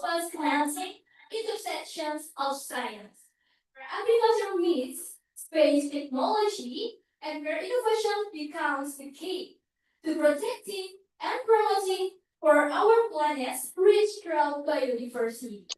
was connecting intersections of science, where agriculture meets space technology and where innovation becomes the key to protecting and promoting for our planet's rich throughout biodiversity.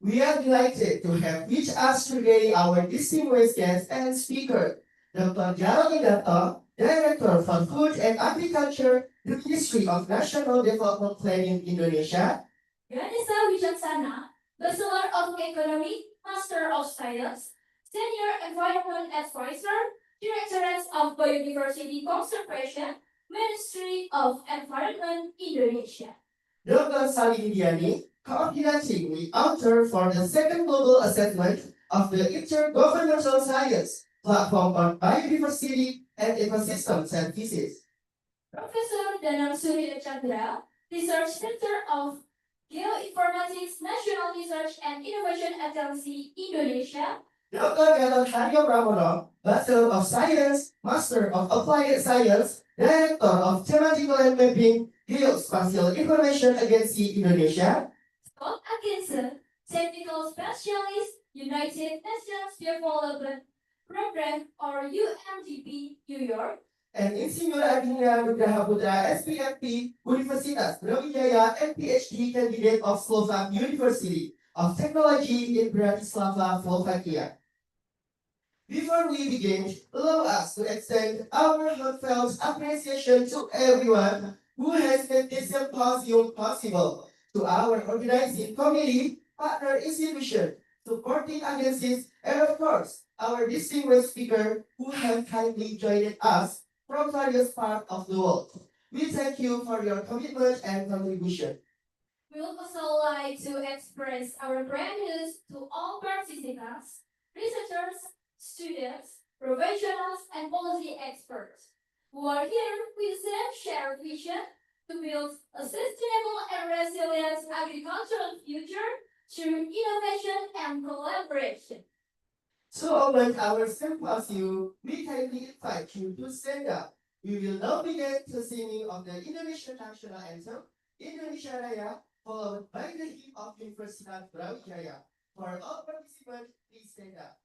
We are delighted to have with us today our distinguished guest and speaker, Dr. Jaro Indarto, Director for Food and Agriculture, the Ministry of National Development Planning Indonesia. Ganesha Wijaksana, Bachelor of Economy, Master of Science, Senior Environment Advisor, Directorate of Biodiversity Conservation, Ministry of Environment, Indonesia. Dr. Sali Indiani, coordinating the author for the second global assessment of the Intergovernmental Science Platform on Biodiversity and Ecosystem Services. Professor Danang Surya Chandra, Research Center of Geoinformatics, National Research and Innovation Agency, Indonesia. Dr. Gatot Haryo Pramono, Bachelor of Science, Master of Applied Science, Director of Thematical and Mapping, Geospatial Information Agency Indonesia. Scott Atkinson, Technical Specialist, United Nations Development Program or UNDP, New York. And Insinyur Agnia Nugraha Putra, SPFP, Universitas Brawijaya, and PhD candidate of Slovak University of Technology in Bratislava, Slovakia. Before we begin, allow us to extend our heartfelt appreciation to everyone who has made this symposium possible, to our organizing committee, partner institution, supporting agencies, and of course, our distinguished speaker who have kindly joined us from various parts of the world. We thank you for your commitment and contribution. We would also like to express our gratitude to all participants, researchers, students, professionals, and policy experts who are here with the shared vision to build a sustainable and resilient agricultural future through innovation and collaboration. To open our symposium, we kindly invite you to stand up. We will now begin the singing of the Indonesian national anthem, Indonesia Raya, followed by the hymn of Universitas Brawijaya. For all participants, please stand up.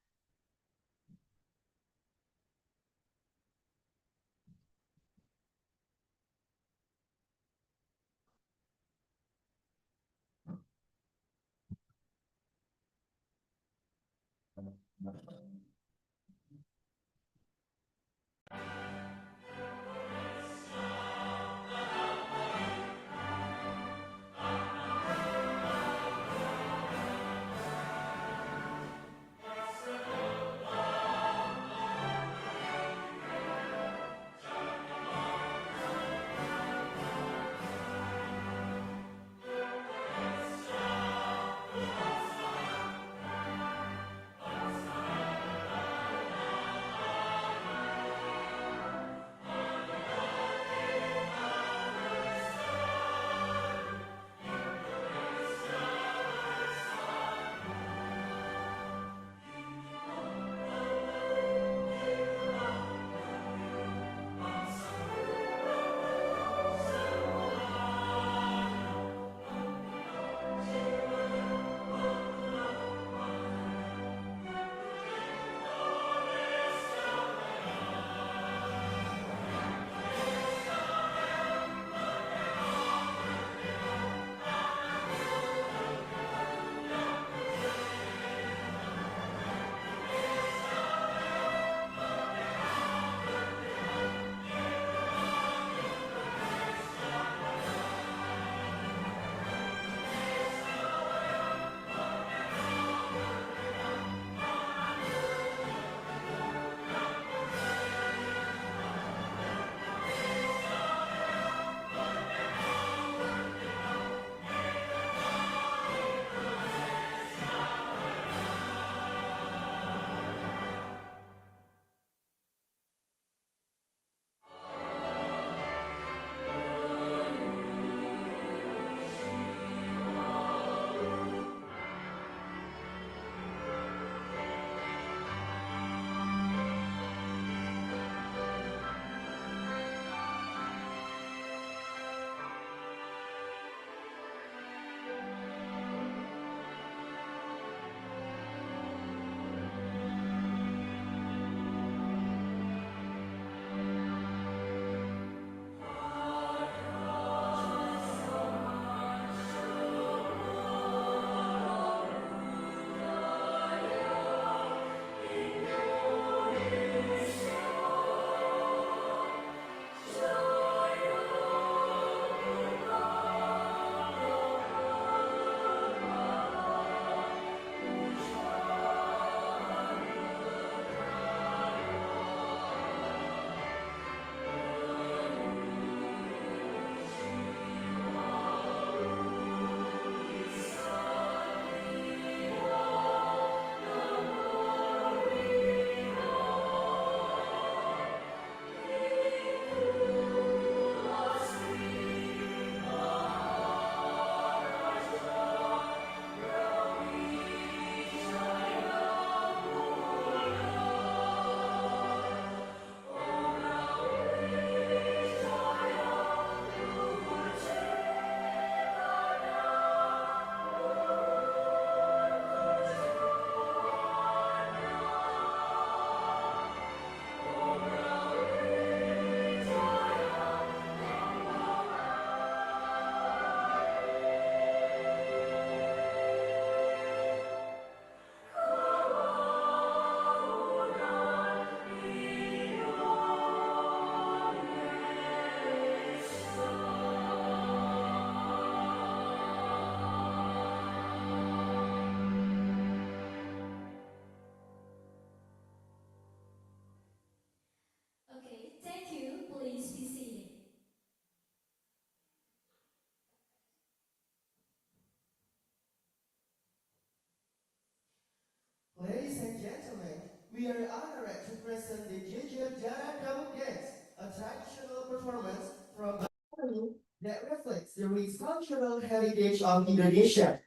We are honored to present the Jejer Jara Drum Dance, a traditional performance from Bali that reflects the rich cultural heritage of Indonesia.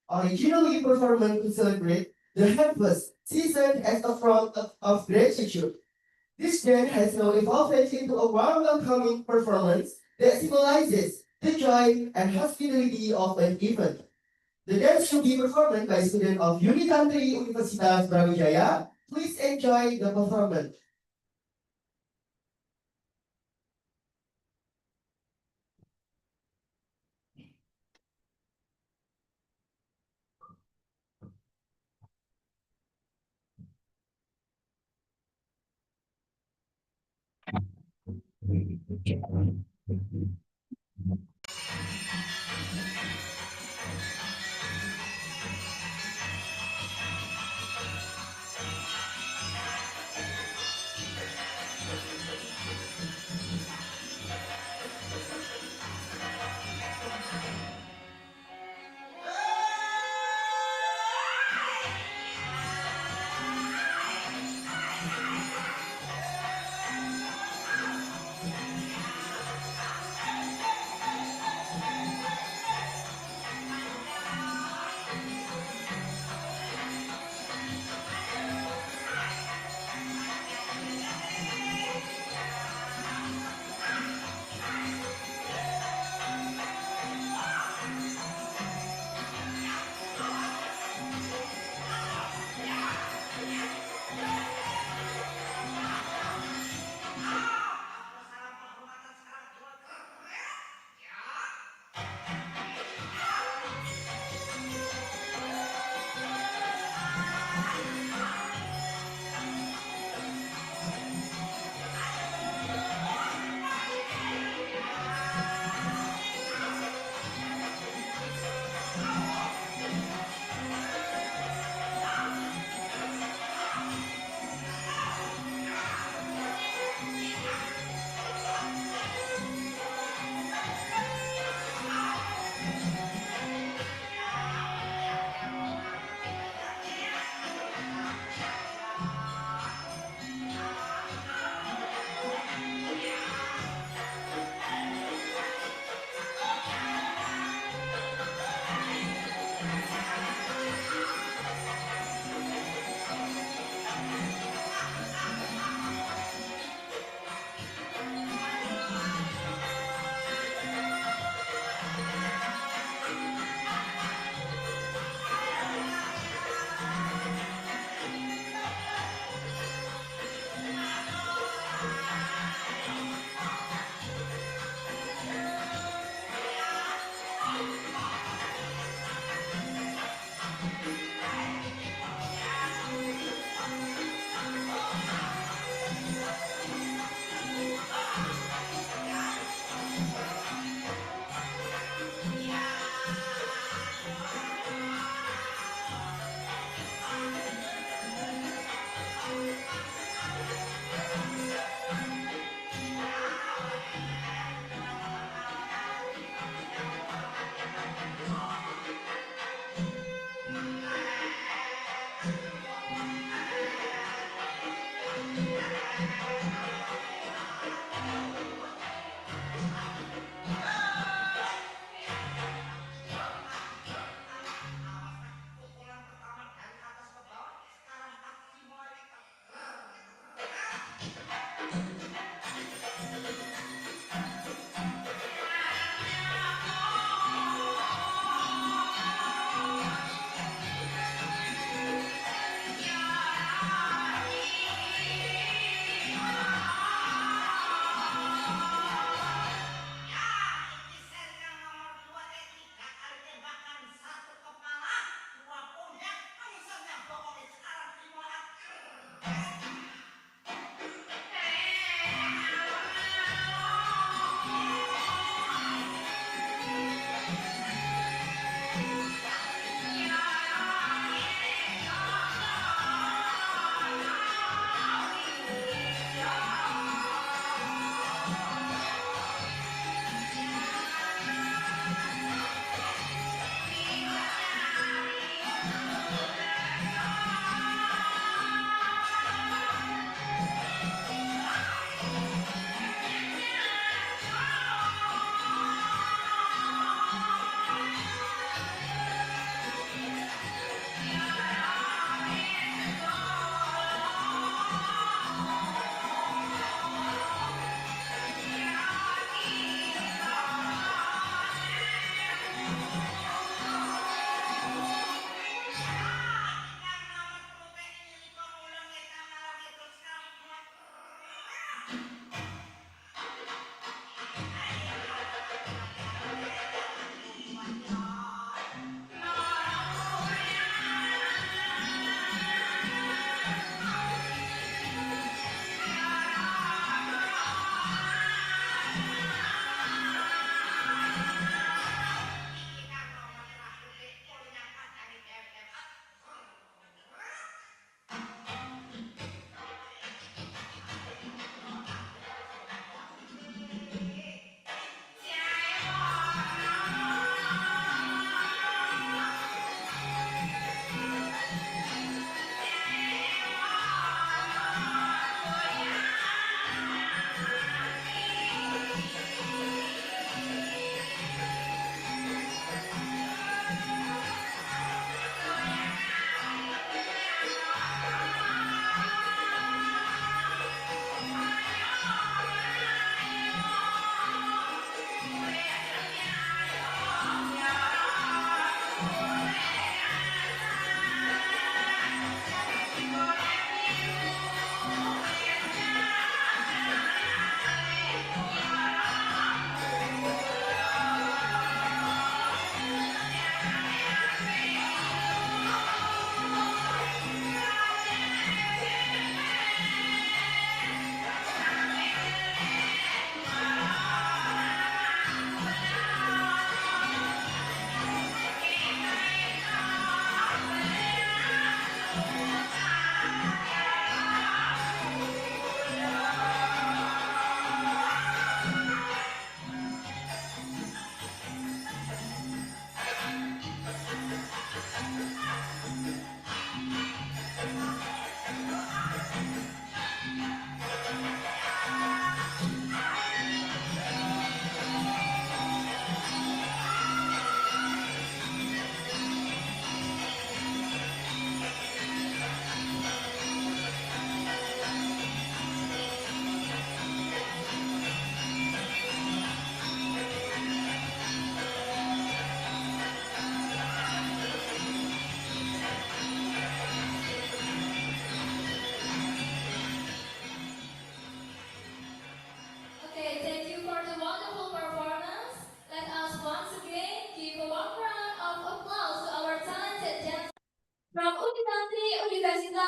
Originally performed to celebrate the harvest season as a form of gratitude. This dance has now evolved into a warm welcoming performance that symbolizes the joy and hospitality of an event. The dance will be performed by students of Unitantri Universitas Brawijaya. Please enjoy the performance.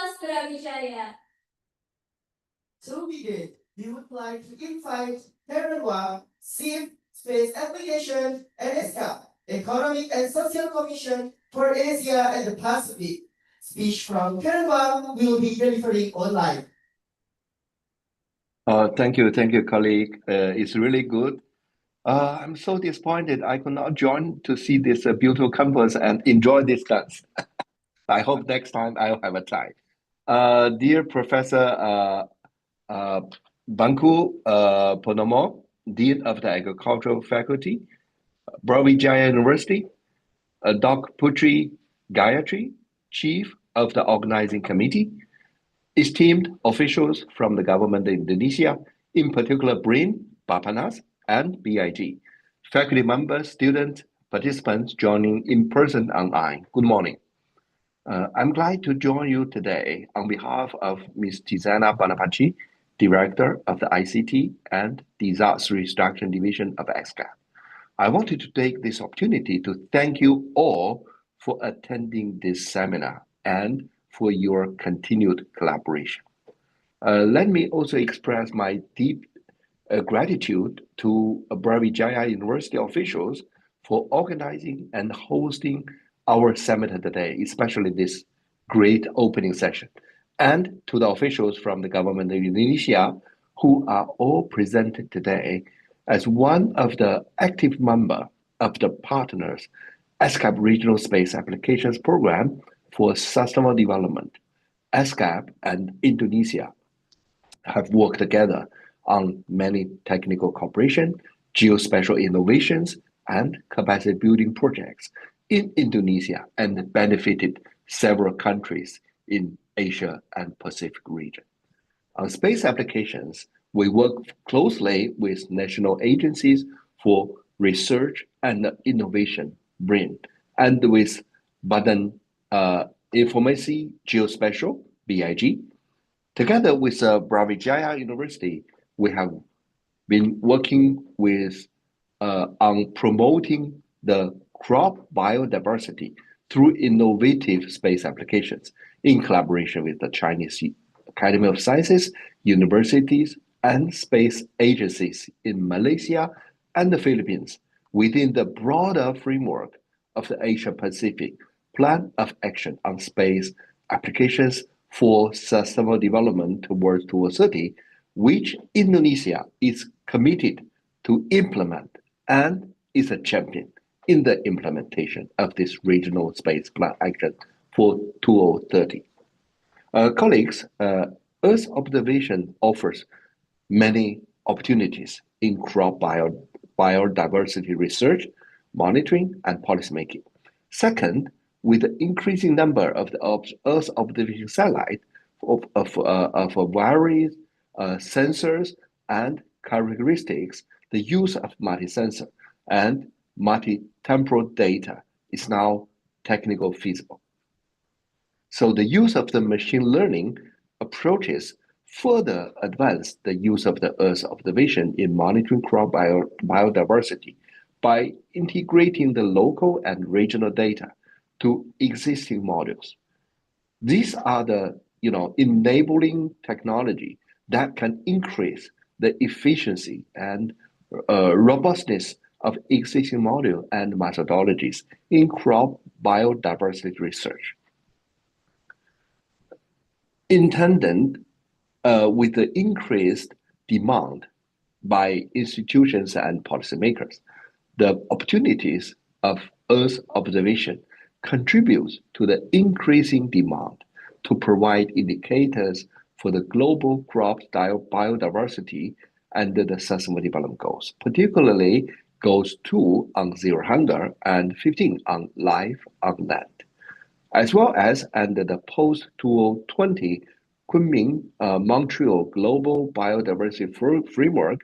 Universitas Brawijaya. To begin, we would like to invite Terenwa, SIM, Space Application, and ESCA, Economic and Social Commission for Asia and the Pacific. Speech from Terenwa will be delivering online. Thank you, colleague. It's really good. I'm so disappointed I could not join to see this beautiful campus and enjoy this dance. I hope next time I'll have a time. Dear Professor Banku Ponomo, Dean of the Agricultural Faculty, Brawijaya University, Dr. Putri Gayatri, Chief of the Organizing Committee, esteemed officials from the government of Indonesia, in particular BRIN, Bapanas, and BIG, faculty members, students, participants joining in person and online. Good morning. I'm glad to join you today on behalf of Ms. Tizana Banapachi, Director of the ICT and Disaster Reduction Division of ESCA. I wanted to take this opportunity to thank you all for attending this seminar and for your continued collaboration. Let me also express my deep gratitude to Brawijaya University officials for organizing and hosting our seminar today, especially this great opening session, and to the officials from the government of Indonesia who are all presented today as one of the active member of the partners ESCAP Regional Space Applications Program for Sustainable Development. ESCAP and Indonesia have worked together on many technical cooperation, geospatial innovations, and capacity building projects in Indonesia and benefited several countries in Asia and Pacific region. On space applications, we work closely with national agencies for research and innovation, BRIN, and with Badan Informasi Geospatial, BIG. Together with Brawijaya University, we have been working with on promoting the crop biodiversity through innovative space applications in collaboration with the Chinese Academy of Sciences, universities, and space agencies in Malaysia and the Philippines within the broader framework of the Asia-Pacific Plan of Action on Space Applications for Sustainable Development towards 2030, which Indonesia is committed to implement and is a champion in the implementation of this regional space plan action for 2030. Colleagues, Earth observation offers many opportunities in crop biodiversity research, monitoring, and policymaking. Second, with the increasing number of the Earth observation satellites of various sensors and characteristics, the use of multi-sensor and multi-temporal data is now technically feasible. So the use of the machine learning approaches further advance the use of the Earth observation in monitoring crop biodiversity by integrating the local and regional data to existing models. These are the enabling technology that can increase the efficiency and robustness of existing model and methodologies in crop biodiversity research. In tandem with the increased demand by institutions and policymakers, the opportunities of Earth observation contributes to the increasing demand to provide indicators for the global crop biodiversity and the Sustainable Development Goals, particularly Goals 2 on zero hunger and 15 on life on land, as well as under the post-2020 Kunming-Montreal Global Biodiversity Framework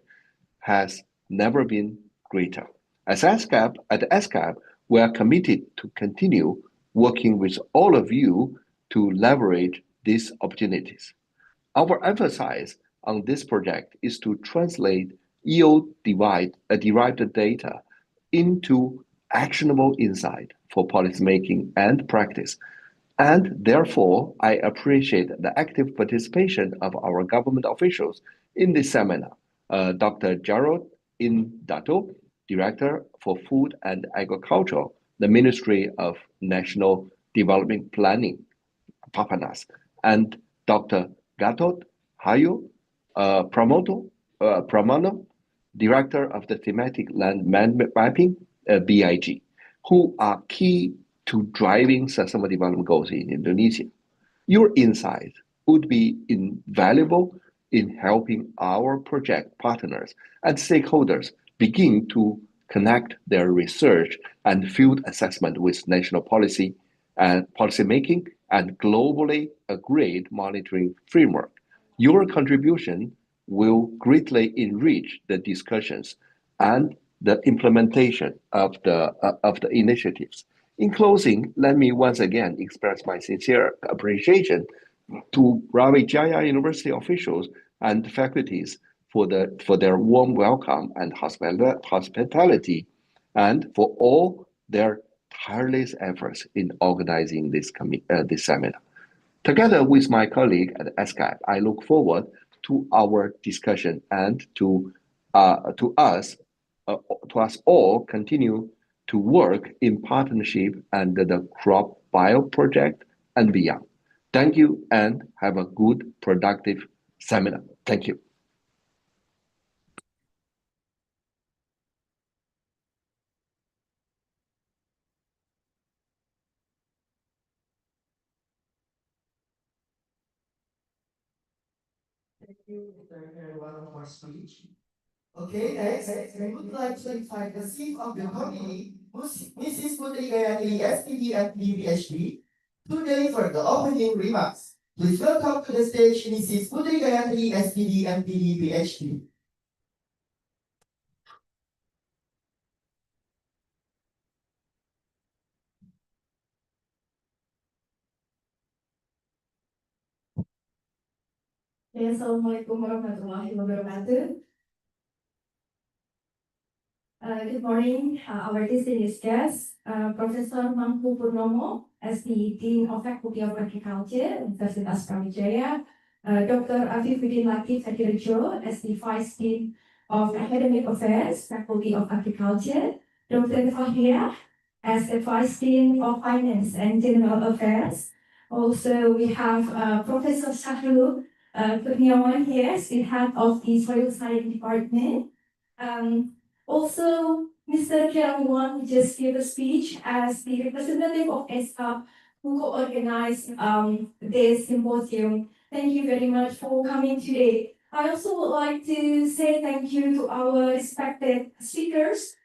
has never been greater. At ESCAP, we are committed to continue working with all of you to leverage these opportunities. Our emphasis on this project is to translate derived data into actionable insight for policymaking and practice And therefore, I appreciate the active participation of our government officials in this seminar. Dr. Gerald Dato, Director for Food and Agriculture, the Ministry of National Development Planning, Papanas, and Dr. Gatot Hayo Pramano, Director of the Thematic Land Mapping, BIG, who are key to driving sustainable development goals in Indonesia. Your insight would be invaluable in helping our project partners and stakeholders begin to connect their research and field assessment with national policy and policymaking and globally agreed monitoring framework. Your contribution will greatly enrich the discussions and the implementation of the initiatives. In closing, let me once again express my sincere appreciation to Brawijaya University officials and faculties for their warm welcome and hospitality, and for all their tireless efforts in organizing this seminar. Together with my colleague at SCAP, I look forward to our discussion and to us all continue to work in partnership under the Crop Bio project and beyond. Thank you and have a good, productive seminar. Thank you. Thank you, Mr. Herwan, for speech. Okay, next, I would like to invite the chief of the committee, Mrs. Putri Gayatri, SPD and PhD, to deliver the opening remarks. Please welcome to the stage Mrs. Putri Gayatri, SPD and PhD. Assalamualaikum warahmatullahi wabarakatuh. Good morning, our distinguished guests, Professor Mangku Purnomo, as the Dean of Faculty of Agriculture, Universitas Brawijaya, Dr. Afifuddin Latif Hadirejo, as the Vice Dean of Academic Affairs, Faculty of Agriculture, Dr. Fahriah, as the Vice Dean of Finance and General Affairs. Also, we have Professor Syahrul Kurniawan here, as the head of the Soil Science Department. Also, Mr. Kiran who just gave a speech as the representative of ESCAP who co-organized this symposium. Thank you very much for coming today. I also would like to say thank you to our respected speakers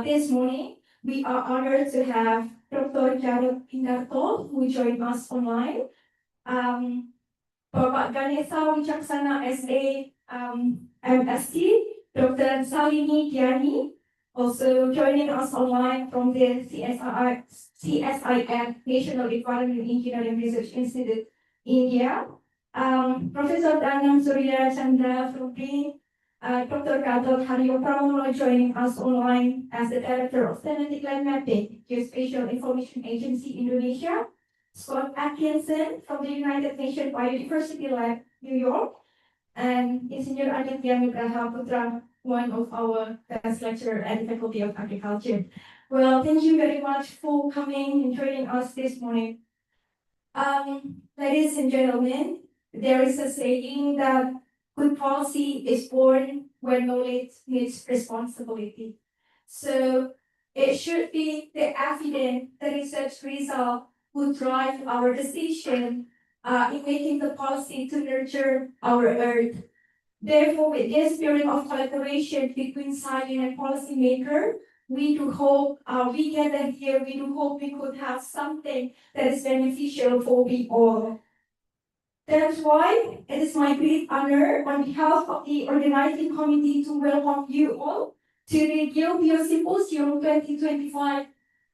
this morning. We are honored to have Dr. Jarod Pindarto who joined us online. Bapak Ganesha Wicaksana SA MSc, Dr. Salini Giani, also joining us online from the CSIR National Environment Engineering Research Institute, India. Professor Danam Surya Chandra from Green, Dr. Gatot Haryo Pramono joining us online as the Director of Thematic Land Mapping, Geospatial Information Agency Indonesia. Scott Atkinson from the United Nations Biodiversity Lab, New York, and Engineer Aditya Nugraha Putra, one of our best lecturers at the Faculty of Agriculture. Well, thank you very much for coming and joining us this morning. Ladies and gentlemen, there is a saying that good policy is born when knowledge meets responsibility. So it should be the evident, the research result would drive our decision in making the policy to nurture our earth. Therefore, with this spirit of collaboration between science and policymaker, we do hope we gather here. We do hope we could have something that is beneficial for we all. That's why it is my great honor on behalf of the organizing committee to welcome you all to the Bio Symposium 2025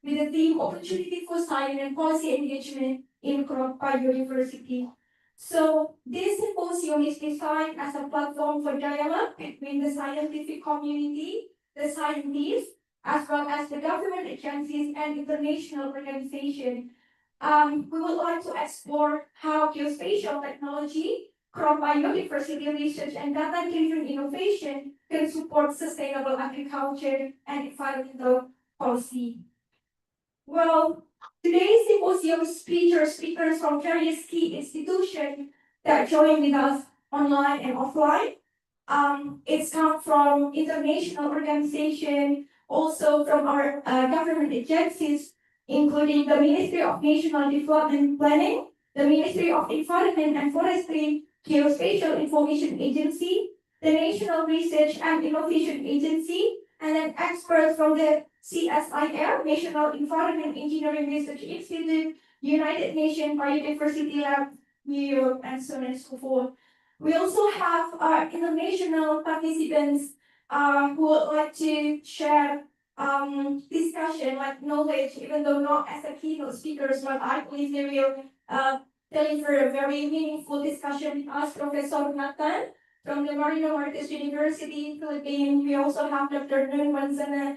with the theme Opportunity for Science and Policy Engagement in Biodiversity. So this symposium is designed as a platform for dialogue between the scientific community, the scientists, as well as the government agencies and international organizations we would like to explore how geospatial technology, crop biodiversity research, and data-driven innovation can support sustainable agriculture and environmental policy. Well, today's symposium features speakers from various key institutions that join with us online and offline. It's come from international organizations, also from our government agencies, including the Ministry of National Development Planning, the Ministry of Environment and Forestry, Geospatial Information Agency, the National Research and Innovation Agency, and then experts from the CSIR, National Environment Engineering Research Institute, United Nations Biodiversity Lab, New York, and so on and so forth. We also have international participants who would like to share discussion, like knowledge, even though not as a keynote speakers, but I believe they will deliver a very meaningful discussion with us, Professor Nathan from the Marino Martes University, Philippines. We also have Dr. Nun Manzana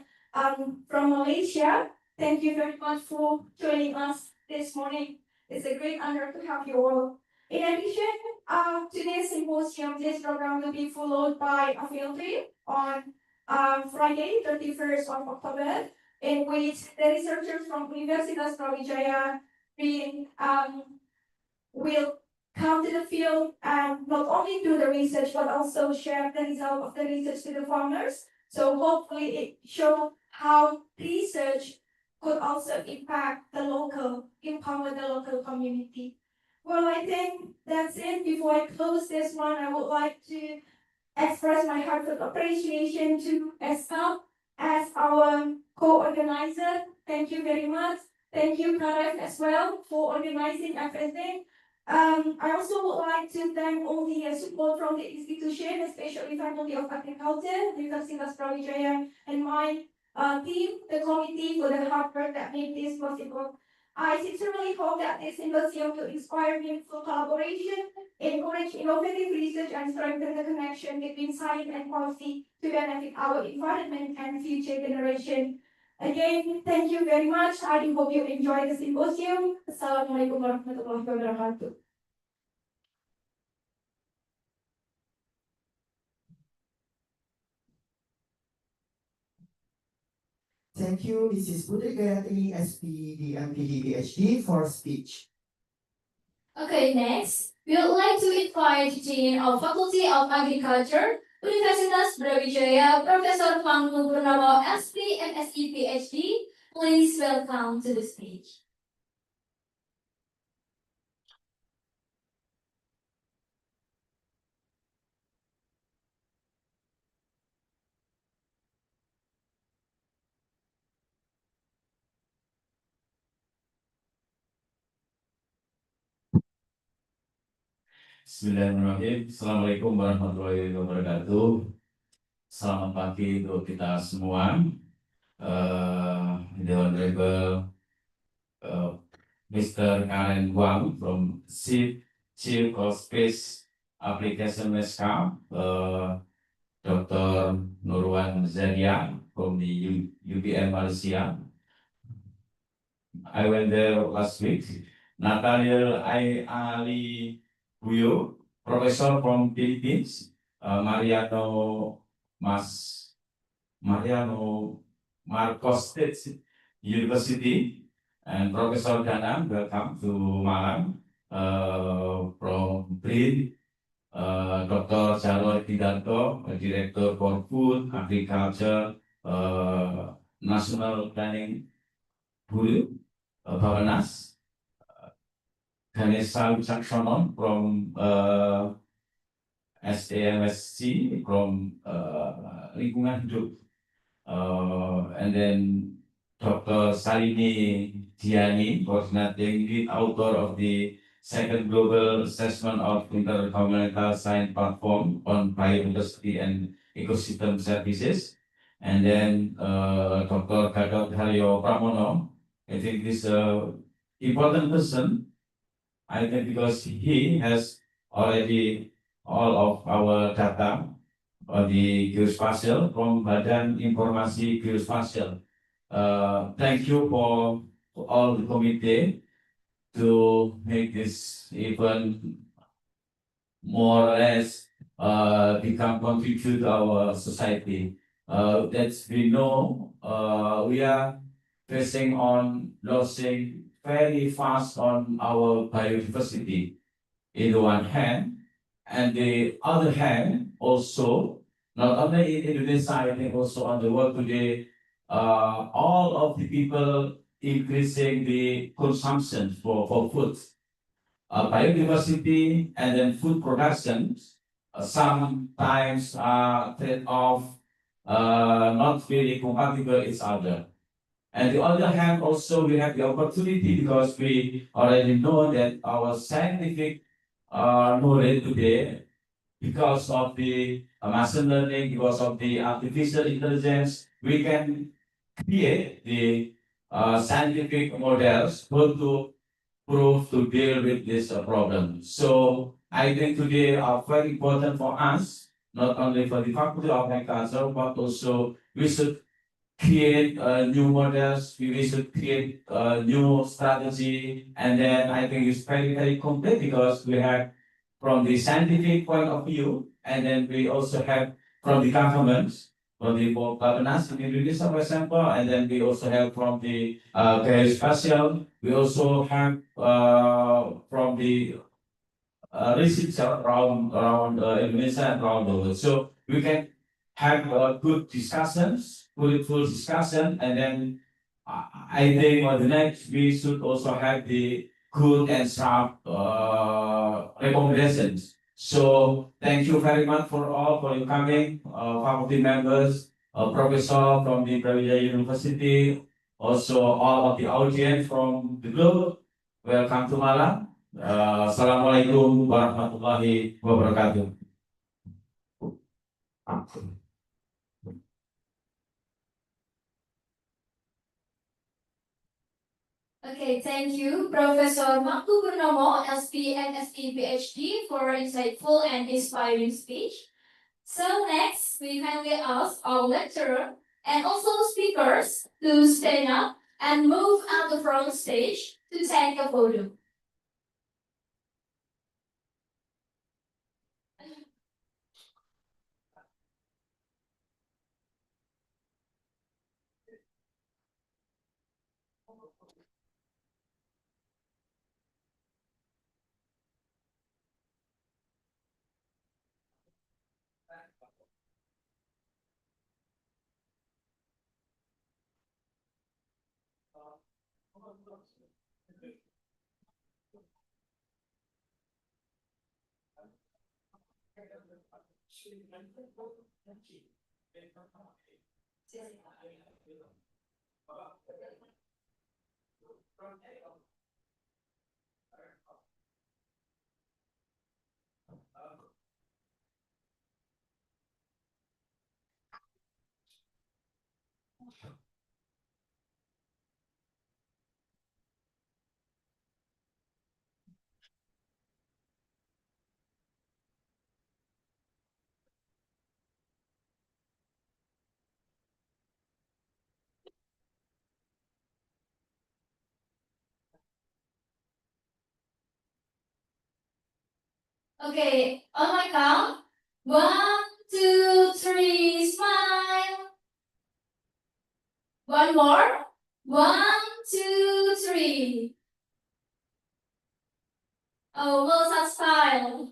from Malaysia. Thank you very much for joining us this morning. It's a great honor to have you all. In addition, today's symposium, this program will be followed by a field trip on Friday, 31st of October, in which the researchers from Universitas Brawijaya will come to the field and not only do the research, but also share the result of the research to the farmers. So hopefully it shows how research could also impact the local, empower the local community. Well, I think that's it. Before I close this one, I would like to express my heartfelt appreciation to ESCAP as our co-organizer. Thank you very much. Thank you, Karef, as well, for organizing everything. I also would like to thank all the support from the institution, especially Faculty of Agriculture, Universitas Brawijaya, and my team, the committee, for the hard work that made this possible. I sincerely hope that this symposium will inspire meaningful collaboration, encourage innovative research, and strengthen the connection between science and policy to benefit our environment and future generations. Again, thank you very much. I hope you enjoy the symposium. Assalamualaikum warahmatullahi wabarakatuh. Thank you, Mrs. Putri Gayatri, SPD, MPD, PhD, for speech. Okay, next, we would like to invite Dean of Faculty of Agriculture, Universitas Brawijaya, Professor Panggung Purnama, SP, MSc, PhD. Please welcome to the stage. Bismillahirrahmanirrahim. Assalamualaikum warahmatullahi wabarakatuh. Selamat pagi untuk kita semua. The Honorable Mr. Karen Wang from Chief of Space Application SCAP, Dr. Nurwan Zadia from the UPM Malaysia. I went there last week. Nathaniel Ali Buyo, professor from Philippines, Mariano Marcos State University, and Professor Danang, welcome to Malang, from BRIN, Dr. Jarod Tidanto, Director for Food, Agriculture, National Planning Bureau, Bavanas, Ganesha Wicaksono from SAMSC from Lingkungan Hidup, and then Dr. Salini Diani, coordinating lead author of the second global assessment of intergovernmental science platform on biodiversity and ecosystem services, and then Dr. Gatot Haryo Pramono. I think this important person. I think because he has already all of our data on the geospatial from Badan Informasi Geospasial. Thank you for all the committee to make this even more or less become contribute to our society. That we know we are facing on losing very fast on our biodiversity in the one hand, and the other hand also not only in Indonesia, I think also on the world today, all of the people increasing the consumption for food, biodiversity and then food production sometimes trade off, not really compatible each other. And the other hand, also we have the opportunity because we already know that our scientific knowledge today, because of the machine learning, because of the artificial intelligence, we can create the scientific models to prove to deal with this problem. So I think today are very important for us, not only for the Faculty of Agriculture, but also we should create new models, we should create new strategy, and then I think it's very, very complete because we have from the scientific point of view, and then we also have from the governments, from the governance in Indonesia, for example, and then we also have from the geospatial, we also have from the research around Indonesia and around the world. So we can have good discussions, fruitful discussion, and then I think on the next we should also have the good and sharp recommendations. So thank you very much for all for your coming, faculty members, professor from the Brawijaya University, also all of the audience from the globe. Welcome to Malang. Assalamualaikum warahmatullahi wabarakatuh. Okay, thank you, Professor Maktu Purnomo, LSP and SE PhD, for insightful and inspiring speech. So next, we kindly ask our lecturer and also speakers to stand up and move at the front stage to take a photo. Okay, on my count. 1, 2, 3, smile. One more. 1, 2, 3. Oh, Mozart style.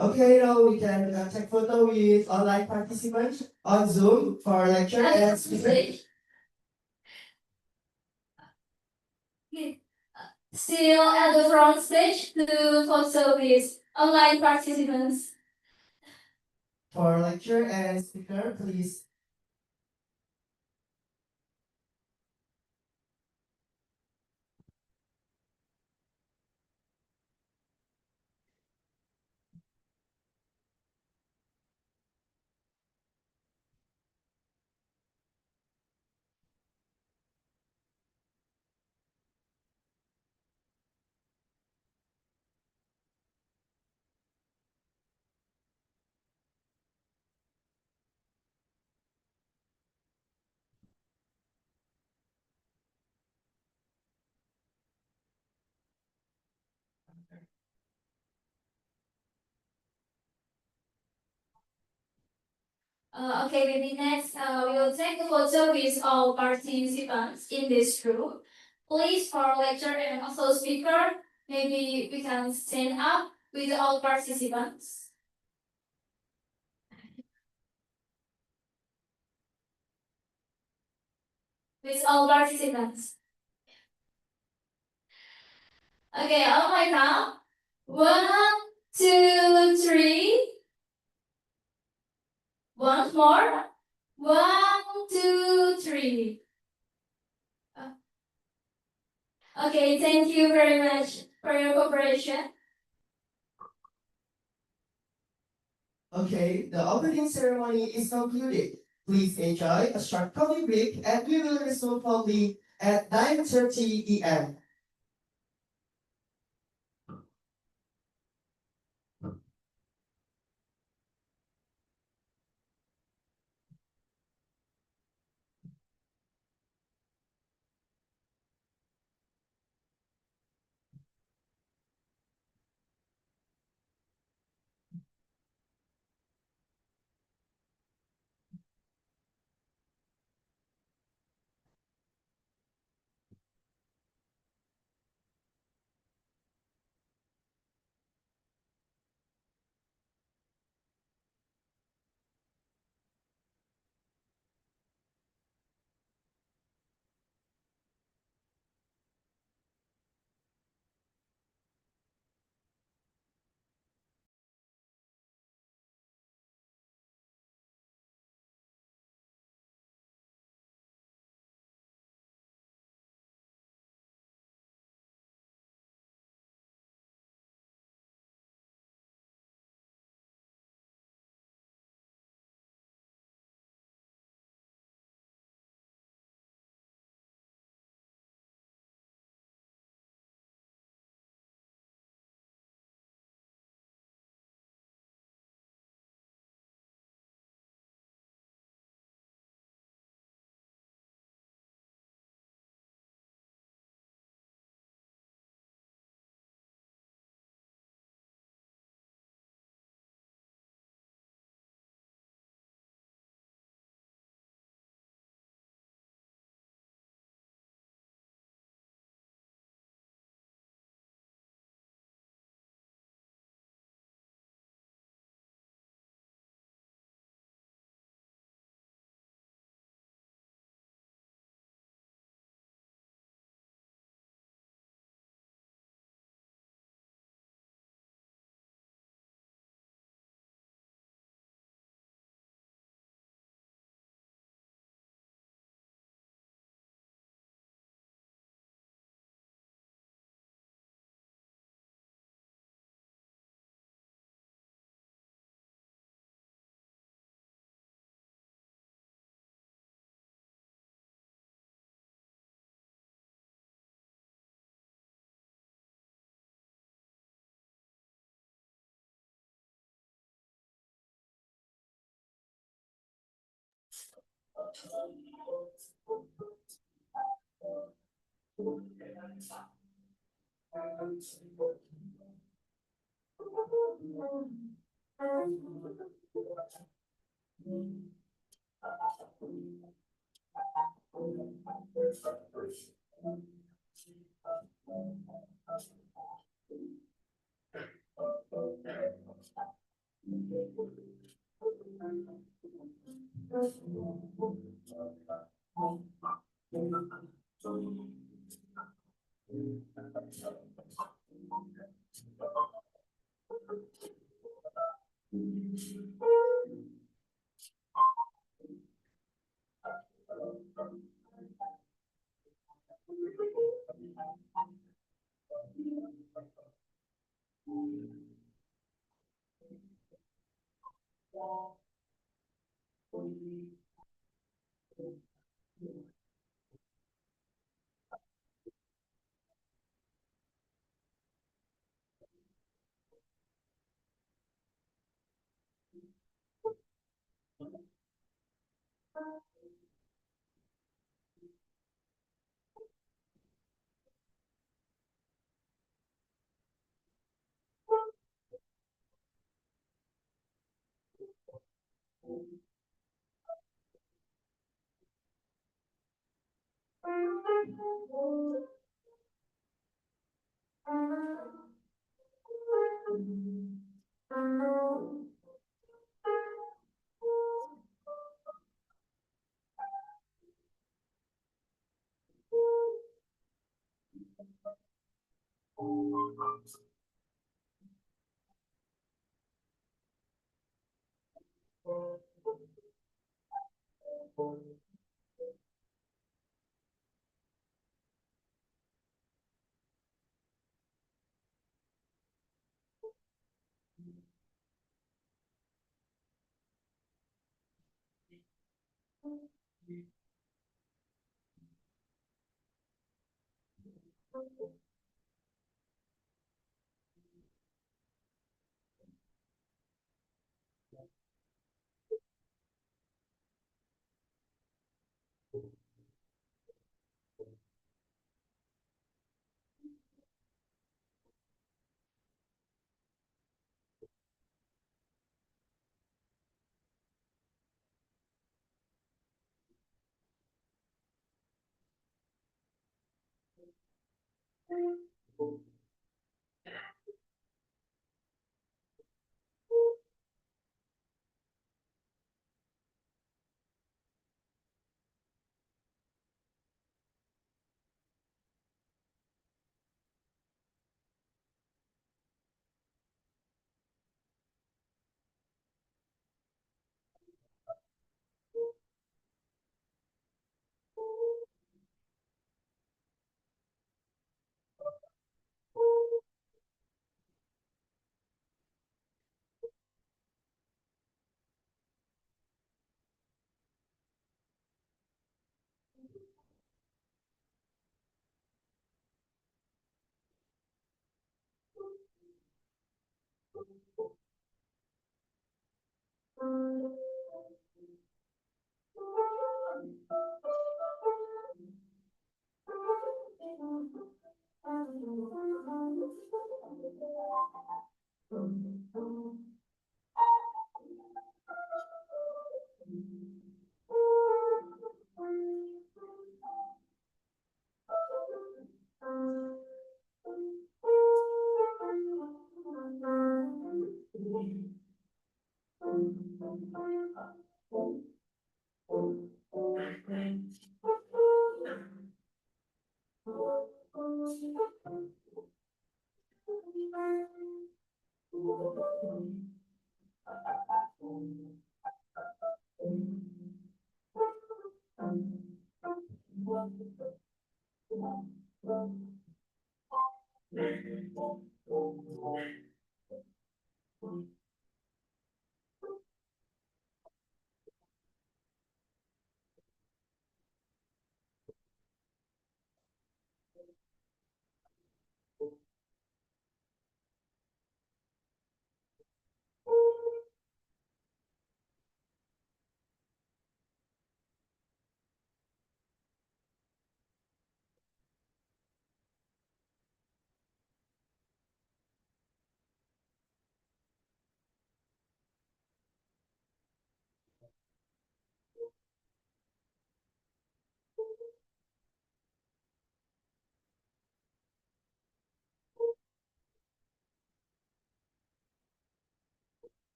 Okay, now we can take photo with online participants on Zoom for lecture and speaker. Still at the front stage to photo with online participants. For lecture and speaker, please. Okay, maybe next we will take a photo with all participants in this group. Please, for lecturer and also speaker, maybe we can stand up with all participants. With all participants. Okay, on my count. 1, 2, 3. Once more. 1, 2, 3. Okay, thank you very much for your cooperation. Okay, the opening ceremony is concluded. Please enjoy a short coffee break and we will resume promptly at 9:30 p.m.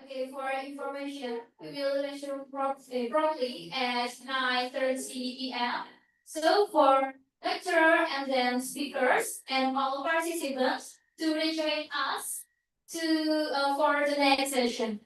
Okay, for information, we will resume promptly at 9:30 p.m. So for lecturer and then speakers and all participants to rejoin us for the next session.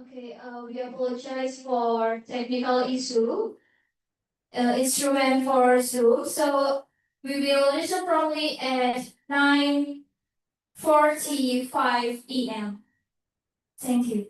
Okay, we apologize for technical issue. Instrument for Zoom. So we will resume promptly at 9:45 p.m. Thank you.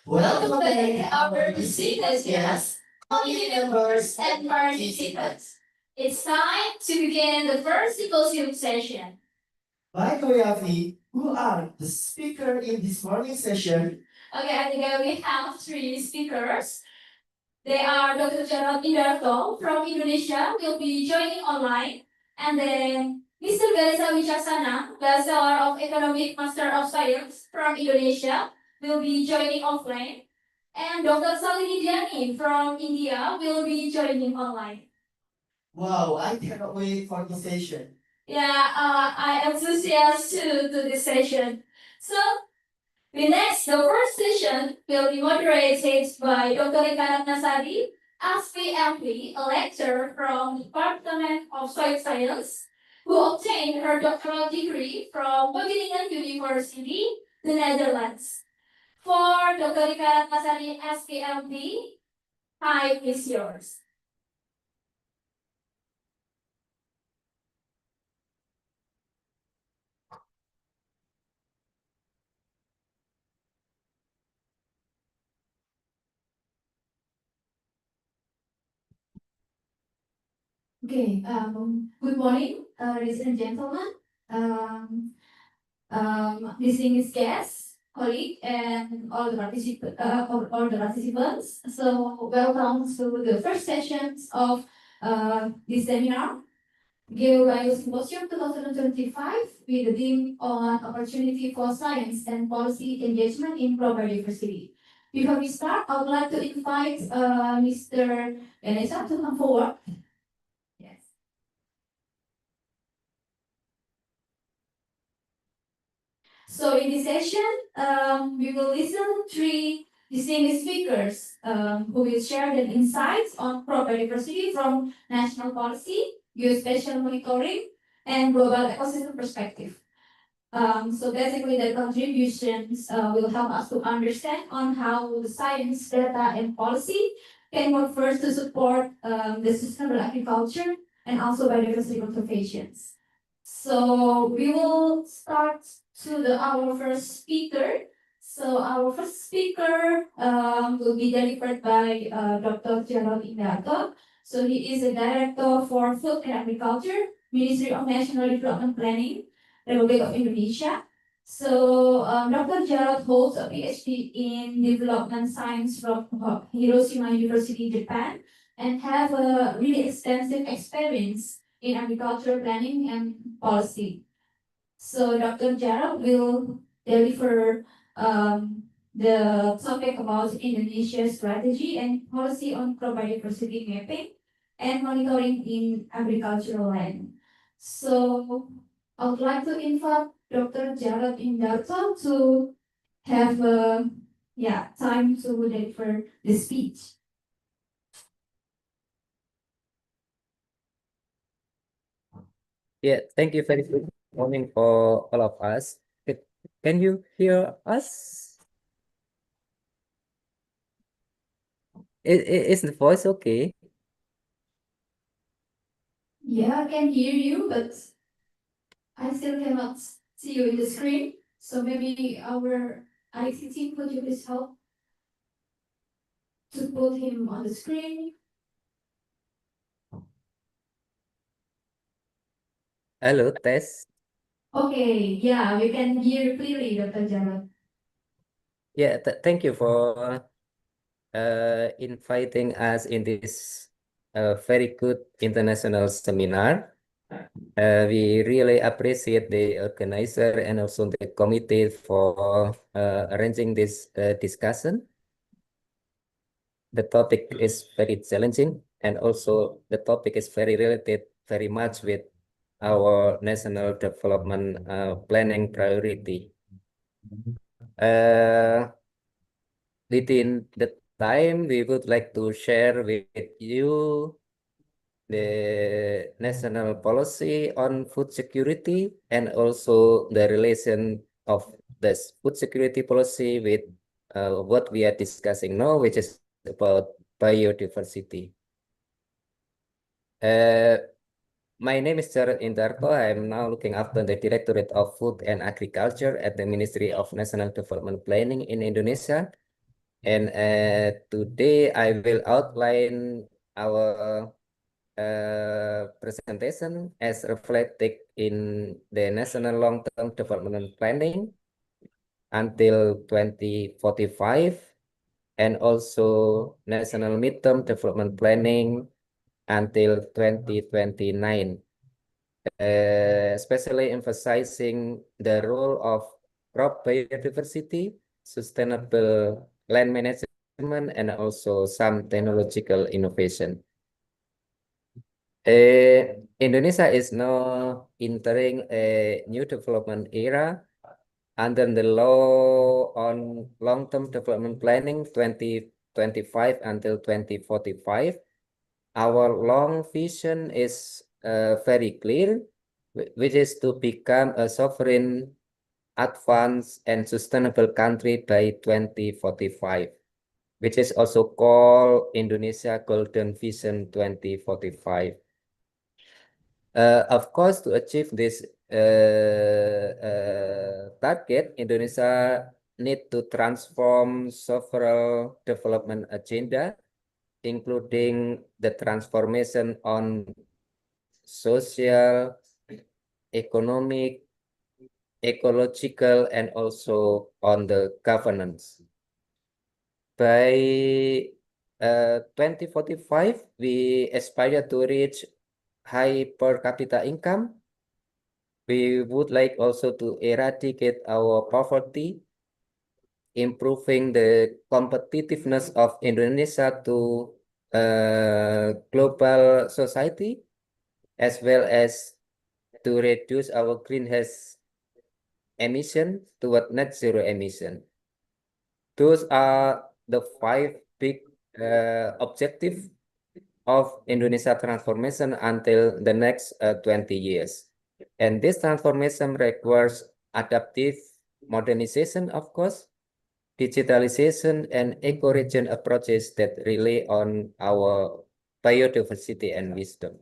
Welcome back, our distinguished guests, community members, and participants. It's time to begin the first symposium session. By Koyafi, who are the speaker in this morning session? Okay, I think we have three speakers. They are Dr. Jarod Indarto from Indonesia will be joining online, and then Mr. Gaza Wicaksana, Bachelor of Economic Master of Science from Indonesia, will be joining offline, and Dr. Salini Diani from India will be joining online. Wow, I cannot wait for the session. Yeah, I am enthusiastic to this session. So, the first session will be moderated by Dr. Rika Nasari, SPMP, a lecturer from Department of Soil Science, who obtained her doctoral degree from Wageningen University, the Netherlands. For Dr. Rika Nasari, SPMP, time is yours. Okay, good morning, ladies and gentlemen, distinguished guests, colleagues, and all the participants. So, welcome to the first sessions of this seminar, Bio Symposium 2025, with the theme on opportunity for science and policy engagement in biodiversity. Before we start, I would like to invite Mr. Vanessa to come forward. Yes. So in this session, we will listen to three distinguished speakers who will share their insights on crop biodiversity from national policy, geospatial monitoring, and global ecosystem perspective. So basically, the contributions will help us to understand on how the science, data, and policy can work first to support the sustainable agriculture and also biodiversity conservations. So we will start to our first speaker. So our first speaker will be delivered by Dr. Gerald Indarto. So he is a director for Food and Agriculture, Ministry of National Development Planning, Republic of Indonesia. So Dr. Gerald holds a PhD in development science from Hiroshima University, Japan, and have a really extensive experience in agriculture planning and policy. So Dr. Gerald will deliver the topic about Indonesia's strategy and policy on crop biodiversity mapping and monitoring in agricultural land. So I would like to invite Dr. Gerald Indarto to have time to deliver the speech. Yeah, thank you very good morning for all of us. Can you hear us? Is the voice okay? Yeah, I can hear you, but I still cannot see you in the screen. So maybe our IT team could you please help to put him on the screen? Hello, test. Okay, yeah, we can hear you clearly, Dr. Jarod. Yeah, thank you for inviting us in this very good international seminar. We really appreciate the organizer and also the committee for arranging this discussion. The topic is very challenging, and also the topic is very related very much with our national development planning priority. Within the time, we would like to share with you the national policy on food security and also the relation of this food security policy with what we are discussing now, which is about biodiversity. My name is Jared Indarto. I'm now looking after the Directorate of Food and Agriculture at the Ministry of National Development Planning in Indonesia. And today I will outline our presentation as reflected in the National Long-Term Development Planning until 2045 and also National Midterm Development Planning until 2029, especially emphasizing the role of crop biodiversity, sustainable land management, and also some technological innovation. Indonesia is now entering a new development era under the law on long-term development planning 2025 until 2045. Our long vision is very clear, which is to become a sovereign, advanced, and sustainable country by 2045, which is also called Indonesia Golden Vision 2045. Of course, to achieve this target, Indonesia need to transform several development agenda, including the transformation on social, economic, ecological, and also on the governance. By 2045, we aspire to reach high per capita income. We would like also to eradicate our poverty, improving the competitiveness of Indonesia to global society, as well as to reduce our greenhouse emission toward net zero emission. Those are the 5 big objectives of Indonesia transformation until the next 20 years. And this transformation requires adaptive modernization, of course, digitalization, and eco-region approaches that rely on our biodiversity and wisdom.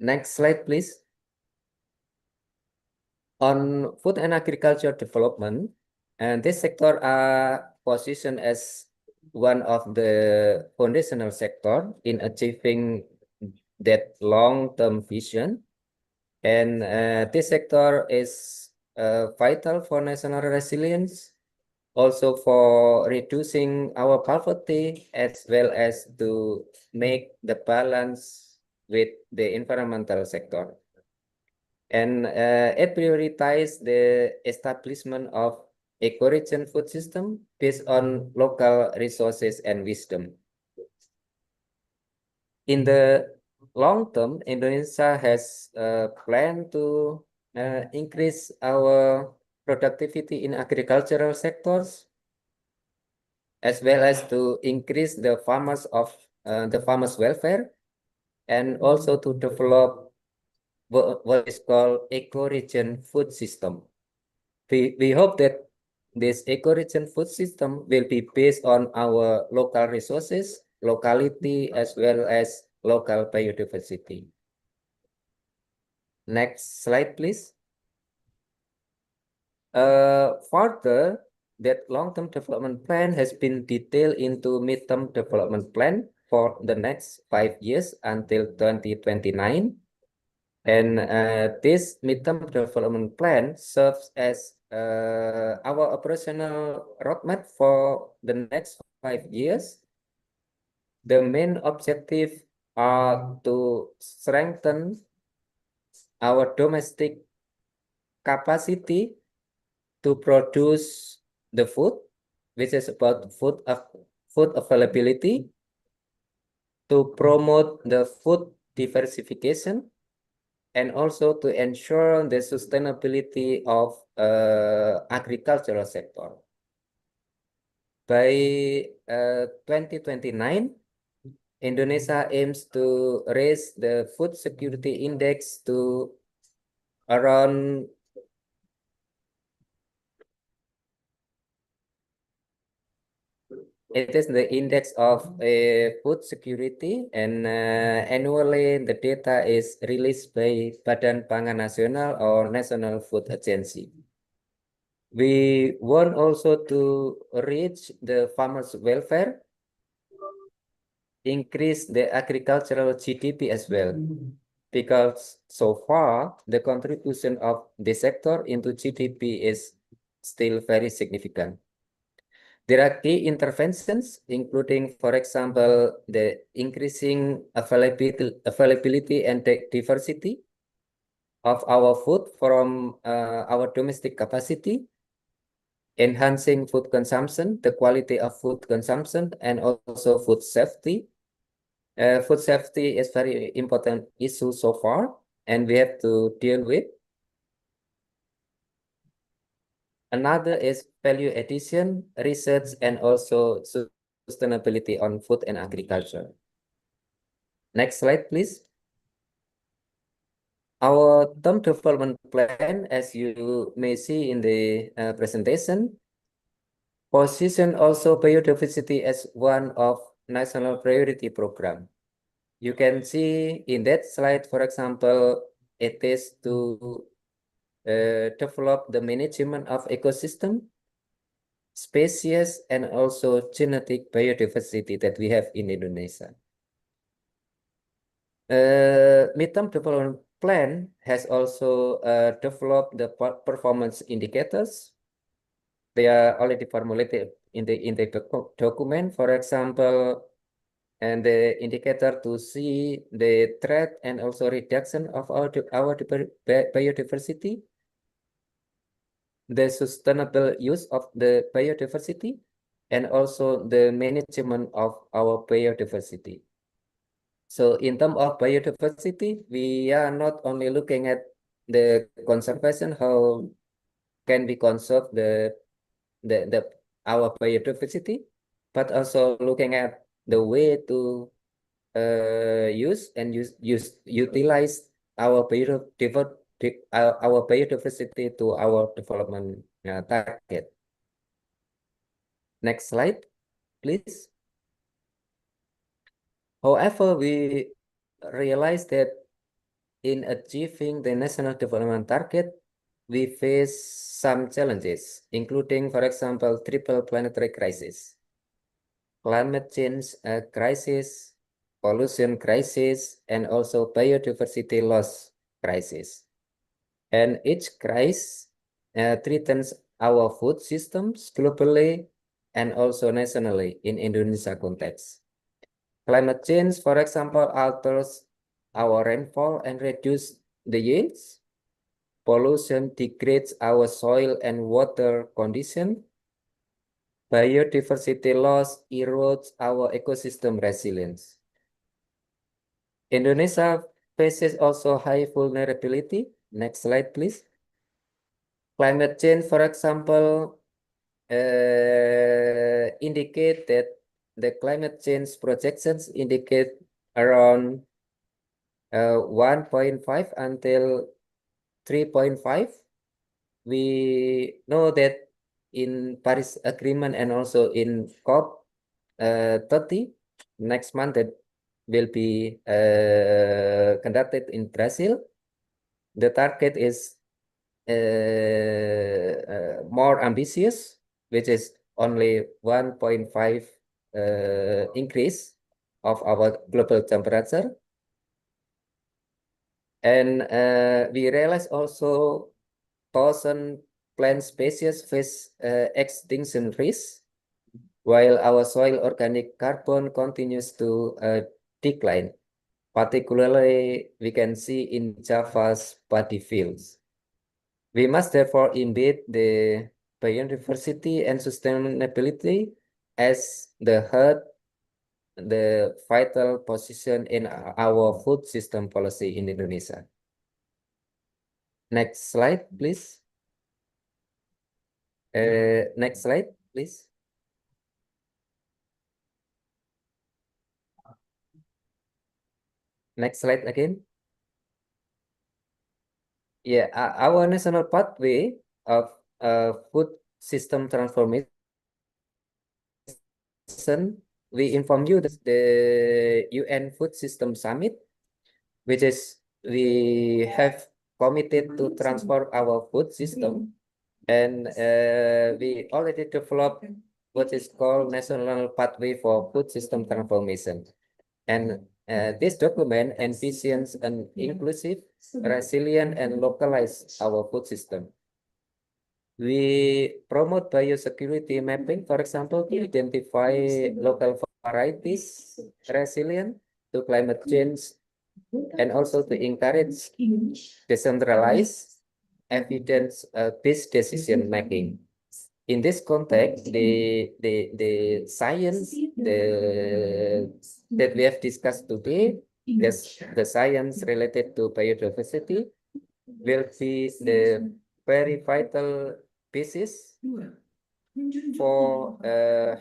Next slide, please. On food and agriculture development, and this sector are positioned as one of the foundational sector in achieving that long-term vision. And this sector is vital for national resilience, also for reducing our poverty, as well as to make the balance with the environmental sector. And it prioritizes the establishment of eco-region food system based on local resources and wisdom. In the long term, Indonesia has a plan to increase our productivity in agricultural sectors, as well as to increase the farmers' welfare, and also to develop what is called eco-region food system. We hope that this eco-region food system will be based on our local resources, locality, as well as local biodiversity. Next slide, please. Further, that long-term development plan has been detailed into mid-term development plan for the next 5 years until 2029. And this mid-term development plan serves as our operational roadmap for the next 5 years. The main objective are to strengthen our domestic capacity to produce the food, which is about food availability, to promote the food diversification, and also to ensure the sustainability of agricultural sector. By 2029, Indonesia aims to raise the food security index to around it is the index of food security, and annually the data is released by Badan Pangan Nasional or National Food Agency. We want also to reach the farmers' welfare, increase the agricultural GDP as well, because so far the contribution of the sector into GDP is still very significant. There are key interventions, including, for example, the increasing availability and diversity of our food from our domestic capacity, enhancing food consumption, the quality of food consumption, and also food safety. Food safety is very important issue so far, and we have to deal with. Another is value addition, research, and also sustainability on food and agriculture. Next slide, please. Our term development plan, as you may see in the presentation, position also biodiversity as one of national priority program. You can see in that slide, for example, it is to develop the management of ecosystem, species, and also genetic biodiversity that we have in Indonesia. Midterm development plan has also developed the performance indicators. They are already formulated in the document, for example, and the indicator to see the threat and also reduction of our biodiversity, the sustainable use of the biodiversity, and also the management of our biodiversity. So in terms of biodiversity, we are not only looking at the conservation, how can we conserve our biodiversity, but also looking at the way to utilize our biodiversity to our development target. Next slide, please. However, we realize that in achieving the national development target, we face some challenges, including, for example, triple planetary crisis, climate change crisis, pollution crisis, and also biodiversity loss crisis. And each crisis threatens our food systems globally and also nationally in Indonesia context. Climate change, for example, alters our rainfall and reduce the yields. Pollution degrades our soil and water condition. Biodiversity loss erodes our ecosystem resilience. Indonesia faces also high vulnerability. Next slide, please. Climate change, for example, indicate that the climate change projections indicate around 1.5 until 3.5. We know that in Paris Agreement and also in COP 30 next month that will be conducted in Brazil. The target is more ambitious, which is only 1.5 increase of our global temperature. And we realize also 1,000 plant species face extinction risk, while our soil organic carbon continues to decline. Particularly, we can see in Java's paddy fields. We must therefore embed the biodiversity and sustainability as the vital position in our food system policy in Indonesia. Next slide, please. Next slide, please. Next slide again. Yeah, our national pathway of food system transformation, we inform you that the UN Food System Summit, which is we have committed to transform our food system, and we already developed what is called National Pathway for Food System Transformation. And this document envisions an inclusive, resilient, and localized our food system. We promote biosecurity mapping, for example, to identify local varieties resilient to climate change, and also to encourage decentralized, evidence-based decision making. In this context, the science that we have discussed today, the science related to biodiversity, will be the very vital basis for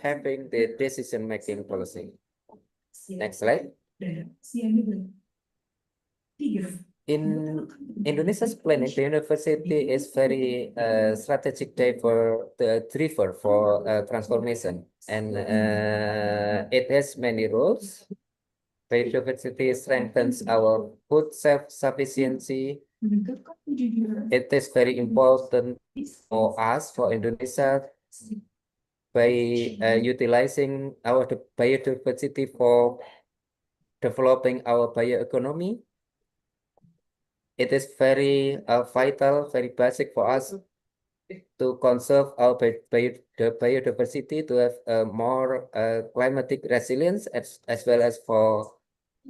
having the decision-making policy. Next slide. In Indonesia's planning, the university is very strategic driver for transformation, and it has many roles. Biodiversity strengthens our food self-sufficiency. It is very important for us, for Indonesia, by utilizing our biodiversity for developing our bioeconomy. It is very vital, very basic for us to conserve our the biodiversity, to have more climatic resilience, as well as for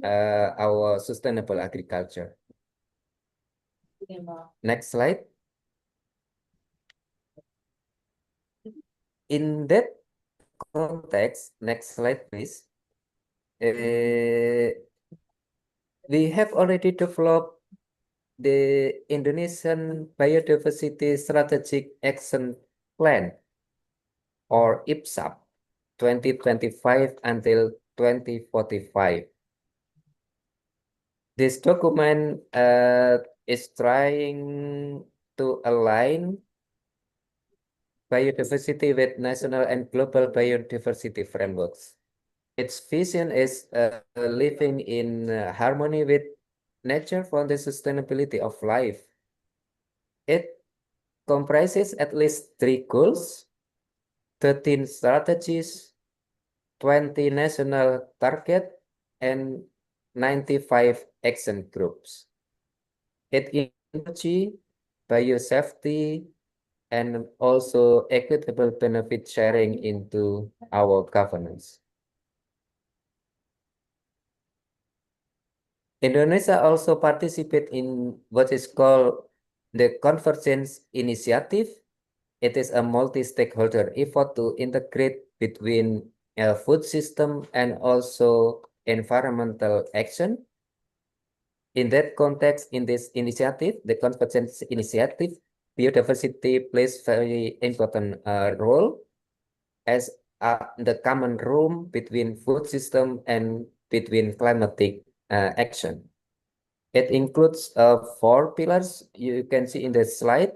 our sustainable agriculture. Next slide. In that context, next slide, please. We have already developed the Indonesian Biodiversity Strategic Action Plan, or IPSAP, 2025 until 2045. This document is trying to align biodiversity with national and global biodiversity frameworks. Its vision is living in harmony with nature for the sustainability of life. It comprises at least 3 goals, 13 strategies, 20 national targets, and 95 action groups. It includes energy, biosafety, and also equitable benefit sharing into our governance. Indonesia also participates in what is called the Convergence Initiative. It is a multi-stakeholder effort to integrate between food system and also environmental action. In that context, in this initiative, the Convergence Initiative, biodiversity plays very important role as the common room between food system and between climatic action. It includes 4 pillars you can see in the slide.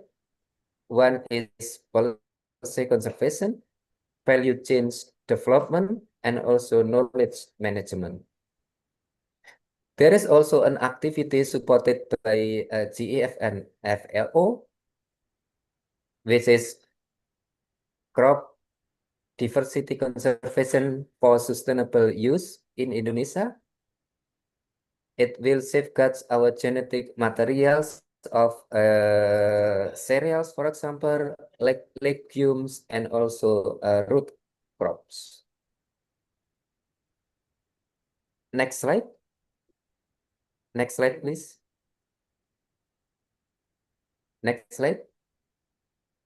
One is policy conservation, value chain development, and also knowledge management. There is also an activity supported by GEF and FLO, which is crop diversity conservation for sustainable use in Indonesia. It will safeguard our genetic materials of cereals, for example, like legumes and also root crops. Next slide. Next slide, please. Next slide.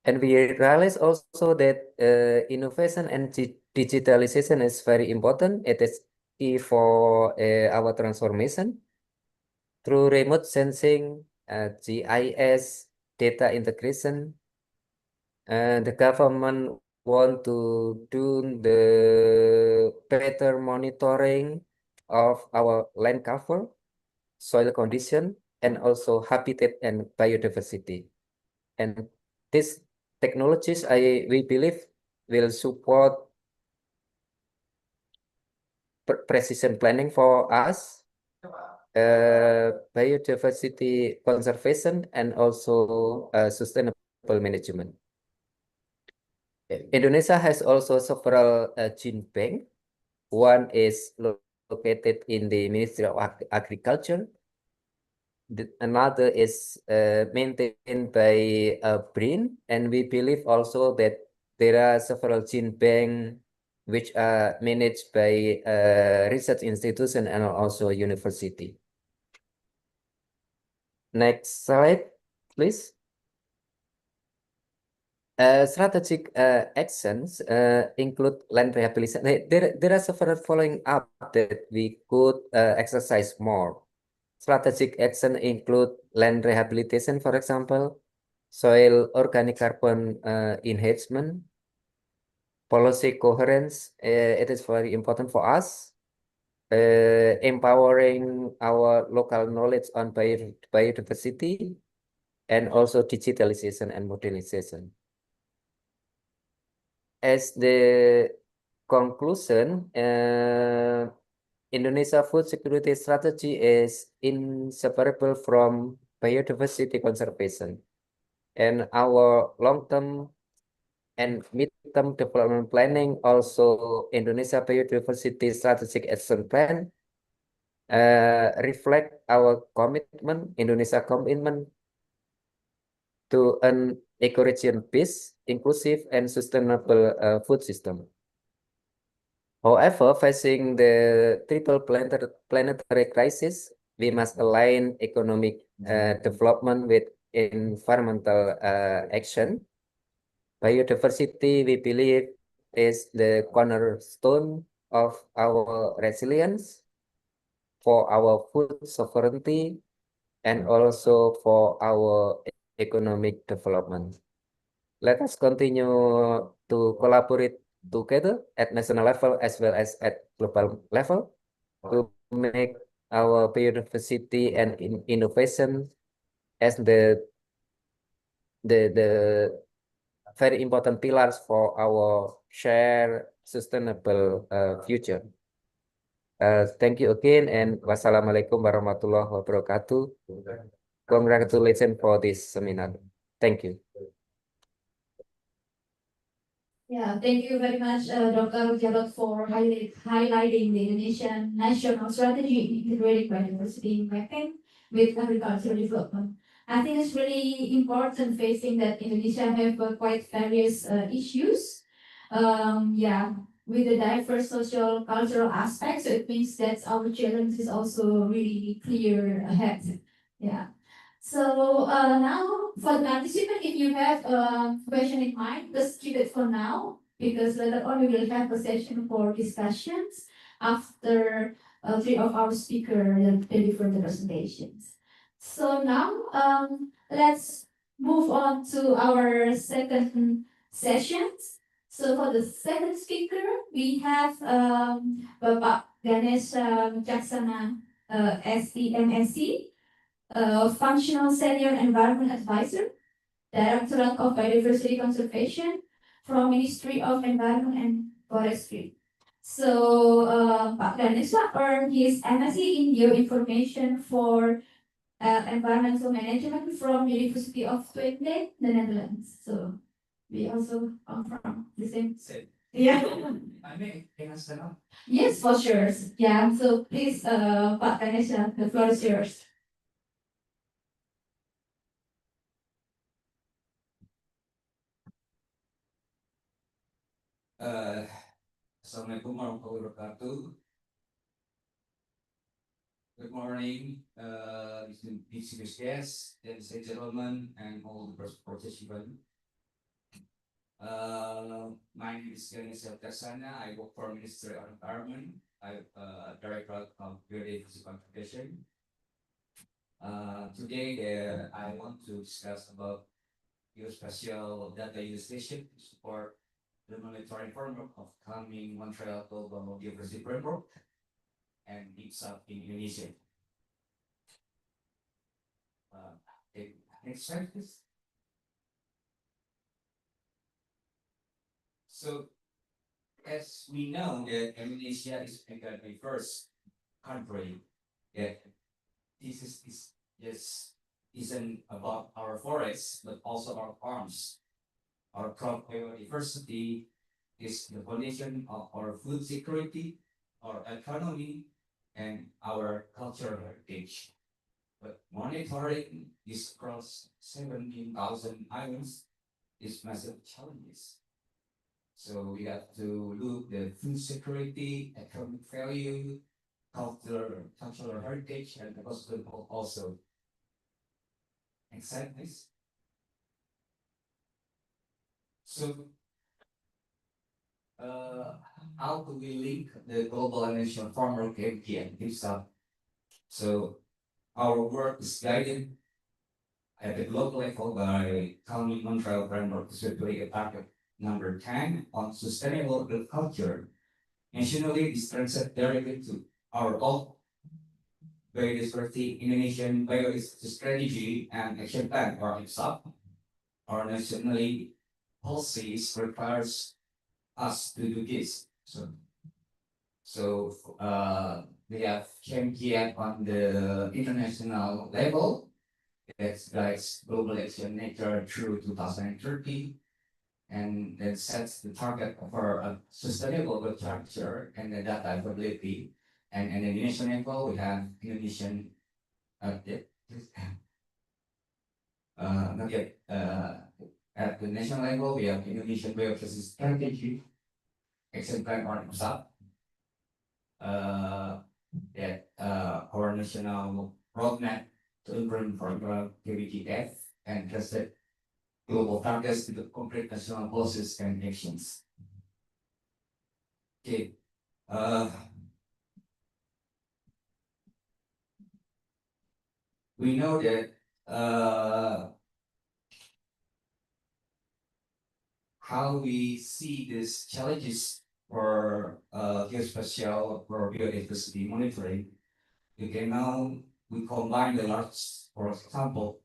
And we realize also that innovation and digitalization is very important. It is key for our transformation. Through remote sensing, GIS, data integration, the government want to do the better monitoring of our land cover, soil condition, and also habitat and biodiversity. And these technologies, we believe, will support precision planning for us, biodiversity conservation, and also sustainable management. Indonesia has also several gene banks. One is located in the Ministry of Agriculture. Another is maintained by BRIN, and we believe also that there are several gene banks which are managed by research institution and also university. Next slide, please. Strategic actions include land rehabilitation. There are several following up that we could exercise more. Strategic action include land rehabilitation, for example, soil organic carbon enhancement, policy coherence. It is very important for us. Empowering our local knowledge on biodiversity, and also digitalization and modernization. As the conclusion, Indonesia food security strategy is inseparable from biodiversity conservation, and our long-term and mid-term development planning, also Indonesia Biodiversity Strategic Action Plan, reflect our commitment, Indonesia commitment to an eco-region peace, inclusive and sustainable food system. However, facing the triple planetary crisis, we must align economic development with environmental action. Biodiversity, we believe, is the cornerstone of our resilience, for our food sovereignty, and also for our economic development. Let us continue to collaborate together at national level as well as at global level to make our biodiversity and innovation as the very important pillars for our shared sustainable future. Thank you again, and wassalamualaikum warahmatullahi wabarakatuh. Congratulations for this seminar. Thank you. Yeah, thank you very much, Dr. Jarot, for highlighting the Indonesian national strategy in integrating biodiversity mapping with agricultural development. I think it's really important facing that Indonesia have quite various issues. Yeah, with the diverse social cultural aspects, so it means that our challenge is also really clear ahead. Yeah. So now for the participant, if you have a question in mind, just keep it for now, because later on we will have a session for discussions after three of our speakers deliver the presentations. So now let's move on to our second sessions. So for the second speaker, we have Bapak Ganesh Jaksana, SEMSC, Functional Senior Environment Advisor, Directorate of Biodiversity Conservation from Ministry of Environment and Forestry. So Pak Ganesha earned his MSc in Geoinformation for Environmental Management from University of Twente, the Netherlands. So we also come from the same. Yeah. I may stand up. Yes, for sure. Yeah. So please, Pak Ganesha, the floor is yours. Assalamualaikum warahmatullahi wabarakatuh. Good morning, distinguished guests, ladies and gentlemen, and all the participants. My name is Ganesh Jaksana. I work for Ministry of Environment. I'm Director of Biodiversity Conservation. Today, I want to discuss about geospatial data utilization to support the monitoring framework of coming Montreal Global Biodiversity Framework and IPSAP in Indonesia. Next slide, please. So, as we know that Indonesia is a diverse country, that this just isn't about our forests, but also our farms. Our crop biodiversity is the foundation of our food security, our economy, and our cultural heritage. But monitoring this across 17,000 islands is massive challenges. So we have to look at food security, economic value, cultural heritage, and also. Next slide, please. So, how do we link the global and national farmer community and IPSAP? So, our work is guided at the global level by County Montreal Framework, specifically target number 10 on sustainable agriculture. Nationally, this translates directly to our own Biodiversity Indonesian Biodiversity Strategy and Action Plan, or IPSAP. Our nationally policies requires us to do this. So we have champion on the international level that guides global action nature through 2030, and that sets the target for a sustainable agriculture and the data availability And at the national level, we have Indonesian, yeah, not yet, at the national level, we have Indonesian Biodiversity Strategy, Action Plan or IPSAP. That our national roadmap to improve program KBGF and trusted global targets to the concrete national policies and actions. Okay. We know that how we see these challenges for geospatial or biodiversity monitoring. We can now we combine the large, for example,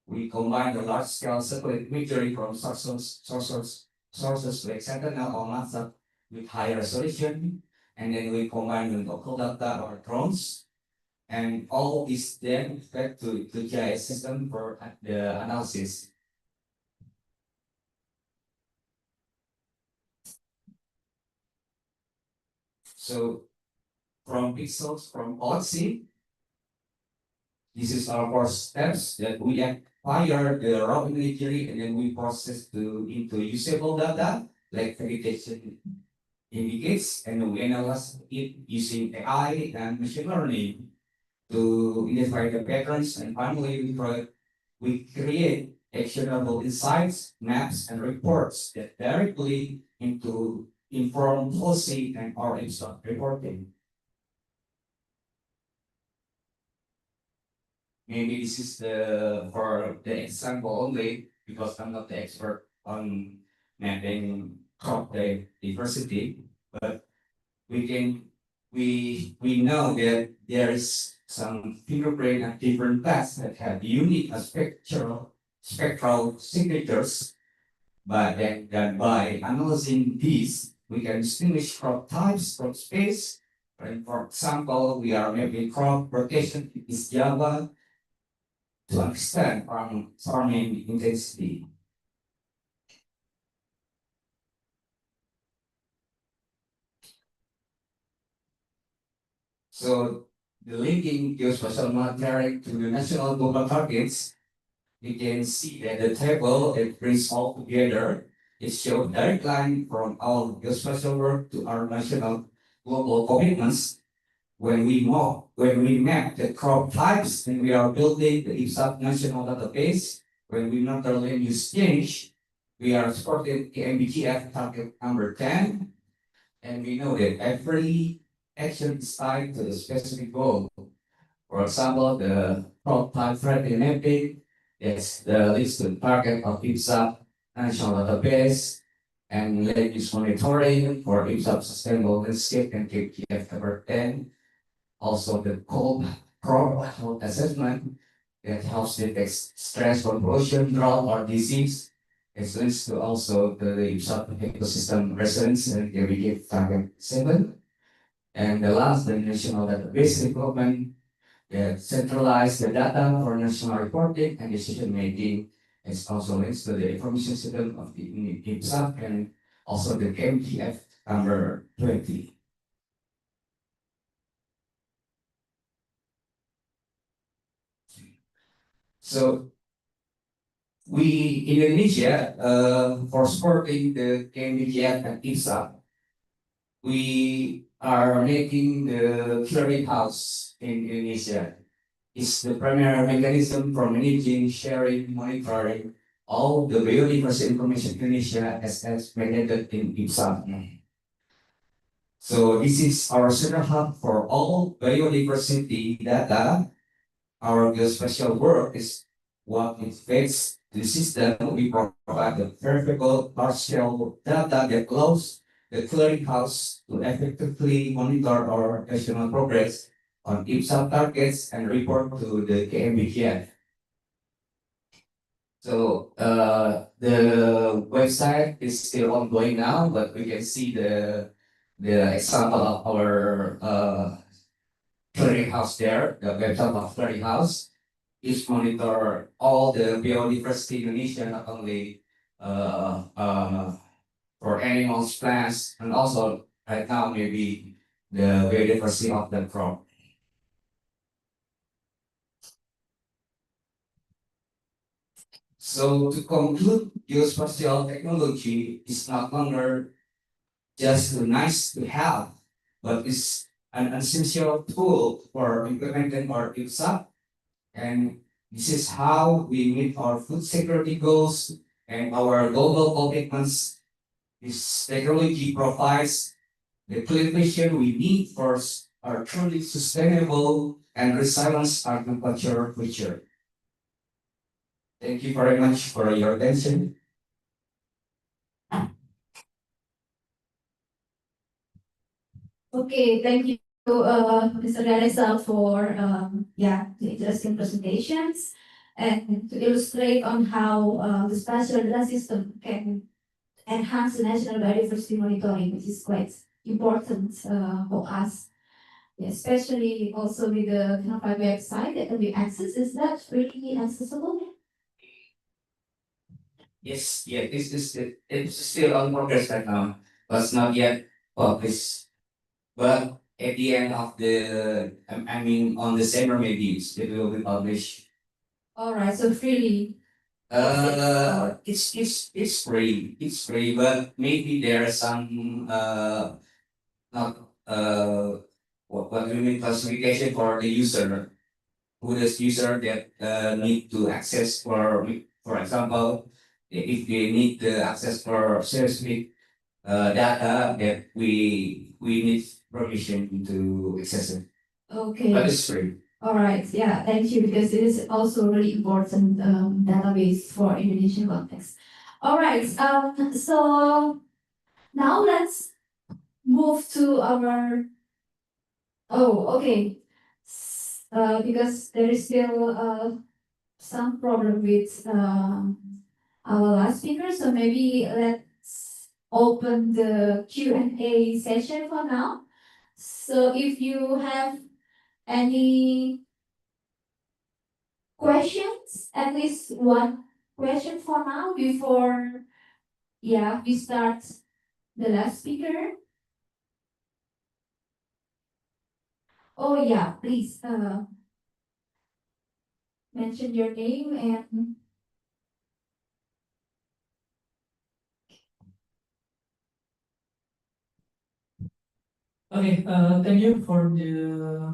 we combine the large scale satellite imagery from sources like Sentinel or NASA with high resolution, and then we combine with local data or drones, and all is then fed to GIS system for the analysis. So from pixels from Odyssey, this is our first steps that we acquire the raw imagery and then we process into usable data like vegetation indicates, and we analyze it using AI and machine learning to identify the patterns, and finally we create actionable insights, maps, and reports that directly into inform policy and our instant reporting. Maybe this is for the example only because I'm not the expert on mapping crop diversity, but we know that there is some fingerprint at different paths that have unique spectral signatures, but then by analyzing these, we can distinguish crop types, crop space. And for example, we are mapping crop rotation in East Java to understand farming intensity. So the linking geospatial monitoring to the national global targets, you can see that the table it brings all together. It shows direct line from our geospatial work to our national global commitments. When we map the crop types and we are building the IPSAP national database, when we monitor land use change, we are supporting KMBGF target number 10, and we know that every action is tied to a specific goal. For example, the crop type threat mapping is the list of target of IPSAP national database, and land use monitoring for IPSAP sustainable landscape and KMBGF number 10. Also, the crop health assessment that helps detect stress from pollution, drought, or disease. It links to also the ecosystem resilience and we give target 7. And the last, the national database development that centralize the data for national reporting and decision making. It also links to the information system of the IPSAP and also the KMTF number 20. So we in Indonesia, for supporting the KMBGF and IPSAP, we are making the clearinghouse in Indonesia. It's the primary mechanism for managing, sharing, monitoring all the biodiversity information in Indonesia as mandated in IPSAP. So this is our central hub for all biodiversity data. Our geospatial work is what it fits the system. We provide the verifiable large-scale data that allows the clearinghouse to effectively monitor our national progress on IPSAP targets and report to the KMBGF. So the website is still ongoing now, but we can see the example of our clearinghouse there, the website of clearinghouse. Is monitor all the biodiversity in Indonesia, not only for animals, plants, and also right now maybe the biodiversity of the crop. So to conclude, geospatial technology is not longer just nice to have, but is an essential tool for implementing our IPSA. And this is how we meet our food security goals and our global commitments. This technology provides the clear vision we need for our truly sustainable and resilient agriculture future. Thank you very much for your attention. Okay, thank you, Mr. Garesa, for the interesting presentations and to illustrate on how the spatial data system can enhance the national biodiversity monitoring, which is quite important for us, especially also with the Canopy website that can be accessed. Is that really accessible? Yes, yeah, this is it's still on progress right now, but it's not yet published. But at the end of the, I mean, on December maybe it will be published. All right, so freely. It's free. It's free, but maybe there are some not what do you mean classification for the user, who is user that need to access for example, if they need the access for specific data that we need permission to access it, Okay. but it's free. All right, yeah, thank you, because it is also really important database for Indonesian context. All right, so now let's move to our, okay. Because there is still some problem with our last speaker, so maybe let's open the Q&A session for now. So if you have any questions, at least one question for now before we start the last speaker. Oh yeah, please mention your name and Okay, thank you for the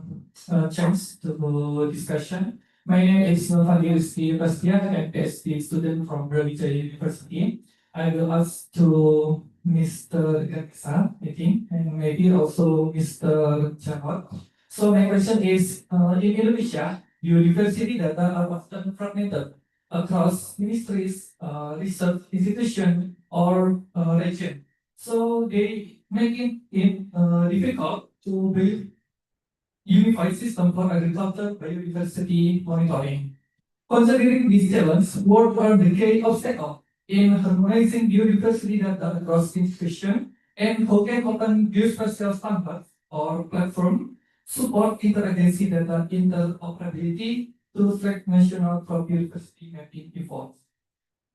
chance to discussion. My name is Biodiversity Bastian, and as the student from Brawijaya University, I will ask to Mr. Gaksa, I think, and maybe also Mr. Jarot. So my question is, in Indonesia, biodiversity data are often fragmented across ministries, research institution, or region. So they making it difficult to build unified system for agriculture biodiversity monitoring. Considering this challenge, what are the key obstacles in harmonizing biodiversity data across institutions, and how can open geospatial standards or platform support interagency data interoperability to track national crop biodiversity mapping efforts?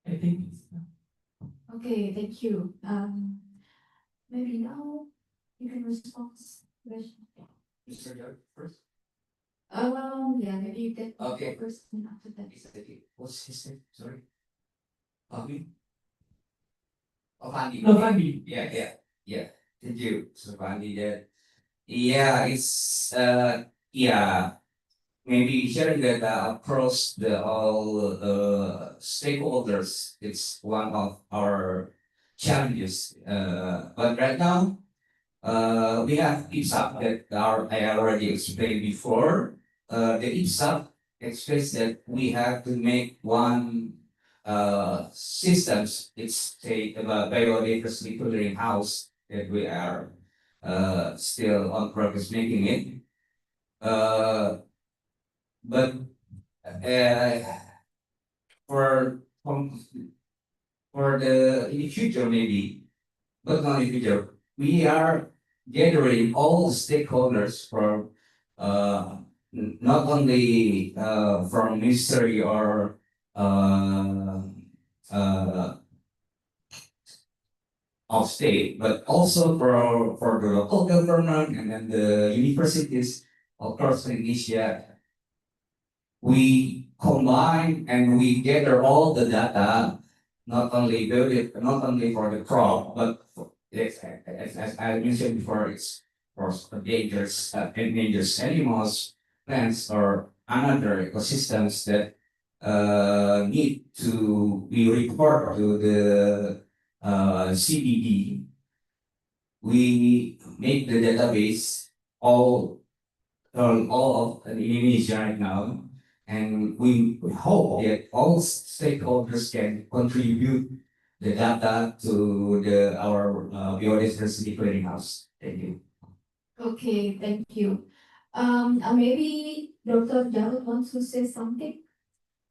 I think it's okay, thank you. Maybe now you can respond. Mr. George first. Yeah, maybe you can Okay. first and after that. What's his name? Sorry. Bobby? Oh, Fandi. No, Fandi. Yeah. Thank you, Mr. Fandi. It's maybe sharing data across the all stakeholders. It's one of our challenges. But right now, we have IPSAP I already explained before. The IPSAP explains that we have to make one systems. It's say about biodiversity clearing house that we are still on progress making it. But for for the in the future maybe, but not in the future, we are gathering all stakeholders from not only from ministry or uh, of state, but also for the local government and then the universities across Indonesia. We combine and we gather all the data, not only for the crop, but as I mentioned before, it's for endangered animals, plants, or another ecosystems that need to be reported to the CBD. We make the database all of Indonesia right now, and we hope that all stakeholders can contribute the data to our biodiversity clearinghouse. Thank you. Okay, thank you. Maybe Dr. Jarod wants to say something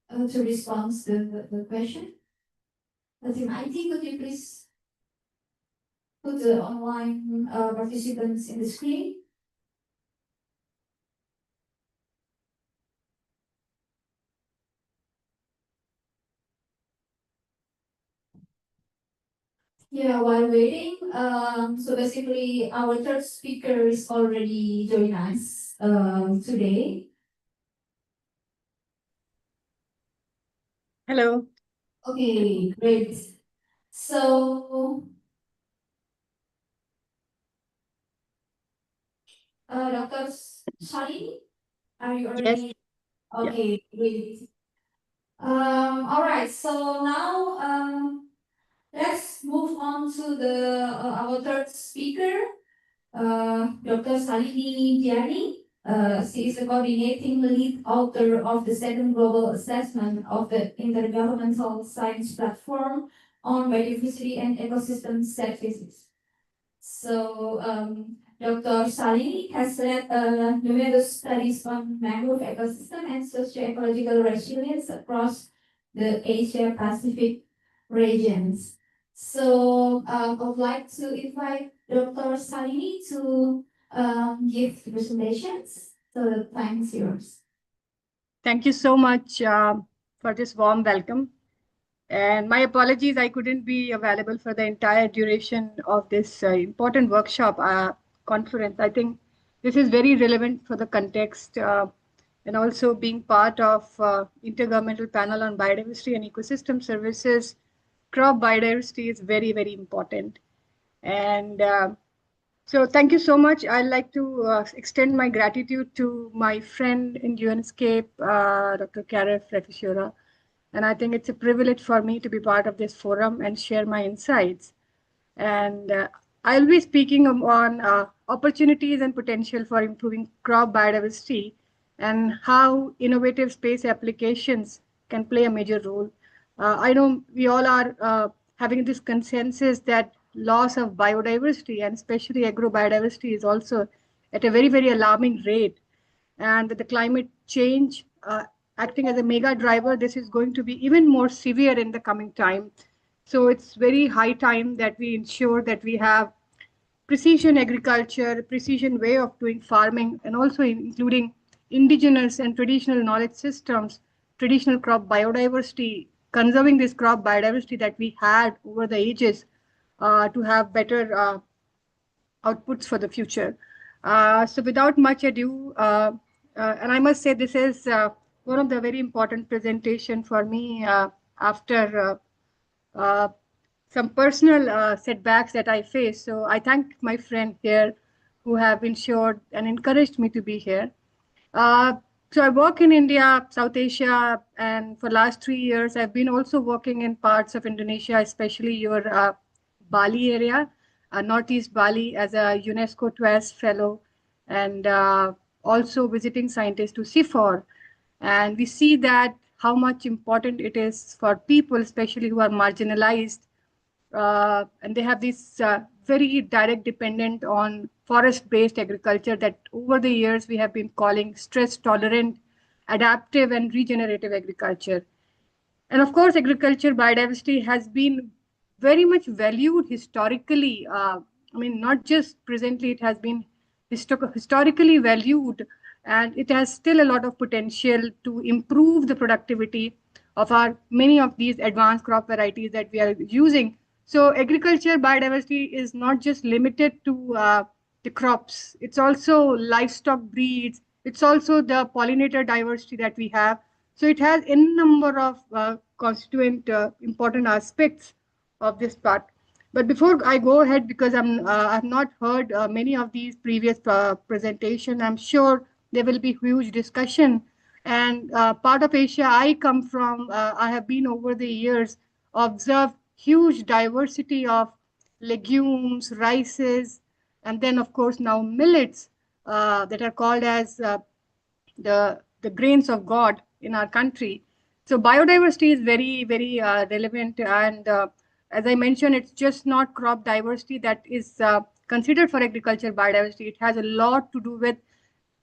to respond to the question. Team IT, could you please put the online participants in the screen? Yeah, while waiting, so basically our third speaker is already joined us today. Hello. Okay, great. So, Dr. Shali, are you already? Okay, great. All right, so now let's move on to our third speaker, Dr. Salini Diani. She is the coordinating lead author of the second global assessment of the Intergovernmental Science Platform on Biodiversity and Ecosystem Services. So, Dr. Salini has led numerous studies on mangrove ecosystem and socio-ecological resilience across the Asia-Pacific regions. So, I would like to invite Dr. Salini to give the presentations. So, the time is yours. Thank you so much for this warm welcome. And my apologies, I couldn't be available for the entire duration of this important workshop conference. I think this is very relevant for the context and also being part of Intergovernmental Panel on Biodiversity and Ecosystem Services. Crop biodiversity is very, very important. And so thank you so much. I'd like to extend my gratitude to my friend in UNScape, Dr. Karef Refishura. And I think it's a privilege for me to be part of this forum and share my insights. And I'll be speaking on opportunities and potential for improving crop biodiversity and how innovative space applications can play a major role. I know we all are having this consensus that loss of biodiversity and especially agrobiodiversity is also at a very, very alarming rate. And with the climate change acting as a mega driver, this is going to be even more severe in the coming time. So it's very high time that we ensure that we have precision agriculture, precision way of doing farming, and also including indigenous and traditional knowledge systems, traditional crop biodiversity, conserving this crop biodiversity that we had over the ages to have better outputs for the future. So without much ado, and I must say this is one of the very important presentation for me after some personal setbacks that I faced. So I thank my friend here who have ensured and encouraged me to be here. So I work in India, South Asia, and for last 3 years, I've been also working in parts of Indonesia, especially your Bali area, Northeast Bali as a UNESCO TWAS fellow, and also visiting scientist to CIFOR. And we see that how much important it is for people, especially who are marginalized, and they have this very direct dependent on forest-based agriculture that over the years we have been calling stress-tolerant, adaptive, and regenerative agriculture. And of course, agriculture biodiversity has been very much valued historically. I mean, not just presently, it has been historically valued, and it has still a lot of potential to improve the productivity of our many of these advanced crop varieties that we are using So agriculture biodiversity is not just limited to the crops. It's also livestock breeds. It's also the pollinator diversity that we have. So it has a number of constituent important aspects of this part. But before I go ahead, because I've not heard many of these previous presentation, I'm sure there will be huge discussion. And part of Asia I come from, I have been over the years observed huge diversity of legumes, rices, and then of course now millets that are called as the grains of God in our country. So biodiversity is very relevant, and as I mentioned, it's just not crop diversity that is considered for agriculture biodiversity. It has a lot to do with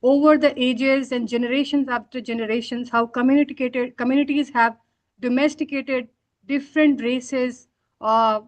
over the ages and generations after generations, how communities have domesticated different races of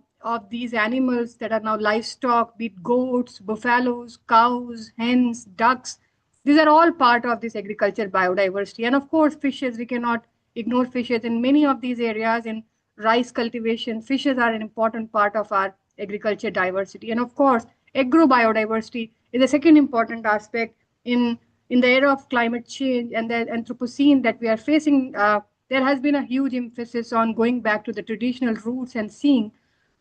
these animals that are now livestock, be it goats, buffaloes, cows, hens, ducks. These are all part of this agriculture biodiversity. And of course, fishes, we cannot ignore fishes. In many of these areas, in rice cultivation, fishes are an important part of our agriculture diversity. And of course, agrobiodiversity is a second important aspect in the era of climate change and the Anthropocene that we are facing. There has been a huge emphasis on going back to the traditional roots and seeing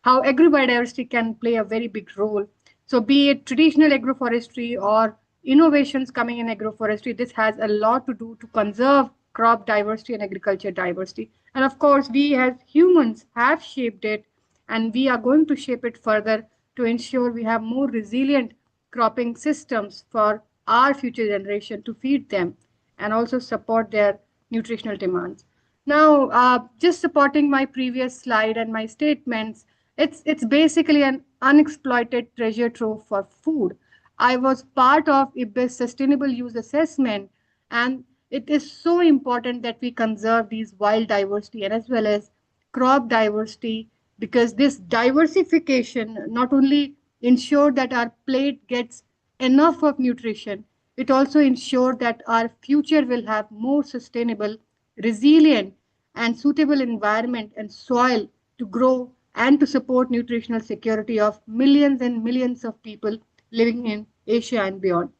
how agrobiodiversity can play a very big role. So be it traditional agroforestry or innovations coming in agroforestry, this has a lot to do to conserve crop diversity and agriculture diversity. And of course, we as humans have shaped it, and we are going to shape it further to ensure we have more resilient cropping systems for our future generation to feed them and also support their nutritional demands. Now, just supporting my previous slide and my statements, it's basically an unexploited treasure trove for food. I was part of IBIS sustainable use assessment, and it is so important that we conserve these wild diversity and as well as crop diversity, because this diversification not only ensure that our plate gets enough of nutrition, it also ensures that our future will have more sustainable, resilient, and suitable environment and soil to grow and to support nutritional security of millions and millions of people living in Asia and beyond.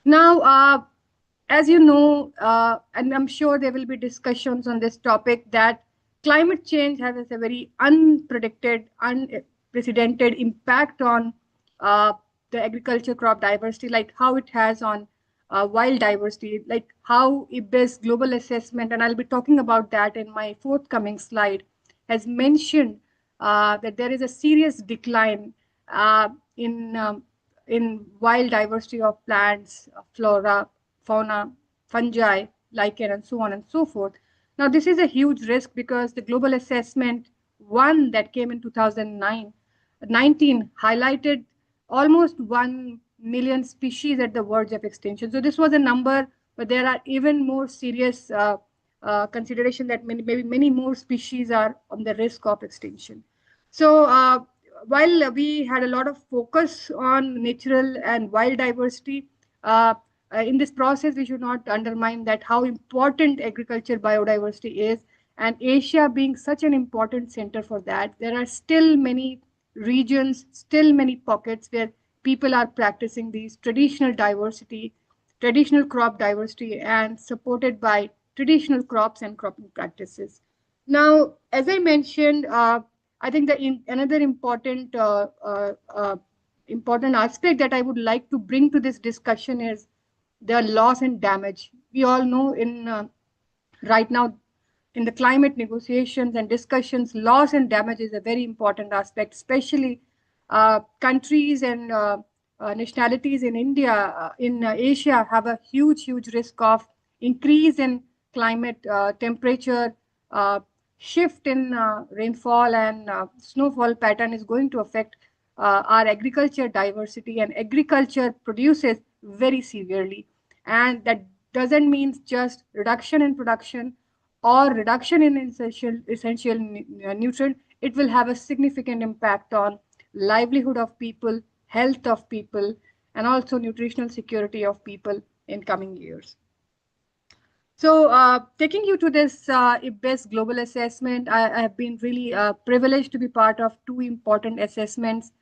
Now, as you know, and I'm sure there will be discussions on this topic, that climate change has a very unprecedented impact on the agriculture crop diversity, like how it has on wild diversity, like how IBIS global assessment, and I'll be talking about that in my forthcoming slide, has mentioned that there is a serious decline uh, in um, in wild diversity of plants, flora, fauna, fungi, lichen, and so on and so forth. Now, this is a huge risk because the global assessment one that came in 2019 highlighted almost 1 million species at the verge of extinction. So this was a number, but there are even more serious consideration that maybe many more species are on the risk of extinction. So while we had a lot of focus on natural and wild diversity, in this process, we should not undermine that how important agriculture biodiversity is. And Asia being such an important center for that, there are still many regions, still many pockets where people are practicing these traditional diversity, traditional crop diversity, and supported by traditional crops and cropping practices. Now, as I mentioned, I think that another important aspect that I would like to bring to this discussion is the loss and damage. We all know in right now in the climate negotiations and discussions, loss and damage is a very important aspect, especially countries and nationalities in India, in Asia have a huge risk of increase in climate temperature, shift in rainfall and snowfall pattern is going to affect our agriculture diversity, and agriculture produces very severely. And that doesn't mean just reduction in production or reduction in essential nutrient. It will have a significant impact on livelihood of people, health of people, and also nutritional security of people in coming years. So, taking you to this IBES global assessment, I have been really privileged to be part of two important assessments.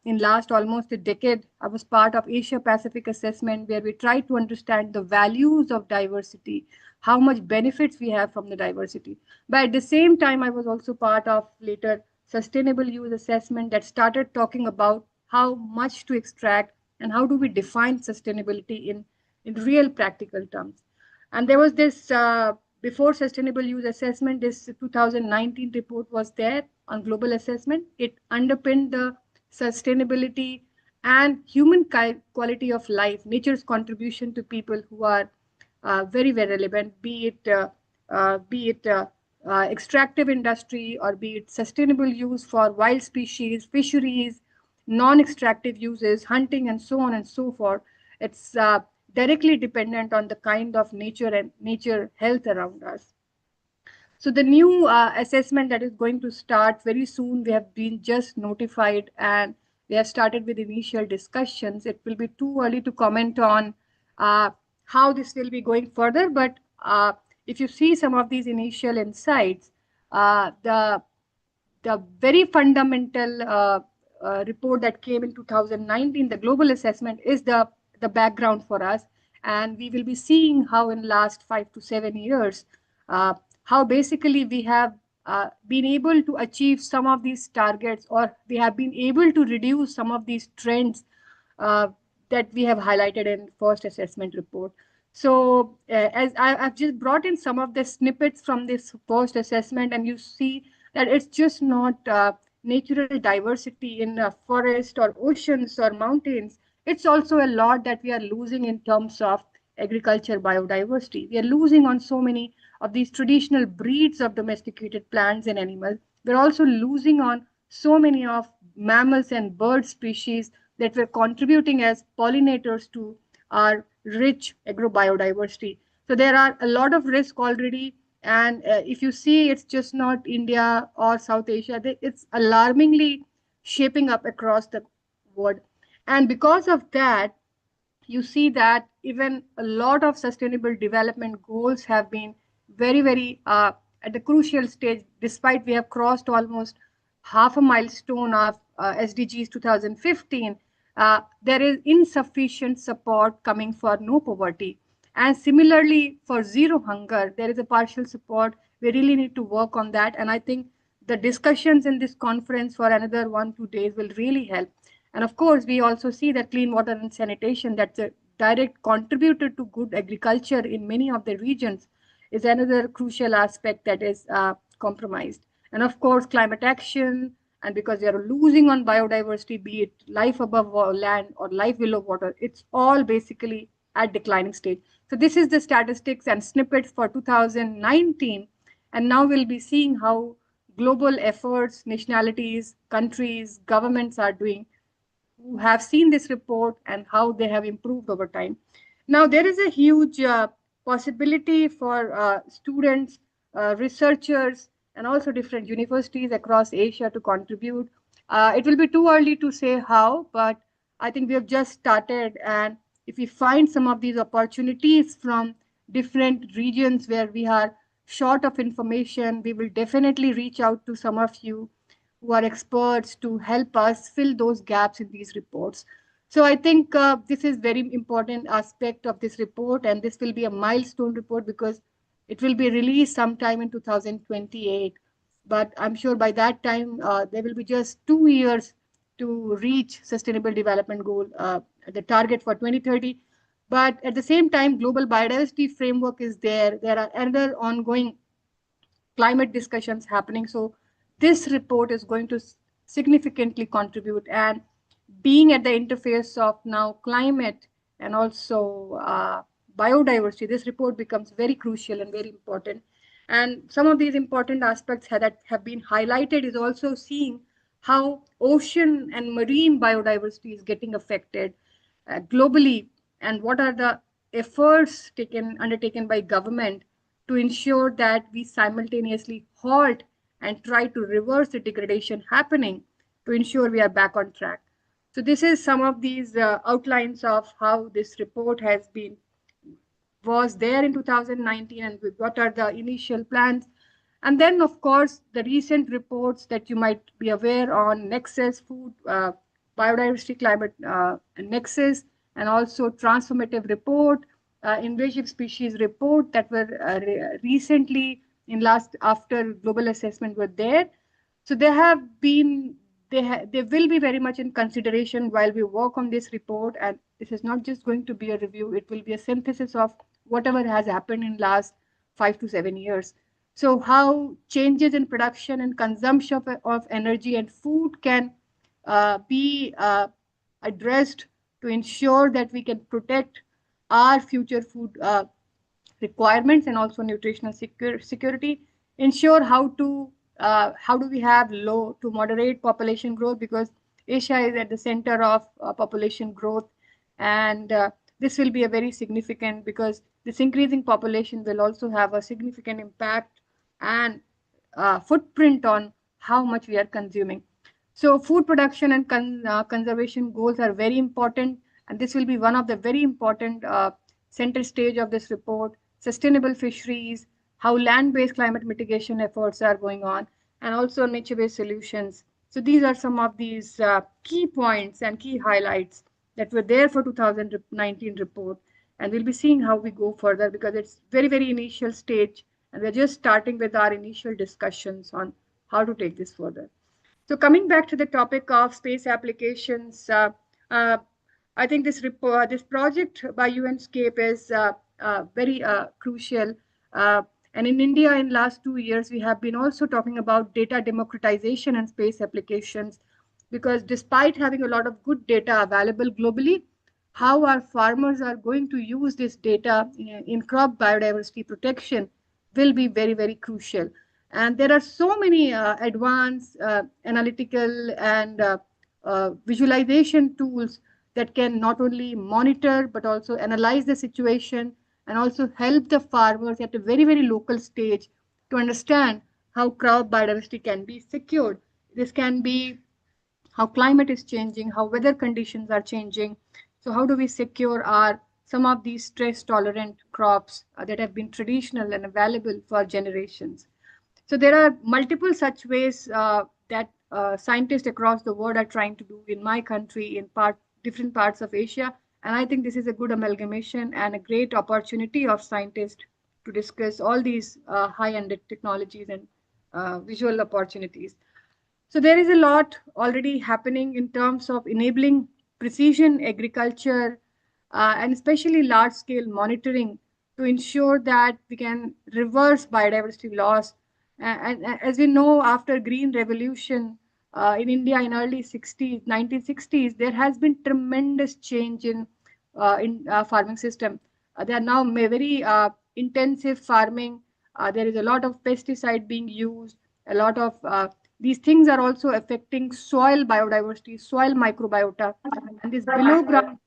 In last almost a decade, I was part of Asia Pacific assessment, where we tried to understand the values of diversity, how much benefits we have from the diversity. But at the same time, I was also part of later sustainable use assessment that started talking about how much to extract and how do we define sustainability in real practical terms. And there was this before sustainable use assessment, this 2019 report was there on global assessment. It underpinned the sustainability and human quality of life, nature's contribution to people who are very, very relevant, be it extractive industry or be it sustainable use for wild species, fisheries, non-extractive uses, hunting, and so on and so forth. It's directly dependent on the kind of nature and nature health around us. So the new assessment that is going to start very soon, we have been just notified and we have started with initial discussions. It will be too early to comment on how this will be going further, but if you see some of these initial insights, the very fundamental report that came in 2019, the global assessment, is the background for us. And we will be seeing how in last 5 to 7 years, how basically we have been able to achieve some of these targets, or we have been able to reduce some of these trends uh, that we have highlighted in first assessment report. So as I've just brought in some of the snippets from this post assessment, and you see that it's just not natural diversity in forest or oceans or mountains. It's also a lot that we are losing in terms of agriculture biodiversity. We are losing on so many of these traditional breeds of domesticated plants and animals. We're also losing on so many of mammals and bird species that were contributing as pollinators to our rich agrobiodiversity. So there are a lot of risk already. And if you see, it's just not India or South Asia. It's alarmingly shaping up across the world. And because of that, you see that even a lot of sustainable development goals have been very, very at the crucial stage, despite we have crossed almost half a milestone of SDGs 2015. There is insufficient support coming for no poverty. And similarly, for zero hunger, there is a partial support. We really need to work on that. And I think the discussions in this conference for another 1 2 days will really help. And of course, we also see that clean water and sanitation, that's a direct contributor to good agriculture in many of the regions, is another crucial aspect that is compromised. And of course, climate action, and because we are losing on biodiversity, be it life above land or life below water, it's all basically at declining stage. So this is the statistics and snippets for 2019. And now we'll be seeing how global efforts, nationalities, countries, governments are doing, who have seen this report and how they have improved over time. Now, there is a huge possibility for students, researchers, and also different universities across Asia to contribute. It will be too early to say how, but I think we have just started. And if we find some of these opportunities from different regions where we are short of information, we will definitely reach out to some of you who are experts to help us fill those gaps in these reports. So I think this is very important aspect of this report, and this will be a milestone report because it will be released sometime in 2028. But I'm sure by that time, there will be just 2 years to reach Sustainable Development Goal, the target for 2030. But at the same time, global biodiversity framework is there. There are other ongoing climate discussions happening. So this report is going to significantly contribute. And being at the interface of now climate and also biodiversity, this report becomes very crucial and very important. And some of these important aspects that have been highlighted is also seeing how ocean and marine biodiversity is getting affected globally, and what are the efforts undertaken by government to ensure that we simultaneously halt and try to reverse the degradation happening to ensure we are back on track. So this is some of these outlines of how this report has been was there in 2019 and what are the initial plans. And then, of course, the recent reports that you might be aware on Nexus Food, Biodiversity Climate Nexus, and also Transformative Report, Invasive Species Report that were recently in last after global assessment were there. So they have been, they will be very much in consideration while we work on this report. And this is not just going to be a review, it will be a synthesis of whatever has happened in last 5 to 7 years. So how changes in production and consumption of energy and food can be addressed to ensure that we can protect our future food requirements and also nutritional security, ensure how do we have low to moderate population growth, because Asia is at the center of population growth, and this will be a very significant, because this increasing population will also have a significant impact and footprint on how much we are consuming. So food production and conservation goals are very important, and this will be one of the very important center stage of this report. Sustainable fisheries, how land-based climate mitigation efforts are going on, and also nature-based solutions. So these are some of these key points and key highlights that were there for 2019 report. And we'll be seeing how we go further, because it's very, very initial stage, and we're just starting with our initial discussions on how to take this further. So coming back to the topic of space applications, I think this report, this project by UNScape is very crucial. And in India, in last 2 years, we have been also talking about data democratization and space applications, because despite having a lot of good data available globally, how our farmers are going to use this data in crop biodiversity protection will be very, very crucial. And there are so many advanced analytical and visualization tools that can not only monitor but also analyze the situation and also help the farmers at a very, very local stage to understand how crop biodiversity can be secured. This can be how climate is changing, how weather conditions are changing. So how do we secure our some of these stress tolerant crops that have been traditional and available for generations. So there are multiple such ways that scientists across the world are trying to do in my country, in different parts of Asia. And I think this is a good amalgamation and a great opportunity of scientists to discuss all these high-end technologies and visual opportunities. So there is a lot already happening in terms of enabling precision agriculture and especially large-scale monitoring to ensure that we can reverse biodiversity loss. And as we know, after Green Revolution in India in early 60s, 1960s, there has been tremendous change in farming system. They are now very intensive farming. There is a lot of pesticide being used. A lot of these things are also affecting soil biodiversity, soil microbiota, and this below ground.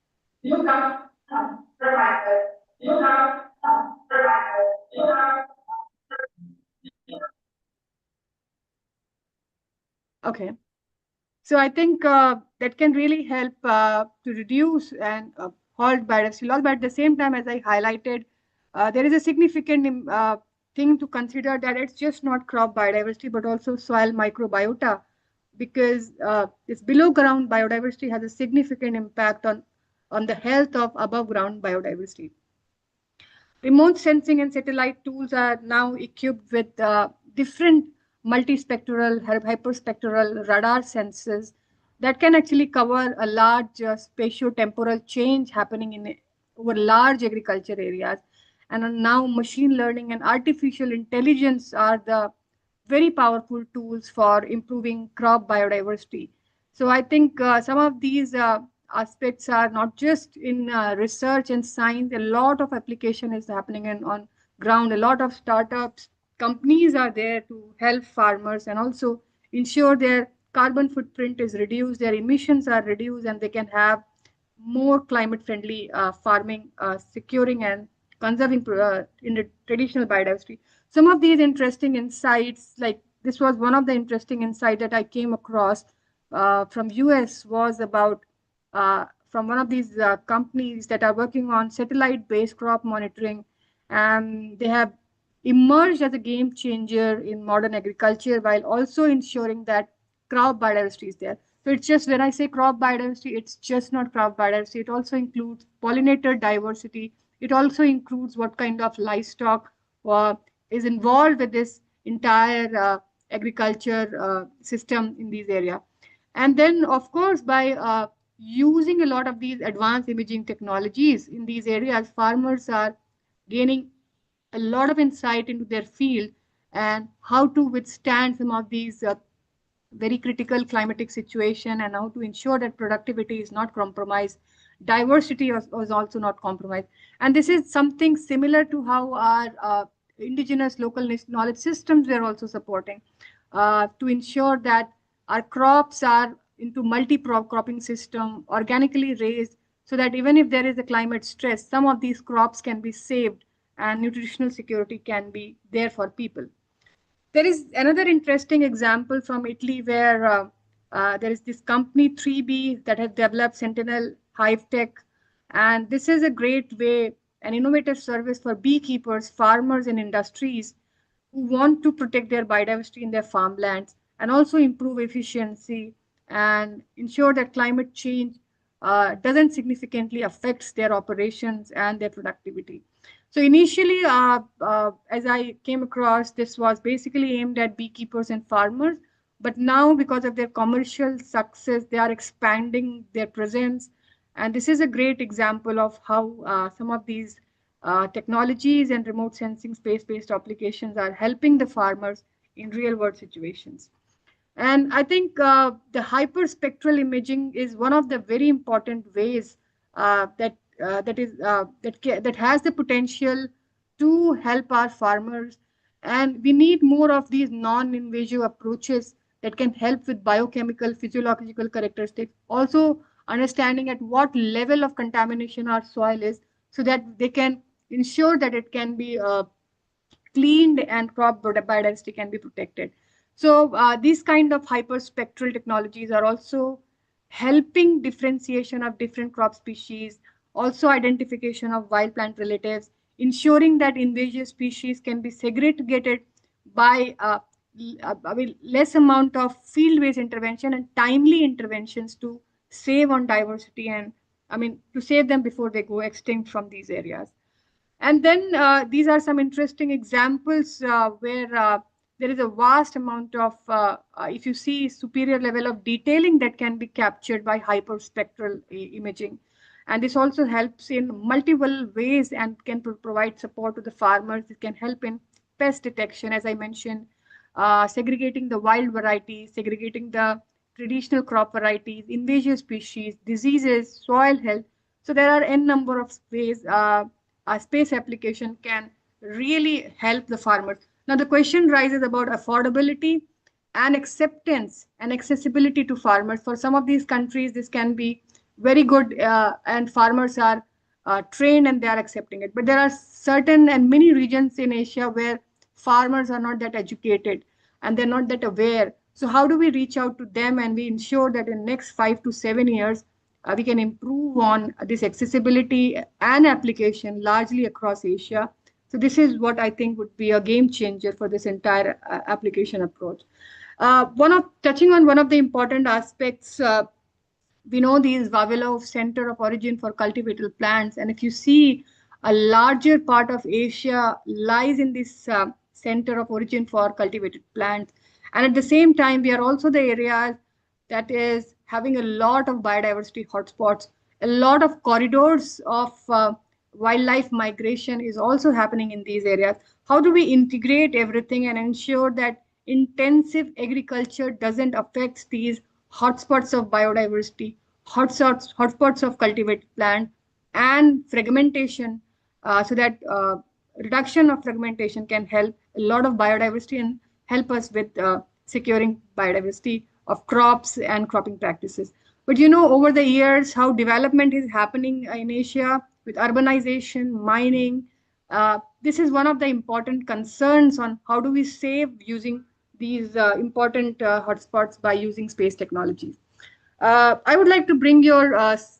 Okay. So I think that can really help to reduce and halt biodiversity loss. But at the same time, as I highlighted, there is a significant thing to consider, that it's just not crop biodiversity, but also soil microbiota, because this below ground biodiversity has a significant impact on the health of above ground biodiversity. Remote sensing and satellite tools are now equipped with different multispectral, hyperspectral radar sensors that can actually cover a large spatio-temporal change happening in over large agriculture areas. And now machine learning and artificial intelligence are the very powerful tools for improving crop biodiversity. So I think some of these aspects are not just in research and science. A lot of application is happening on ground. A lot of startups, companies are there to help farmers and also ensure their carbon footprint is reduced, their emissions are reduced, and they can have more climate-friendly farming, securing and conserving in the traditional biodiversity. Some of these interesting insights, like this was one of the interesting insights that I came across from US, was about from one of these companies that are working on satellite-based crop monitoring, and they have emerged as a game changer in modern agriculture while also ensuring that crop biodiversity is there. So it's just when I say crop biodiversity, it's just not crop biodiversity. It also includes pollinator diversity. It also includes what kind of livestock is involved with this entire agriculture system in these areas. And then, of course, by using a lot of these advanced imaging technologies in these areas, farmers are gaining a lot of insight into their field and how to withstand some of these very critical climatic situation and how to ensure that productivity is not compromised. Diversity was also not compromised. And this is something similar to how our indigenous local knowledge systems were also supporting to ensure that our crops are into multi-cropping system, organically raised, so that even if there is a climate stress, some of these crops can be saved and nutritional security can be there for people. There is another interesting example from Italy where there is this company 3B that has developed Sentinel Hive Tech. And this is a great way, an innovative service for beekeepers, farmers, and industries who want to protect their biodiversity in their farmlands and also improve efficiency and ensure that climate change doesn't significantly affect their operations and their productivity. So initially, as I came across, this was basically aimed at beekeepers and farmers. But now, because of their commercial success, they are expanding their presence. And this is a great example of how some of these technologies and remote sensing space-based applications are helping the farmers in real-world situations. And I think the hyperspectral imaging is one of the very important ways that has the potential to help our farmers. And we need more of these non-invasive approaches that can help with biochemical, physiological characteristics. Also, understanding at what level of contamination our soil is, so that they can ensure that it can be cleaned and crop biodiversity can be protected. So these kind of hyperspectral technologies are also helping differentiation of different crop species, also identification of wild plant relatives, ensuring that invasive species can be segregated by less amount of field-based intervention and timely interventions to save on diversity and to save them before they go extinct from these areas. And then these are some interesting examples where there is a vast amount of, if you see, superior level of detailing that can be captured by hyperspectral imaging. And this also helps in multiple ways and can provide support to the farmers. It can help in pest detection, as I mentioned, segregating the wild varieties, segregating the traditional crop varieties, invasive species, diseases, soil health. So there are n number of ways a space application can really help the farmers. Now the question rises about affordability and acceptance and accessibility to farmers. For some of these countries, this can be very good and farmers are trained and they are accepting it. But there are certain and many regions in Asia where farmers are not that educated and they're not that aware. So how do we reach out to them and we ensure that in the next 5 to 7 years, we can improve on this accessibility and application largely across Asia. So this is what I think would be a game changer for this entire application approach. Touching on one of the important aspects, we know these Vavilov Center of Origin for cultivated plants. And if you see, a larger part of Asia lies in this center of origin for cultivated plants. And at the same time, we are also the area that is having a lot of biodiversity hotspots. A lot of corridors of wildlife migration is also happening in these areas. How do we integrate everything and ensure that intensive agriculture doesn't affect these hotspots of biodiversity, hotspots of cultivated plant, and fragmentation, so that reduction of fragmentation can help a lot of biodiversity and help us with securing biodiversity of crops and cropping practices. But over the years, how development is happening in Asia with urbanization, mining, this is one of the important concerns on how do we save using these important hotspots by using space technologies. I would like to bring your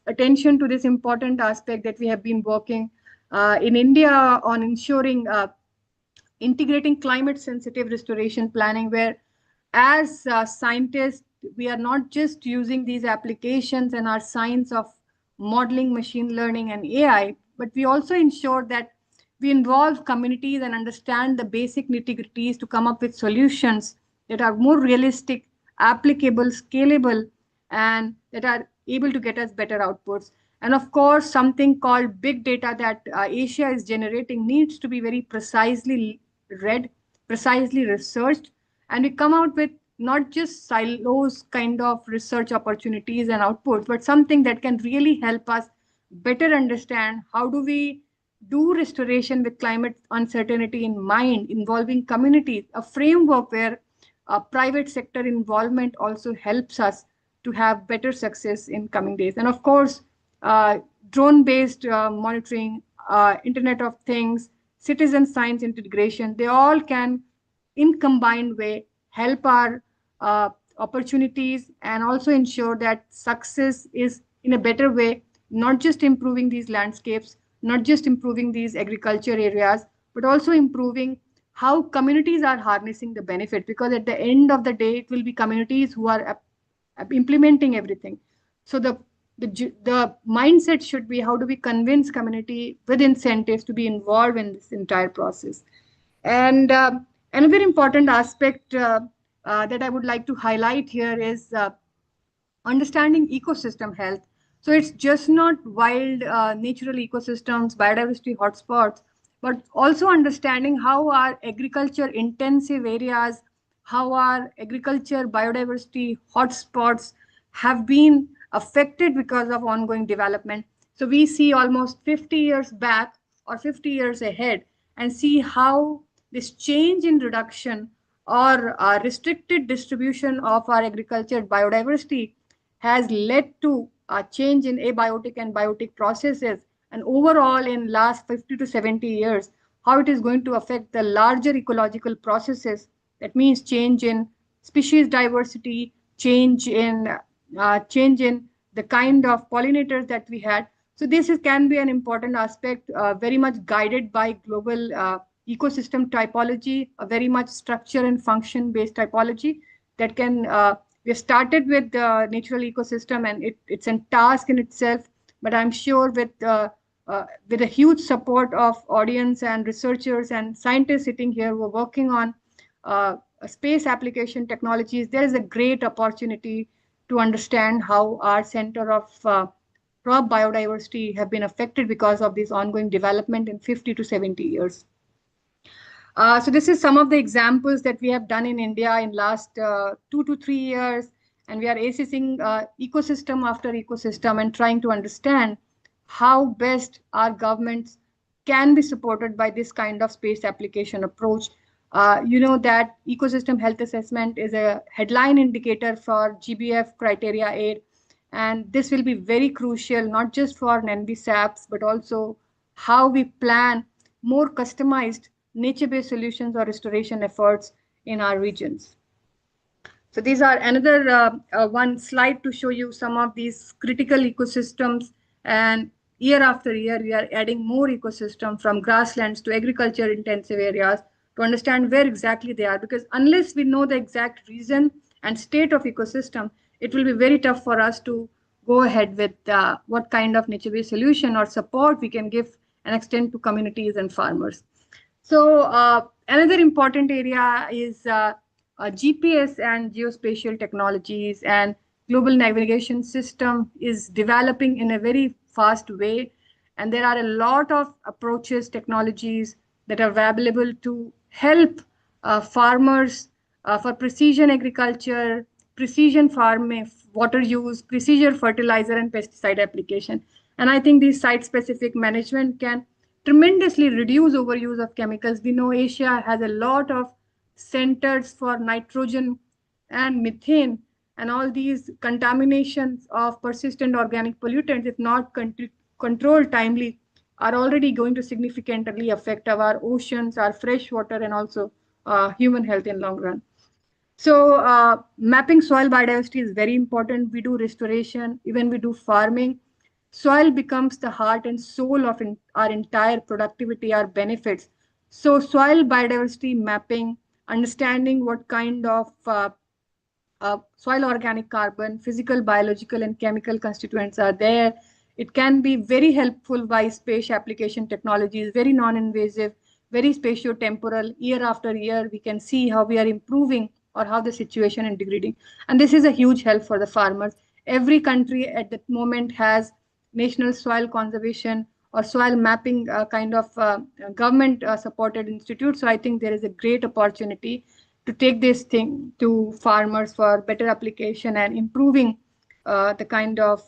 attention to this important aspect that we have been working in India on ensuring integrating climate sensitive restoration planning, where as scientists, we are not just using these applications and our science of modeling, machine learning, and AI, but we also ensure that we involve communities and understand the basic nitty-gritties to come up with solutions that are more realistic, applicable, scalable, and that are able to get us better outputs. And of course, something called big data that Asia is generating needs to be very precisely read, precisely researched, and we come out with not just silos kind of research opportunities and outputs, but something that can really help us better understand how do we do restoration with climate uncertainty in mind, involving communities, a framework where private sector involvement also helps us to have better success in coming days. And of course, drone-based monitoring, Internet of Things, citizen science integration, they all can, in combined way, help our opportunities and also ensure that success is in a better way, not just improving these landscapes, not just improving these agriculture areas, but also improving how communities are harnessing the benefit. Because at the end of the day, it will be communities who are implementing everything. So the mindset should be how do we convince community with incentives to be involved in this entire process. And another important aspect that I would like to highlight here is understanding ecosystem health. So it's just not wild natural ecosystems, biodiversity hotspots, but also understanding how our agriculture intensive areas, how our agriculture biodiversity hotspots have been affected because of ongoing development. So we see almost 50 years back or 50 years ahead and see how this change in reduction or restricted distribution of our agriculture biodiversity has led to a change in abiotic and biotic processes, and overall in last 50 to 70 years, how it is going to affect the larger ecological processes. That means change in species diversity, change in the kind of pollinators that we had. So can be an important aspect, very much guided by global ecosystem typology, a very much structure and function based typology that can we have started with the natural ecosystem, and it's a task in itself. But I'm sure with a huge support of audience and researchers and scientists sitting here who are working on space application technologies, there is a great opportunity to understand how our center of crop biodiversity have been affected because of this ongoing development in 50 to 70 years. So this is some of the examples that we have done in India in last 2 to 3 years, and we are assessing ecosystem after ecosystem and trying to understand how best our governments can be supported by this kind of space application approach. You know that ecosystem health assessment is a headline indicator for GBF criteria 8, and this will be very crucial not just for NBSAPs but also how we plan more customized nature-based solutions or restoration efforts in our regions. So these are another one slide to show you some of these critical ecosystems, and year after year we are adding more ecosystem from grasslands to agriculture intensive areas to understand where exactly they are, because unless we know the exact reason and state of ecosystem, it will be very tough for us to go ahead with what kind of nature-based solution or support we can give and extend to communities and farmers. So another important area is GPS and geospatial technologies, and global navigation system is developing in a very fast way. And there are a lot of approaches, technologies that are available to help farmers for precision agriculture, precision farming, water use, precision fertilizer and pesticide application. And I think these site-specific management can tremendously reduce overuse of chemicals. We know Asia has a lot of centers for nitrogen and methane, and all these contaminations of persistent organic pollutants, if not controlled timely, are already going to significantly affect our oceans, our fresh water, and also human health in long run. So mapping soil biodiversity is very important. We do restoration, even we do farming. Soil becomes the heart and soul of our entire productivity, our benefits. So soil biodiversity mapping, understanding what kind of soil organic carbon, physical, biological, and chemical constituents are there. It can be very helpful by spatial application technologies, very non-invasive, very spatio-temporal. Year after year, we can see how we are improving or how the situation is degrading. And this is a huge help for the farmers. Every country at the moment has national soil conservation or soil mapping kind of government supported institute. So I think there is a great opportunity to take this thing to farmers for better application and improving the kind of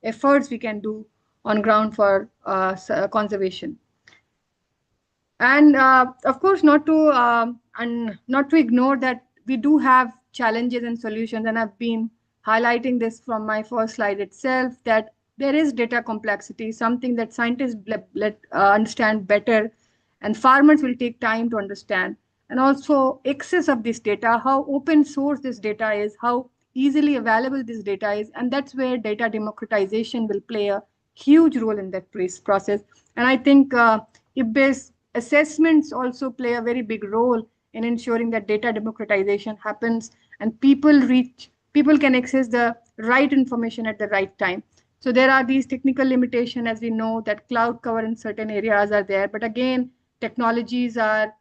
efforts we can do on ground for conservation. And of course, not to ignore that we do have challenges and solutions, and I've been highlighting this from my first slide itself, that there is data complexity, something that scientists understand better, and farmers will take time to understand. And also access of this data, how open source this data is, how easily available this data is, and that's where data democratization will play a huge role in that process. And I think if assessments also play a very big role in ensuring that data democratization happens and people can access the right information at the right time. So there are these technical limitations, as we know, that cloud cover in certain areas are there. But again, technologies are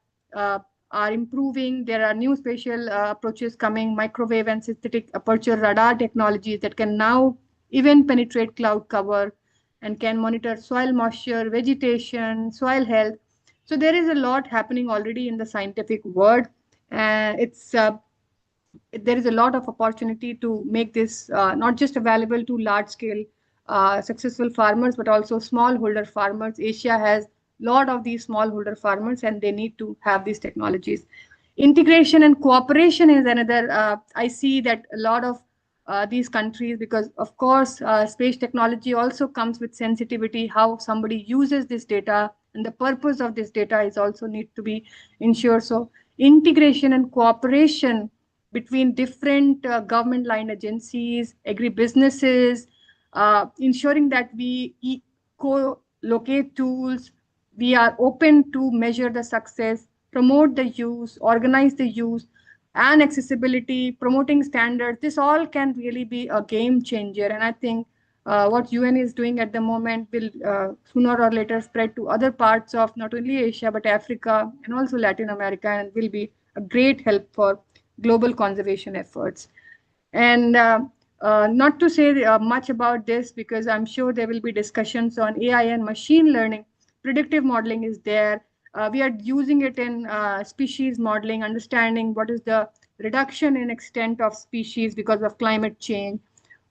improving. There are new spatial approaches coming, microwave and synthetic aperture radar technologies that can now even penetrate cloud cover and can monitor soil moisture, vegetation, soil health. So there is a lot happening already in the scientific world. There is a lot of opportunity to make this not just available to large scale successful farmers, but also smallholder farmers. Asia has a lot of these smallholder farmers and they need to have these technologies. Integration and cooperation is another, I see that a lot of these countries, because of course space technology also comes with sensitivity, how somebody uses this data and the purpose of this data is also need to be ensured. So integration and cooperation between different government line agencies, agribusinesses, ensuring that we co-locate tools, we are open to measure the success, promote the use, organize the use, and accessibility, promoting standards. This all can really be a game changer. And I think what UN is doing at the moment will sooner or later spread to other parts of not only Asia, but Africa and also Latin America, and will be a great help for global conservation efforts. And not to say much about this, because I'm sure there will be discussions on AI and machine learning. Predictive modeling is there. We are using it in species modeling, understanding what is the reduction in extent of species because of climate change.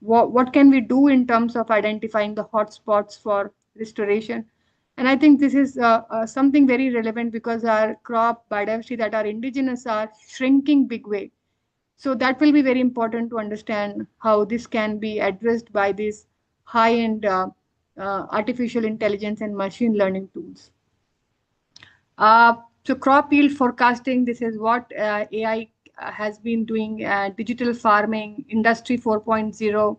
What can we do in terms of identifying the hotspots for restoration? And I think this is something very relevant because our crop biodiversity that are indigenous are shrinking big way. So that will be very important to understand how this can be addressed by these high-end artificial intelligence and machine learning tools. So crop yield forecasting, this is what AI has been doing, digital farming, industry 4.0,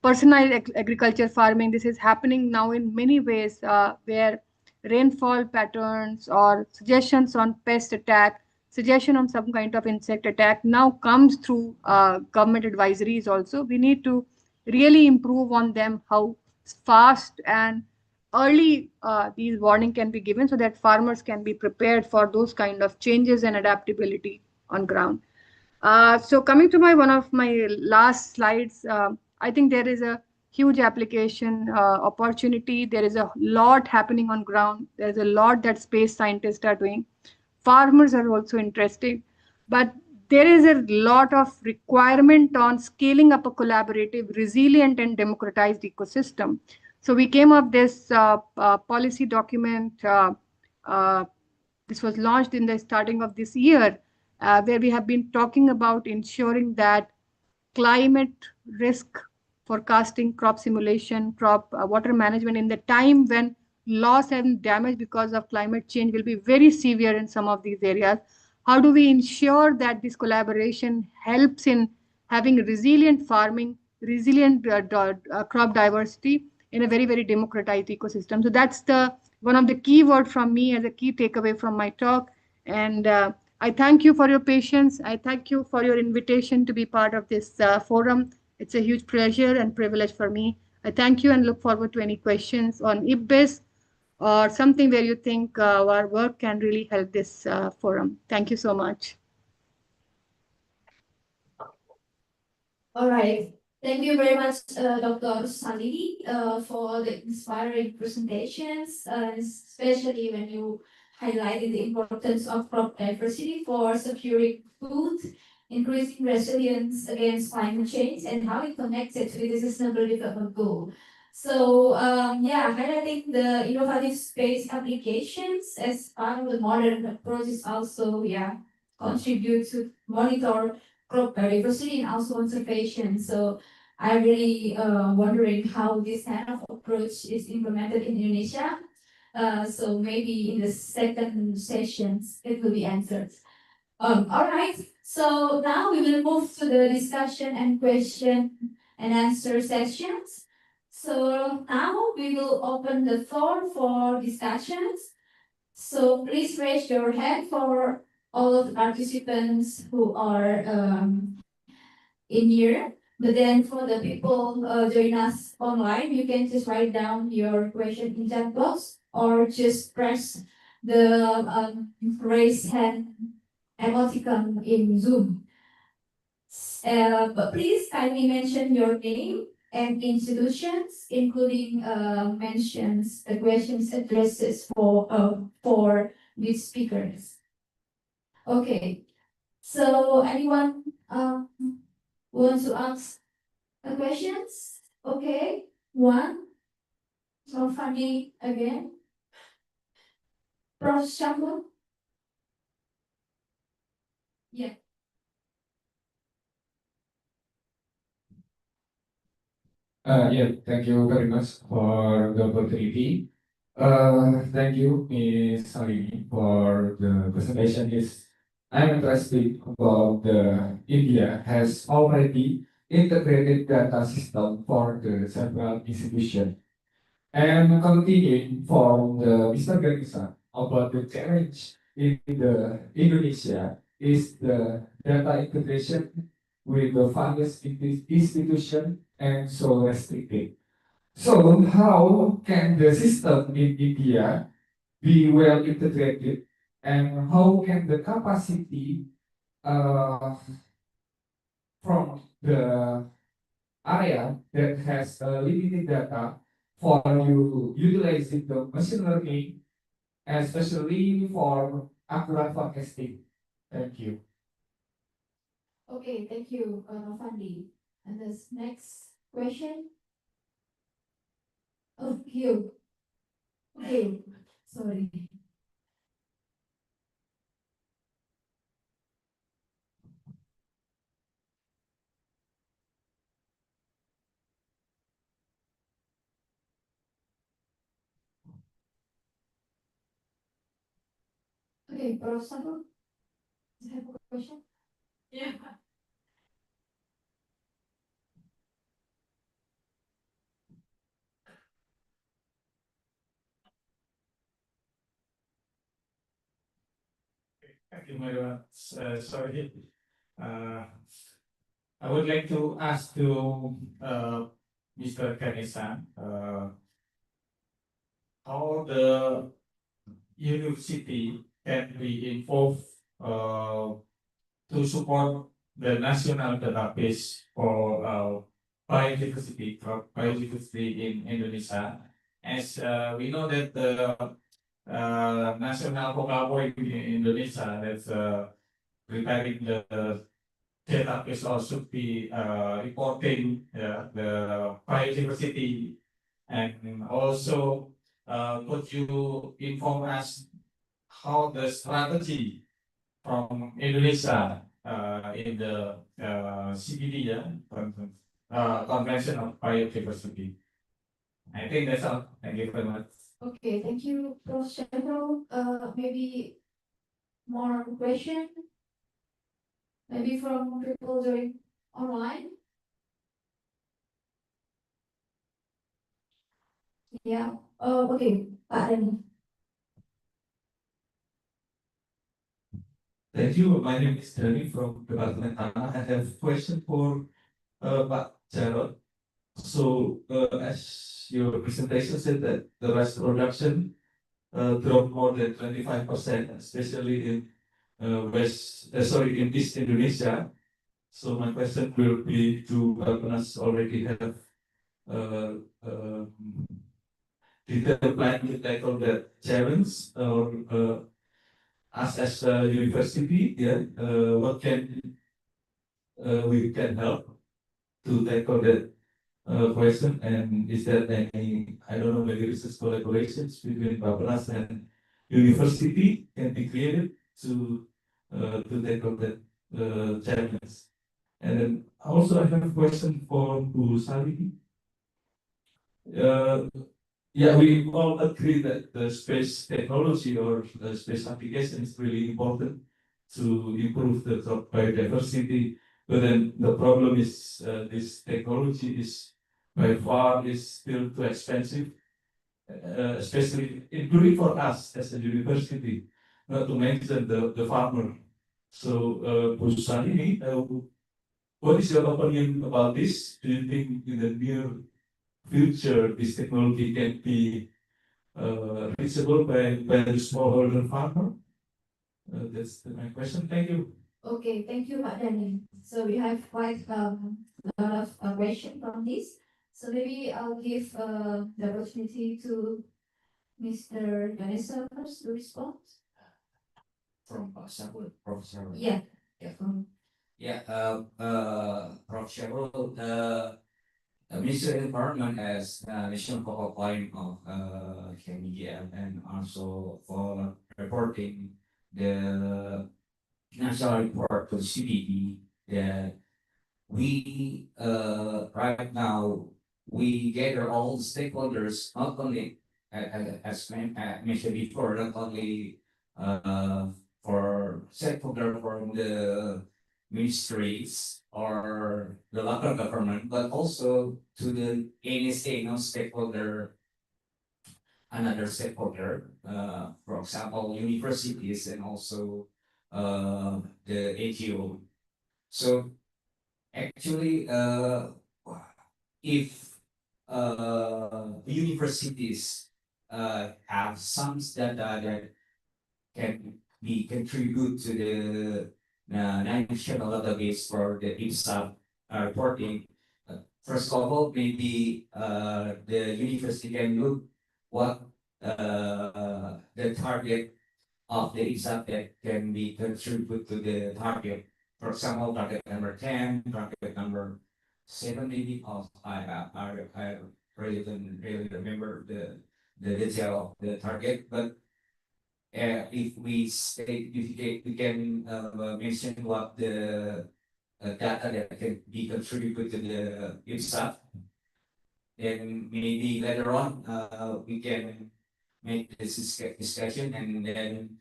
personalized agriculture farming. This is happening now in many ways where rainfall patterns or suggestions on pest attack, suggestion on some kind of insect attack now comes through government advisories also. We need to really improve on them, how fast and early these warning can be given so that farmers can be prepared for those kind of changes and adaptability on ground. So coming to one of my last slides, I think there is a huge application opportunity. There is a lot happening on ground. There's a lot that space scientists are doing. Farmers are also interested, but there is a lot of requirement on scaling up a collaborative, resilient, and democratized ecosystem. So we came up this policy document. This was launched in the starting of this year, where we have been talking about ensuring that climate risk forecasting, crop simulation, crop water management in the time when loss and damage because of climate change will be very severe in some of these areas. How do we ensure that this collaboration helps in having resilient farming, resilient crop diversity in a very, very democratized ecosystem? So that's the one of the key word from me as a key takeaway from my talk. And I thank you for your patience. I thank you for your invitation to be part of this forum. It's a huge pleasure and privilege for me. I thank you and look forward to any questions on IPBES or something where you think our work can really help this forum. Thank you so much. All right. Thank you very much, Dr. Salidi, for the inspiring presentations, especially when you highlighted the importance of crop diversity for securing food, increasing resilience against climate change, and how it connected with the Sustainable Development Goal. So, yeah, highlighting the innovative space applications as part of the modern approach is also, yeah, contribute to monitor crop biodiversity and also conservation. So I'm really wondering how this kind of approach is implemented in Indonesia. So maybe in the second sessions it will be answered. All right. So now we will move to the discussion and question and answer sessions. So now we will open the floor for discussions. So please raise your hand for all of the participants who are in here. But then for the people join us online, you can just write down your question in chat box or just press the raise hand emoticon in Zoom. But please kindly mention your name and institutions, including mentions the questions addresses for these speakers. Okay, so anyone want to ask the questions? Okay, one. So funny again. Prof. Shampoo? Yeah. Yeah, thank you very much for the opportunity. Thank you, Ms. Salini, for the presentation. I'm interested about the India has already integrated data system for the several institutions. And continuing from the Mr. Ganesa about the challenge in the Indonesia is the data integration with the various institution and so restricted. So how can the system in India be well integrated and how can the capacity from the area that has limited data for you utilizing the machine learning, especially for accurate forecasting? Thank you. Okay, thank you, Fandi. And this next question. Oh, you. Okay, sorry. Okay, Prof. Sabu, do you have a question? Yeah. Thank you very much. Sorry. I would like to ask to Mr. Kanesa how the university can be involved to support the national database for biodiversity in Indonesia. As we know that the national vocabulary in Indonesia that's preparing the database also be reporting the biodiversity, and also could you inform us how the strategy from Indonesia in the CBD, Convention of Biodiversity? I think that's all. Thank you very much. Okay, thank you, Prof. Chandro. Maybe more question? Maybe from people doing online? Yeah. Okay, Pak Reni. Thank you. My name is Dani from Department Tanah. I have a question for Pak Jarod. So, as your presentation said that the rice production dropped more than 25%, especially in in East Indonesia. So my question will be, do Bapenas already have uh, um, detailed plan to tackle that challenge, or us as a university, yeah, what can we can help to tackle that question? And is there any, I don't know, maybe research collaborations between Bapenas and university can be created to tackle that challenge? And then also I have a question for Bu Sali. Uh, yeah, we all agree that the space technology or the space application is really important to improve the crop biodiversity. But then the problem is this technology is by far is still too expensive, especially including for us as a university, not to mention the farmer. So, Bu Sali, what is your opinion about this? Do you think in the near future this technology can be reachable by the smallholder farmer? That's my question. Thank you. Okay, thank you, Pak Dani. So we have quite a lot of question from this. So maybe I'll give the opportunity to Mr. Ganesha first to respond. From Professor. Yeah. Yeah. Um, Yeah, Prof. Cheryl, Ministry of Environment as national focal point of media, and also for reporting the national report to CBD that we right now we gather all the stakeholders, not only mentioned before, not only for stakeholder from the ministries or the local government, but also to the NSA, non-stakeholder, another stakeholder, for example, universities and also the AGO. So actually, if universities have some data that can be contribute to the national database for the IPSAP reporting. First of all, maybe the university can look what the target of the IPSAP that can be contribute to the target. For example, target number 10, target number 7, maybe. I really don't really remember the detail of the target, but if we state, we can mention what the data that can be contributed to the IPSAT. Then maybe later on we can make this discussion, and then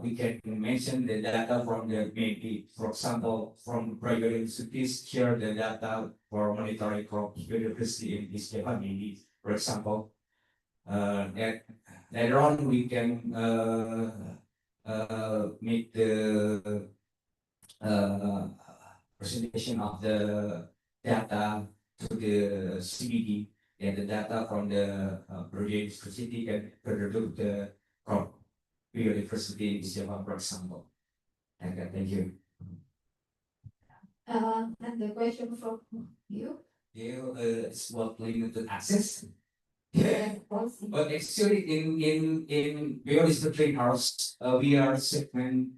we can mention the data from the, maybe for example from private institutes share the data for monitoring crop biodiversity in this Japan, maybe for example. And later on, we can make the presentation of the data to the CBD, and the data from the biodiversity can contribute the crop biodiversity in Japan, for example. Okay, thank you. and the question from you. You is what limited access. Yeah, policy. But actually, in Bio-Industri house, we are segment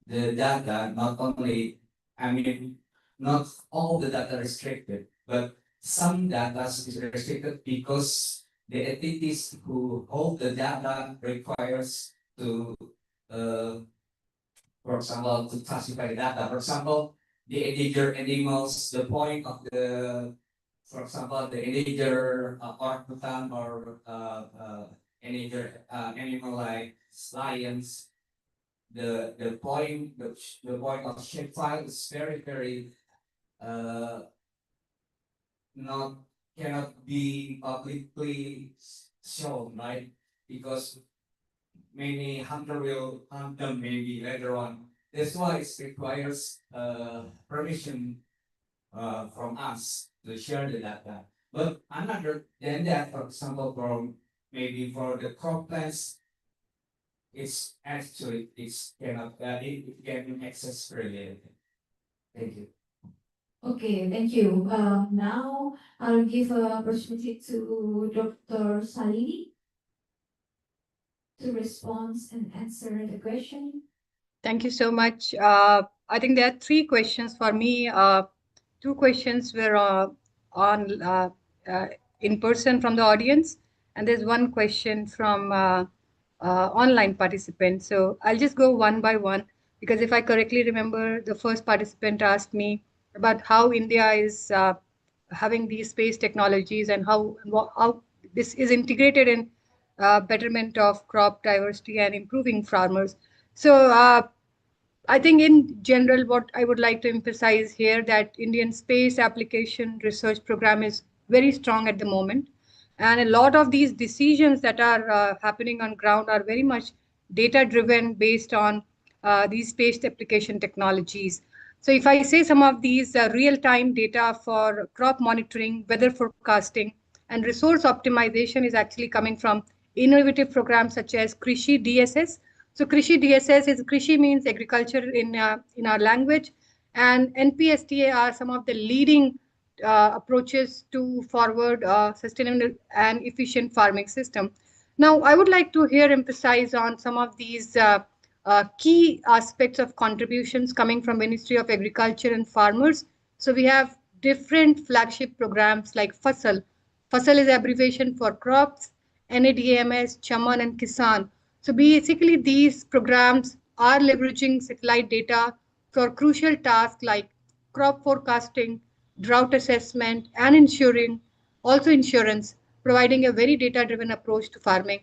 the data, not only, I mean, not all the data restricted, but some data is restricted because the entities who hold the data requires to, for example, to classify the data. For example, the endangered animals, the point of the, for example, the endangered orangutan or endangered animal like lions, the point of shapefile is very not cannot be publicly shown, right? Because many hunter will hunt them maybe later on. That's why it requires permission from us to share the data. But another than that, for example, from maybe for the crop plants, it's actually it can be access related. Thank you. Okay, thank you. Now I'll give a opportunity to Dr. Salini to respond and answer the question. Thank you so much. I think there are three questions for me. Two questions were on uh, in person from the audience, and there's one question from online participants. So I'll just go one by one, because if I correctly remember, the first participant asked me about how India is having these space technologies and how this is integrated in betterment of crop diversity and improving farmers. So I think in general, what I would like to emphasize here that Indian space application research program is very strong at the moment. And a lot of these decisions that are happening on ground are very much data driven based on these space application technologies. So if I say some of these real-time data for crop monitoring, weather forecasting, and resource optimization is actually coming from innovative programs such as Krishi DSS. So Krishi DSS is Krishi means agriculture in our language, and NPSTA are some of the leading approaches to forward sustainable and efficient farming system. Now, I would like to here emphasize on some of these key aspects of contributions coming from Ministry of Agriculture and Farmers. So we have different flagship programs like FASAL. FASAL is abbreviation for crops, NADMS, Chaman, and Kisan. So basically, these programs are leveraging satellite data for crucial tasks like crop forecasting, drought assessment, and also insurance, providing a very data-driven approach to farming.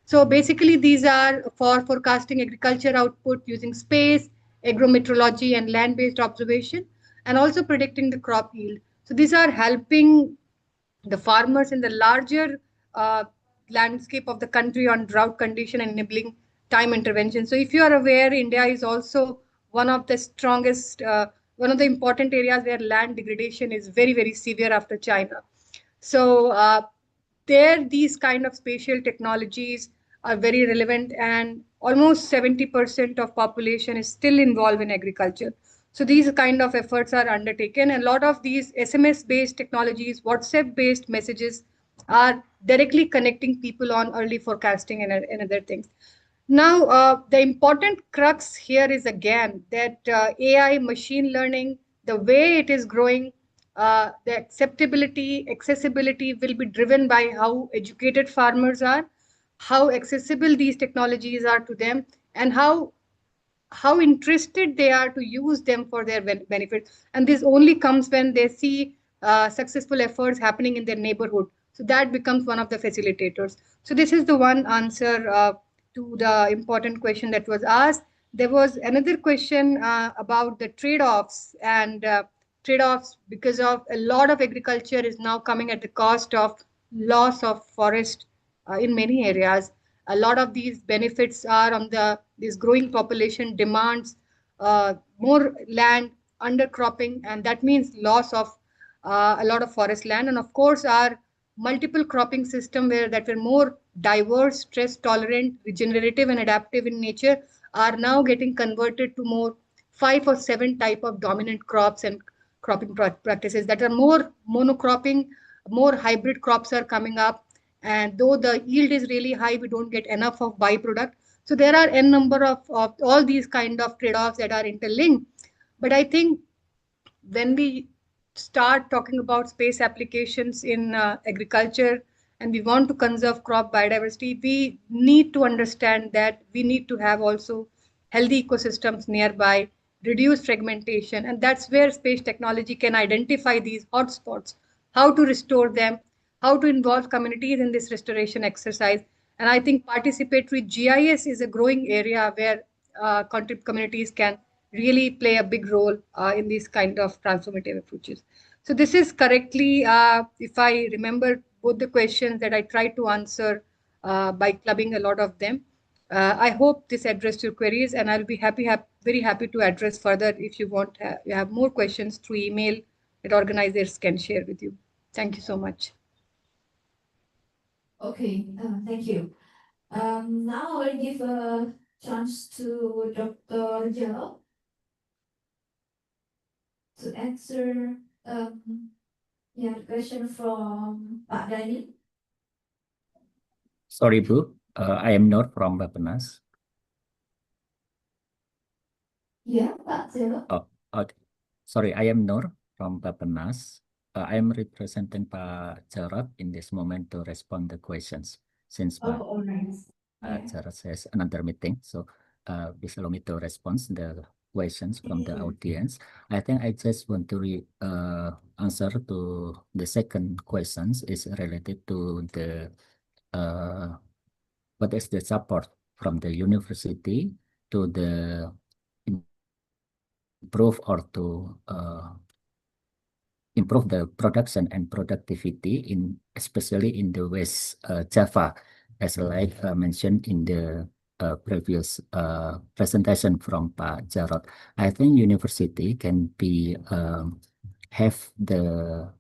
So basically, these are for forecasting agriculture output using space, agrometeorology, and land-based observation, and also predicting the crop yield. So these are helping the farmers in the larger landscape of the country on drought condition and enabling time intervention. So if you are aware, India is also one of the strongest, one of the important areas where land degradation is very, very severe after China. So there, these kind of spatial technologies are very relevant, and almost 70% of population is still involved in agriculture. So these kind of efforts are undertaken. A lot of these SMS-based technologies, WhatsApp-based messages are directly connecting people on early forecasting and other things. Now, the important crux here is again that AI, machine learning, the way it is growing, the acceptability, accessibility will be driven by how educated farmers are, how accessible these technologies are to them, and how interested they are to use them for their benefit. And this only comes when they see successful efforts happening in their neighborhood. So that becomes one of the facilitators. So this is the one answer to the important question that was asked. There was another question about the trade-offs and trade-offs because of a lot of agriculture is now coming at the cost of loss of forest in many areas. A lot of these benefits are on this growing population demands more land, undercropping, and that means loss of a lot of forest land. And of course, our multiple cropping system that were more diverse, stress tolerant, regenerative, and adaptive in nature are now getting converted to more 5 or 7 type of dominant crops and cropping practices that are more monocropping. More hybrid crops are coming up, and though the yield is really high, we don't get enough of byproduct. So there are n number of all these kind of trade-offs that are interlinked. But I think when we start talking about space applications in agriculture and we want to conserve crop biodiversity, we need to understand that we need to have also healthy ecosystems nearby, reduce fragmentation, and that's where space technology can identify these hotspots, how to restore them, how to involve communities in this restoration exercise. And I think participatory GIS is a growing area where communities can really play a big role in these kind of transformative approaches. So this is correctly, if I remember both the questions that I tried to answer by clubbing a lot of them. I hope this addressed your queries, and I'll be very happy to address further if you want. You have more questions through email that organizers can share with you. Thank you so much. Okay, thank you. Now I'll give a chance to Dr. Jalo to answer the question from Pak Dani. Sorry, Bu. I am not from Bapenas. Yeah, Pak Jalo. Oh, okay. Sorry, I am Nur from Bapenas. I am representing Pak Jarod in this moment to respond the questions since Pak Oh, all right. Jarod has another meeting. So please allow me to respond the questions from the audience. I think I just want to answer to the second questions is related to the what is the support from the university to the improve or to improve the production and productivity in especially in the West Java, as like mentioned in the previous presentation from Pak Jarod. I think university can be have the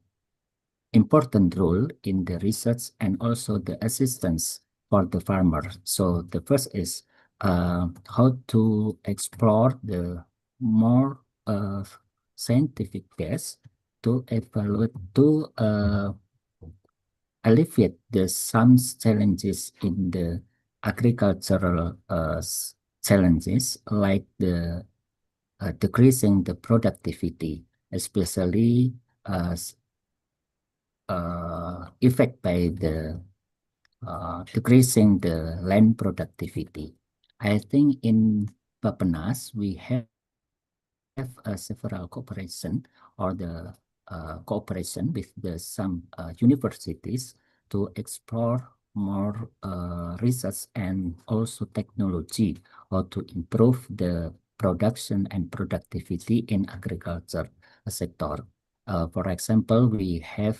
important role in the research and also the assistance for the farmer. So the first is how to explore the more scientific base to evaluate to alleviate the some challenges in the agricultural challenges like the decreasing the productivity, especially effect by the decreasing the land productivity. I think in Bapenas we have several cooperation or the cooperation with the some universities to explore more research and also technology or to improve the production and productivity in agriculture sector. For example, we have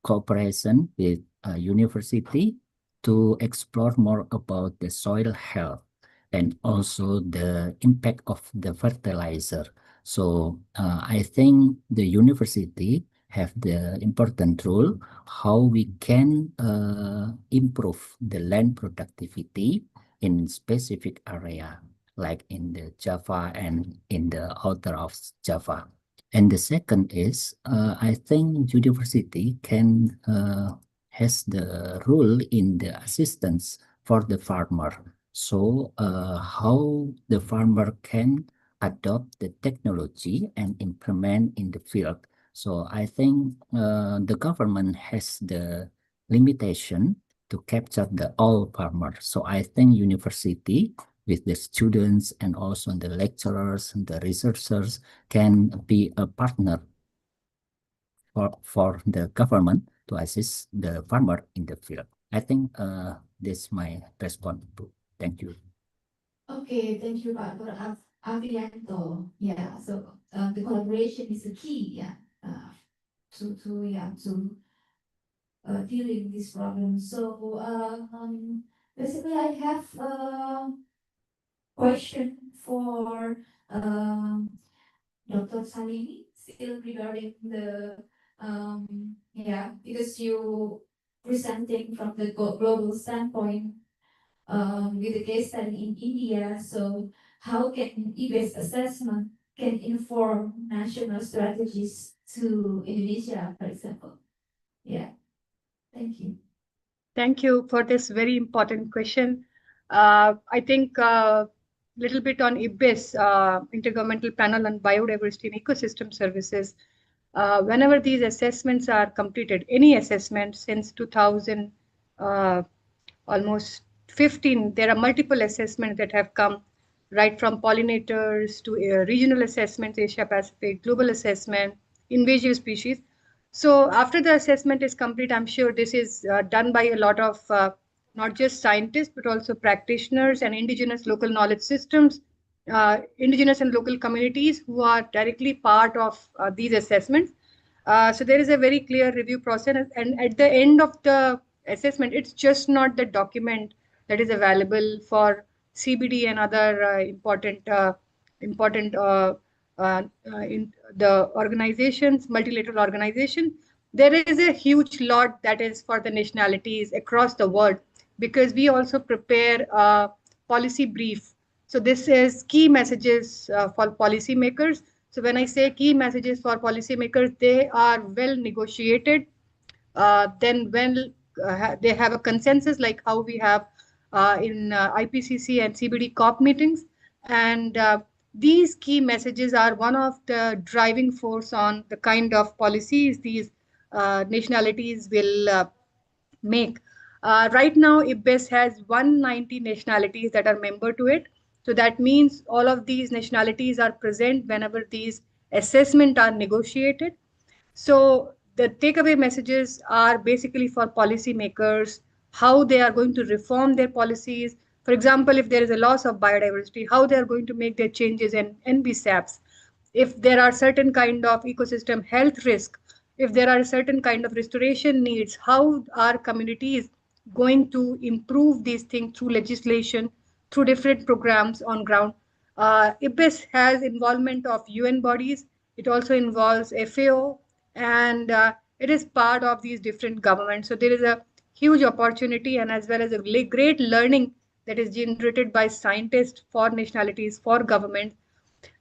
cooperation with a university to explore more about the soil health and also the impact of the fertilizer. So I think the university have the important role how we can improve the land productivity in specific area like in the Java and in the outer of Java. And the second is, I think university can has the role in the assistance for the farmer. So how the farmer can adopt the technology and implement in the field. So I think the government has the limitation to capture the all farmers. So I think university with the students and also the lecturers and the researchers can be a partner for the government to assist the farmer in the field. I think this is my response. Thank you. Okay, thank you, Pak Avianto. Yeah, so the collaboration is the key, yeah, to dealing this problem. So basically, I have a question for Dr. Salini, still regarding the because you presenting from the global standpoint with the case study in India. So how can e-based assessment can inform national strategies to Indonesia, for example? Yeah, thank you. Thank you for this very important question. I think little bit on IBIS, Intergovernmental Panel on Biodiversity and Ecosystem Services. Whenever these assessments are completed, any assessment since 2000, almost 15, there are multiple assessments that have come, right from pollinators to regional assessments, Asia Pacific, global assessment, invasive species. So after the assessment is complete, I'm sure this is done by a lot of not just scientists, but also practitioners and indigenous local knowledge systems, indigenous and local communities who are directly part of these assessments. So there is a very clear review process, and at the end of the assessment, it's just not the document that is available for CBD and other important in the organizations, multilateral organization. There is a huge lot that is for the nationalities across the world, because we also prepare a policy brief. So this is key messages for policymakers. So when I say key messages for policymakers, they are well negotiated. Then when they have a consensus, like how we have in IPCC and CBD COP meetings, and these key messages are one of the driving force on the kind of policies these nationalities will make. Right now, IPBES has 190 nationalities that are member to it. So that means all of these nationalities are present whenever these assessments are negotiated. So the takeaway messages are basically for policymakers, how they are going to reform their policies. For example, if there is a loss of biodiversity, how they are going to make their changes in NBSAPs. If there are certain kind of ecosystem health risk, if there are certain kind of restoration needs, how are communities going to improve these things through legislation, through different programs on ground. IPBES has involvement of UN bodies. It also involves FAO, and it is part of these different governments. So there is a huge opportunity, and as well as a great learning that is generated by scientists for nationalities, for governments.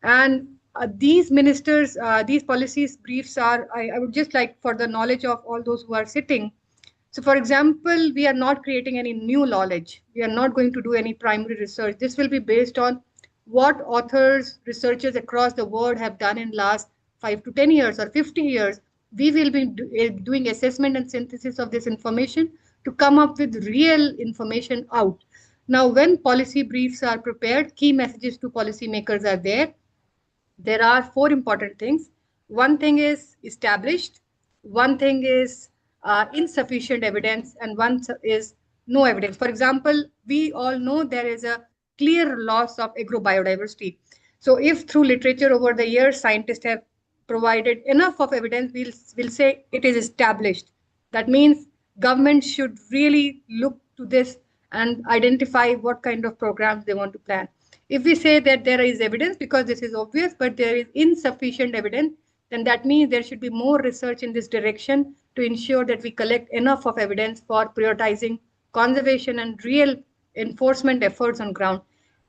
And these ministers, these policies briefs are, I would just like for the knowledge of all those who are sitting. So for example, we are not creating any new knowledge. We are not going to do any primary research. This will be based on what authors, researchers across the world have done in last 5 to 10 years or 50 years. We will be doing assessment and synthesis of this information to come up with real information out. Now, when policy briefs are prepared, key messages to policymakers are there are four important things. One thing is established, one thing is insufficient evidence, and one is no evidence. For example, we all know there is a clear loss of agrobiodiversity. So if through literature over the years, scientists have provided enough of evidence, we'll say it is established. That means government should really look to this and identify what kind of programs they want to plan. If we say that there is evidence, because this is obvious, but there is insufficient evidence, then that means there should be more research in this direction to ensure that we collect enough of evidence for prioritizing conservation and real enforcement efforts on ground.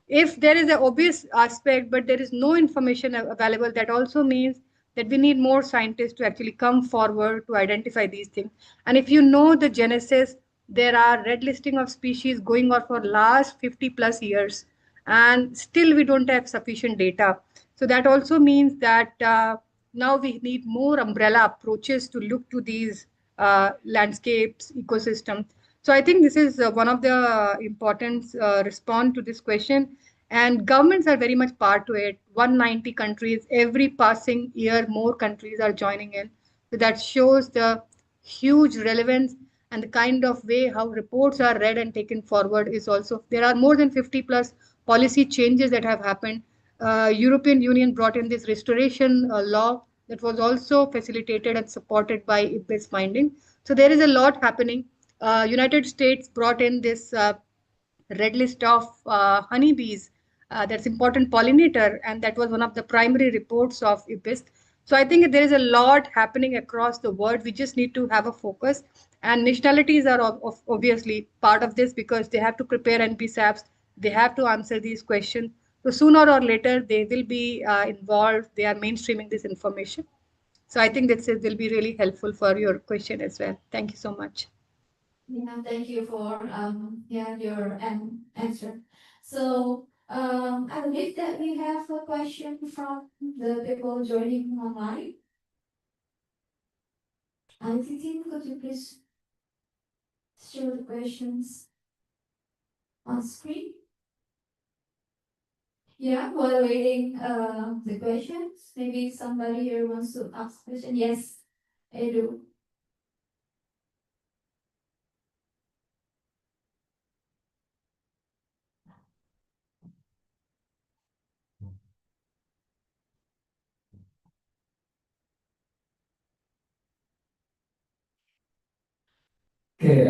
If there is an obvious aspect, but there is no information available, that also means that we need more scientists to actually come forward to identify these things. And if you know the genesis, there are red listing of species going on for last 50 plus years, and still we don't have sufficient data. So that also means that now we need more umbrella approaches to look to these landscapes, ecosystems. So I think this is one of the important response to this question. And governments are very much part to it. 190 countries, every passing year, more countries are joining in. So that shows the huge relevance, and the kind of way how reports are read and taken forward is also, there are more than 50 plus policy changes that have happened. European Union brought in this restoration law that was also facilitated and supported by IPBES finding. So there is a lot happening. United States brought in this red list of honeybees. That's important pollinator, and that was one of the primary reports of IPBES. So I think there is a lot happening across the world. We just need to have a focus, and nationalities are obviously part of this, because they have to prepare NPSAPs, they have to answer these questions. So sooner or later, they will be involved. They are mainstreaming this information. So I think that will be really helpful for your question as well. Thank you so much. Yeah, thank you for your answer. So I believe that we have a question from the people joining online. Titi, could you please show the questions on screen? Yeah, while waiting the questions, maybe somebody here wants to ask a question. Yes, I do. Okay,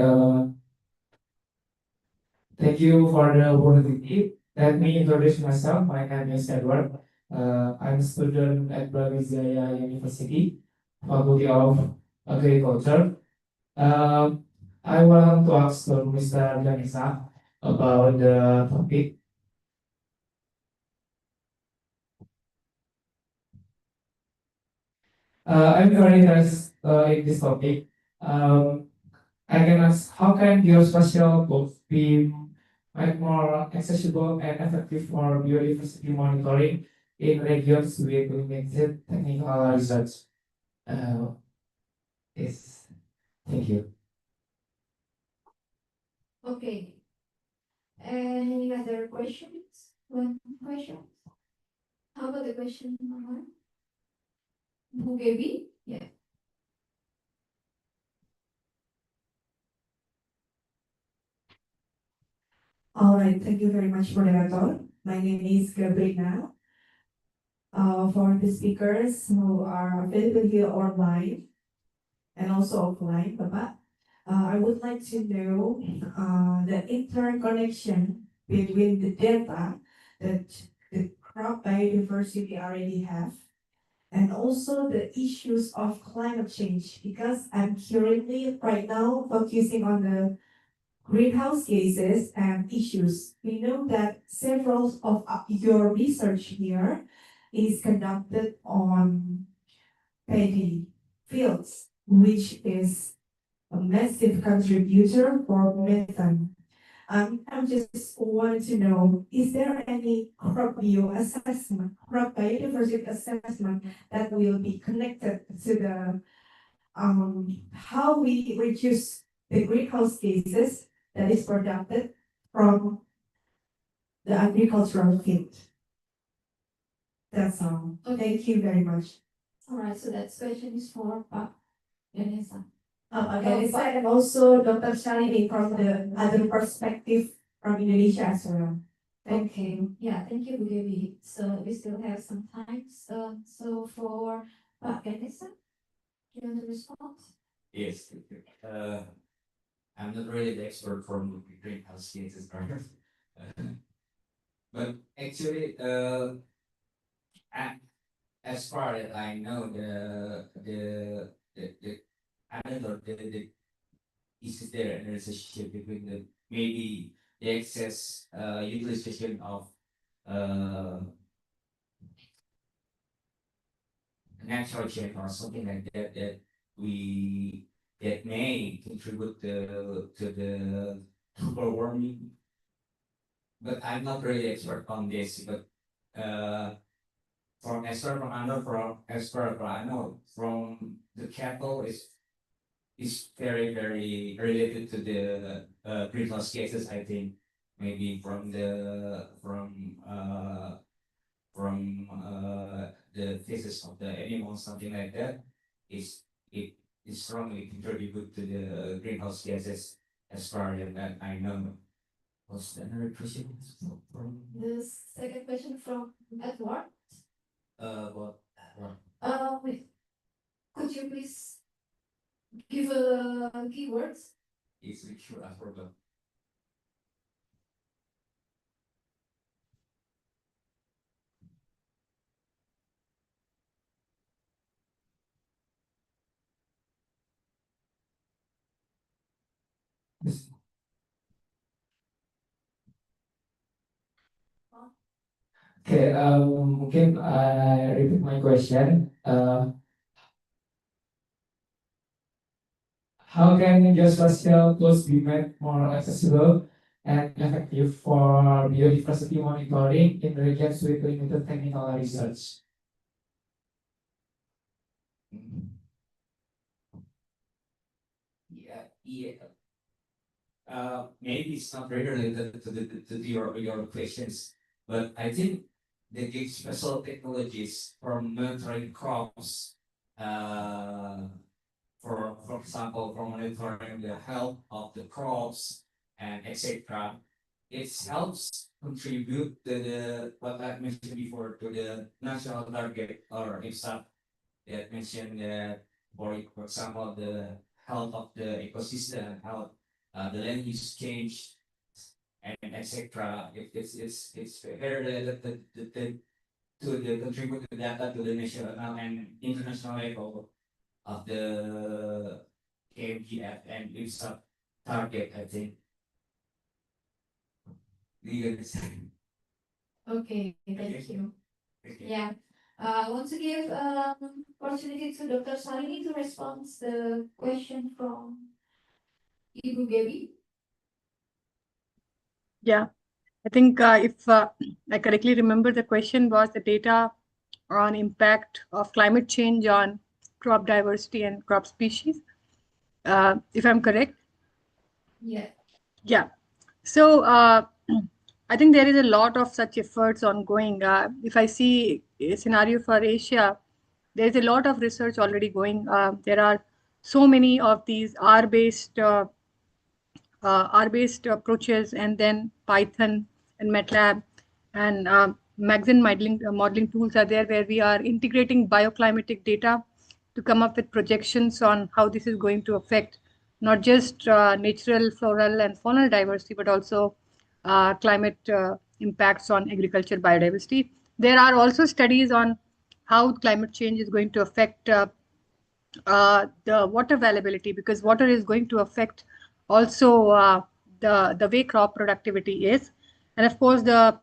thank you for the opportunity. Let me introduce myself. My name is Edward. I'm a student at Brawijaya University, Faculty of Agriculture. I want to ask Mr. Janisa about the topic. I'm very interested in this topic. I can ask, how can geospatial tools be made more accessible and effective for biodiversity monitoring in regions with limited technical research? Uh, yes, thank you. Okay. Any other questions? One question? How about the question number one? Bu Gaby? Yeah. All right, thank you very much, moderator. My name is Gabriela. For the speakers who are available here online and also offline, Papa, I would like to know the interconnection between the data that the crop biodiversity already have and also the issues of climate change, because I'm currently right now focusing on the greenhouse gases and issues. We know that several of your research here is conducted on paddy fields, which is a massive contributor for methane. I just wanted to know, is there any crop biodiversity assessment that will be connected to the how we reduce the greenhouse gases that is produced from the agricultural field? That's all. Thank you very much. All right, so that question is for Pak Vanessa. Vanessa and also Dr. Shalini from the other perspective from Indonesia as well. Okay, yeah, thank you, Bu Gaby. So we still have some time. So for Pak Vanessa, do you want to respond? Yes. I'm not really the expert from greenhouse gases, but actually, as far as I know, I don't know the is there a relationship between the maybe the excess utilization of uh, nitrogen or something like that that may contribute to the global warming. But I'm not really expert on this. But from expert from I know from expert from I know from the cattle is very related to the greenhouse gases. I think maybe from the feces of the animals, something like that, is it is strongly contribute to the greenhouse gases as far as that I know. What's the another question from? The second question from Edward. What? Wait, could you please give a keywords? Is it sure I forgot? Okay, mungkin I repeat my question. How can geospatial tools be made more accessible and effective for biodiversity monitoring in regions with limited technical research? Yeah. Maybe it's not very related to your questions, but I think they give special technologies for monitoring crops. For example, for monitoring the health of the crops and etc. It helps contribute to the what I mentioned before to the national target or IFSAT that mentioned that for example health of the ecosystem, how the land use change, and etc. It's better to contribute the data to the national and international level of the KMGF and its target, I think. Do you understand? Okay, thank you. Okay. Yeah. I want to give opportunity to Dr. Salini to respond the question from Ibu Gaby. Yeah, I think if I correctly remember, the question was the data on impact of climate change on crop diversity and crop species. If I'm correct. Yeah. Yeah. So I think there is a lot of such efforts ongoing. If I see a scenario for Asia, there is a lot of research already going. There are so many of these R-based approaches, and then Python and MATLAB and Maxent modeling tools are there, where we are integrating bioclimatic data to come up with projections on how this is going to affect not just natural, floral, and faunal diversity, but also climate impacts on agriculture biodiversity. There are also studies on how climate change is going to affect the water availability, because water is going to affect also the way crop productivity is. And of course the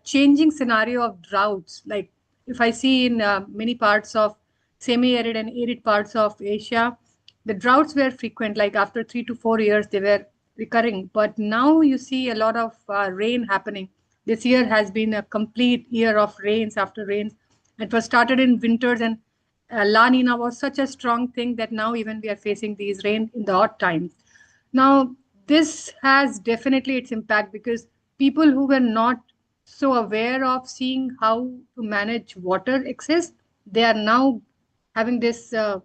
changing scenario of droughts, like if I see in many parts of semi-arid and arid parts of Asia, the droughts were frequent, like after 3 to 4 years they were recurring, but now you see a lot of rain happening. This year has been a complete year of rains after rains. It was started in winters, and La Nina was such a strong thing that now even we are facing these rain in the odd times. Now, this has definitely its impact, because people who were not so aware of seeing how to manage water excess, they are now having this a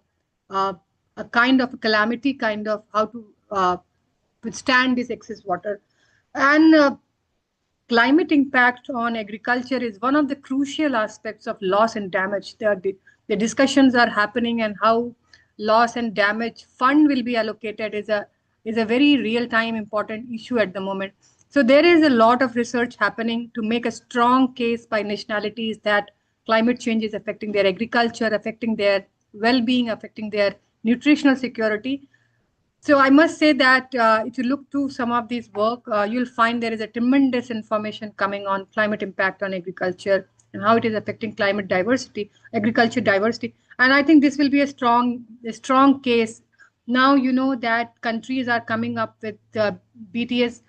kind of a calamity, kind of how to withstand this excess water. And climate impact on agriculture is one of the crucial aspects of loss and damage. The discussions are happening, and how loss and damage fund will be allocated is a very real time important issue at the moment. So there is a lot of research happening to make a strong case by nationalities that climate change is affecting their agriculture, affecting their well-being, affecting their nutritional security. So I must say that if you look to some of these work, you'll find there is a tremendous information coming on climate impact on agriculture and how it is affecting climate diversity, agriculture diversity. And I think this will be a strong case. Now you know that countries are coming up with BTS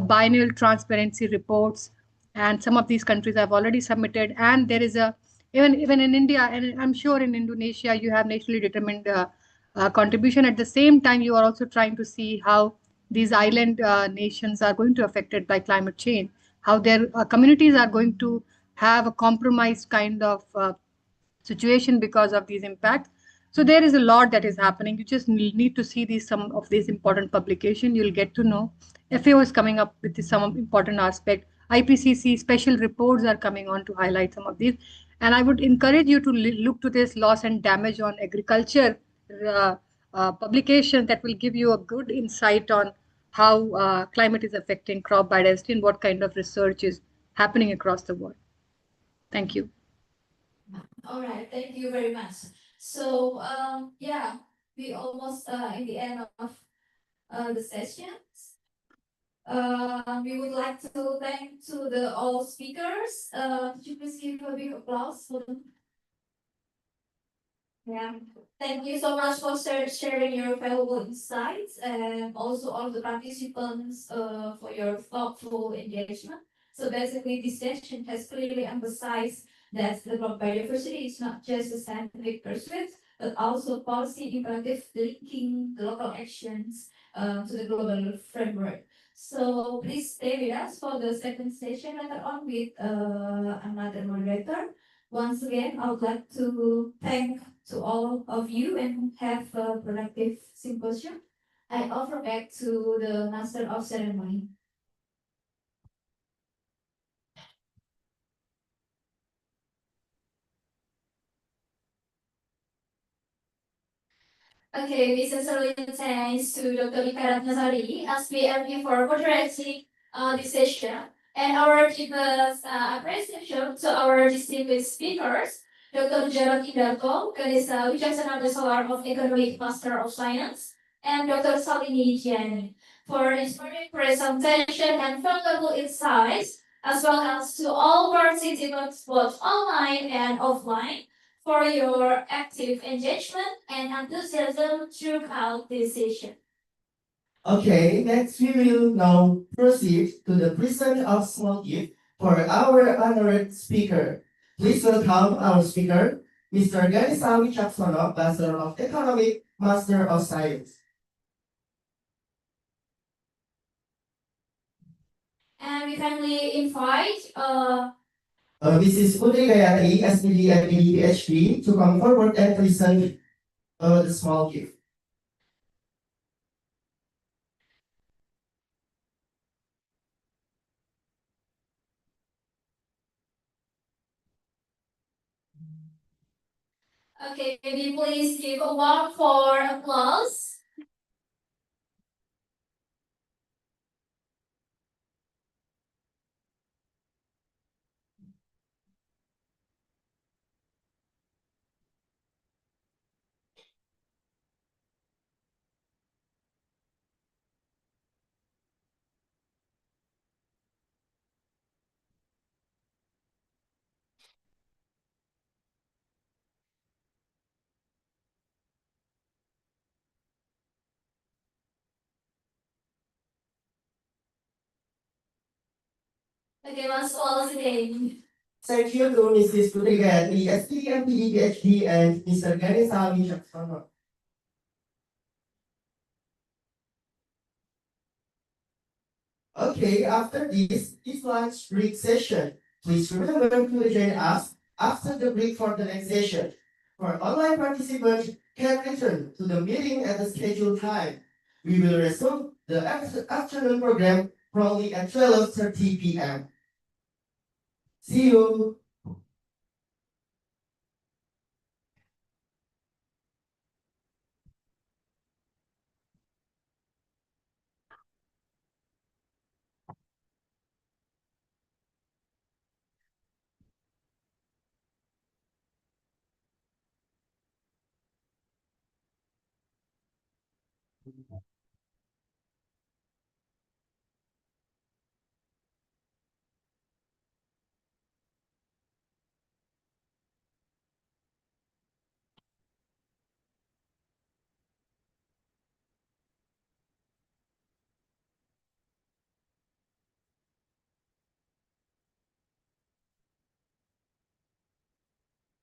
biennial transparency reports, and some of these countries have already submitted. And there is a even in India, and I'm sure in Indonesia, you have nationally determined contribution. At the same time, you are also trying to see how these island nations are going to affected by climate change, how their communities are going to have a compromised kind of situation because of these impacts. So there is a lot that is happening. You just need to see these some of these important publication. You'll get to know. FAO is coming up with some important aspect. IPCC special reports are coming on to highlight some of these. And I would encourage you to look to this loss and damage on agriculture uh, publication that will give you a good insight on how climate is affecting crop biodiversity and what kind of research is happening across the world. Thank you. All right, thank you very much. So yeah, we almost in the end of the sessions. We would like to thank to the all speakers. Could you please give a big applause for them? Yeah, thank you so much for sharing your valuable insights, and also all the participants for your thoughtful engagement. So basically, this session has clearly emphasized that the global biodiversity is not just a scientific pursuit, but also policy imperative linking the local actions to the global framework. So please stay with us for the second session later on with another moderator. Once again, I would like to thank to all of you and have a productive symposium. I offer back to the Master of Ceremony. Okay, we sincerely thanks to Dr. Ika Ratnasari, SPMP for moderating this session, and our deepest appreciation to our distinguished speakers, Dr. Jarod Indarto, Kanisa Wijaksana Solar of Economic Master of Science, and Dr. Salini Jiani, for inspiring presentation and valuable insights, as well as to all participants, both online and offline, for your active engagement and enthusiasm throughout this session. Okay, next we will now proceed to the present of small gift for our honored speaker. Please welcome our speaker, Mr. Ganisawi Chaksono, Bachelor of Economic, Master of Science. And we kindly invite Mrs. Putri Gayatri, SPD and PhD, to come forward and present the small gift. okay, maybe please give a warm for applause. Okay, once all again. Thank you to Mrs. Putri Gayatri, SPD and PhD, and Mr. Ganisawi Chaksono. Okay, after this lunch break session, please remember to join us after the break for the next session. For online participants can return to the meeting at the scheduled time. We will resume the afternoon program promptly at 12:30 p.m. See you.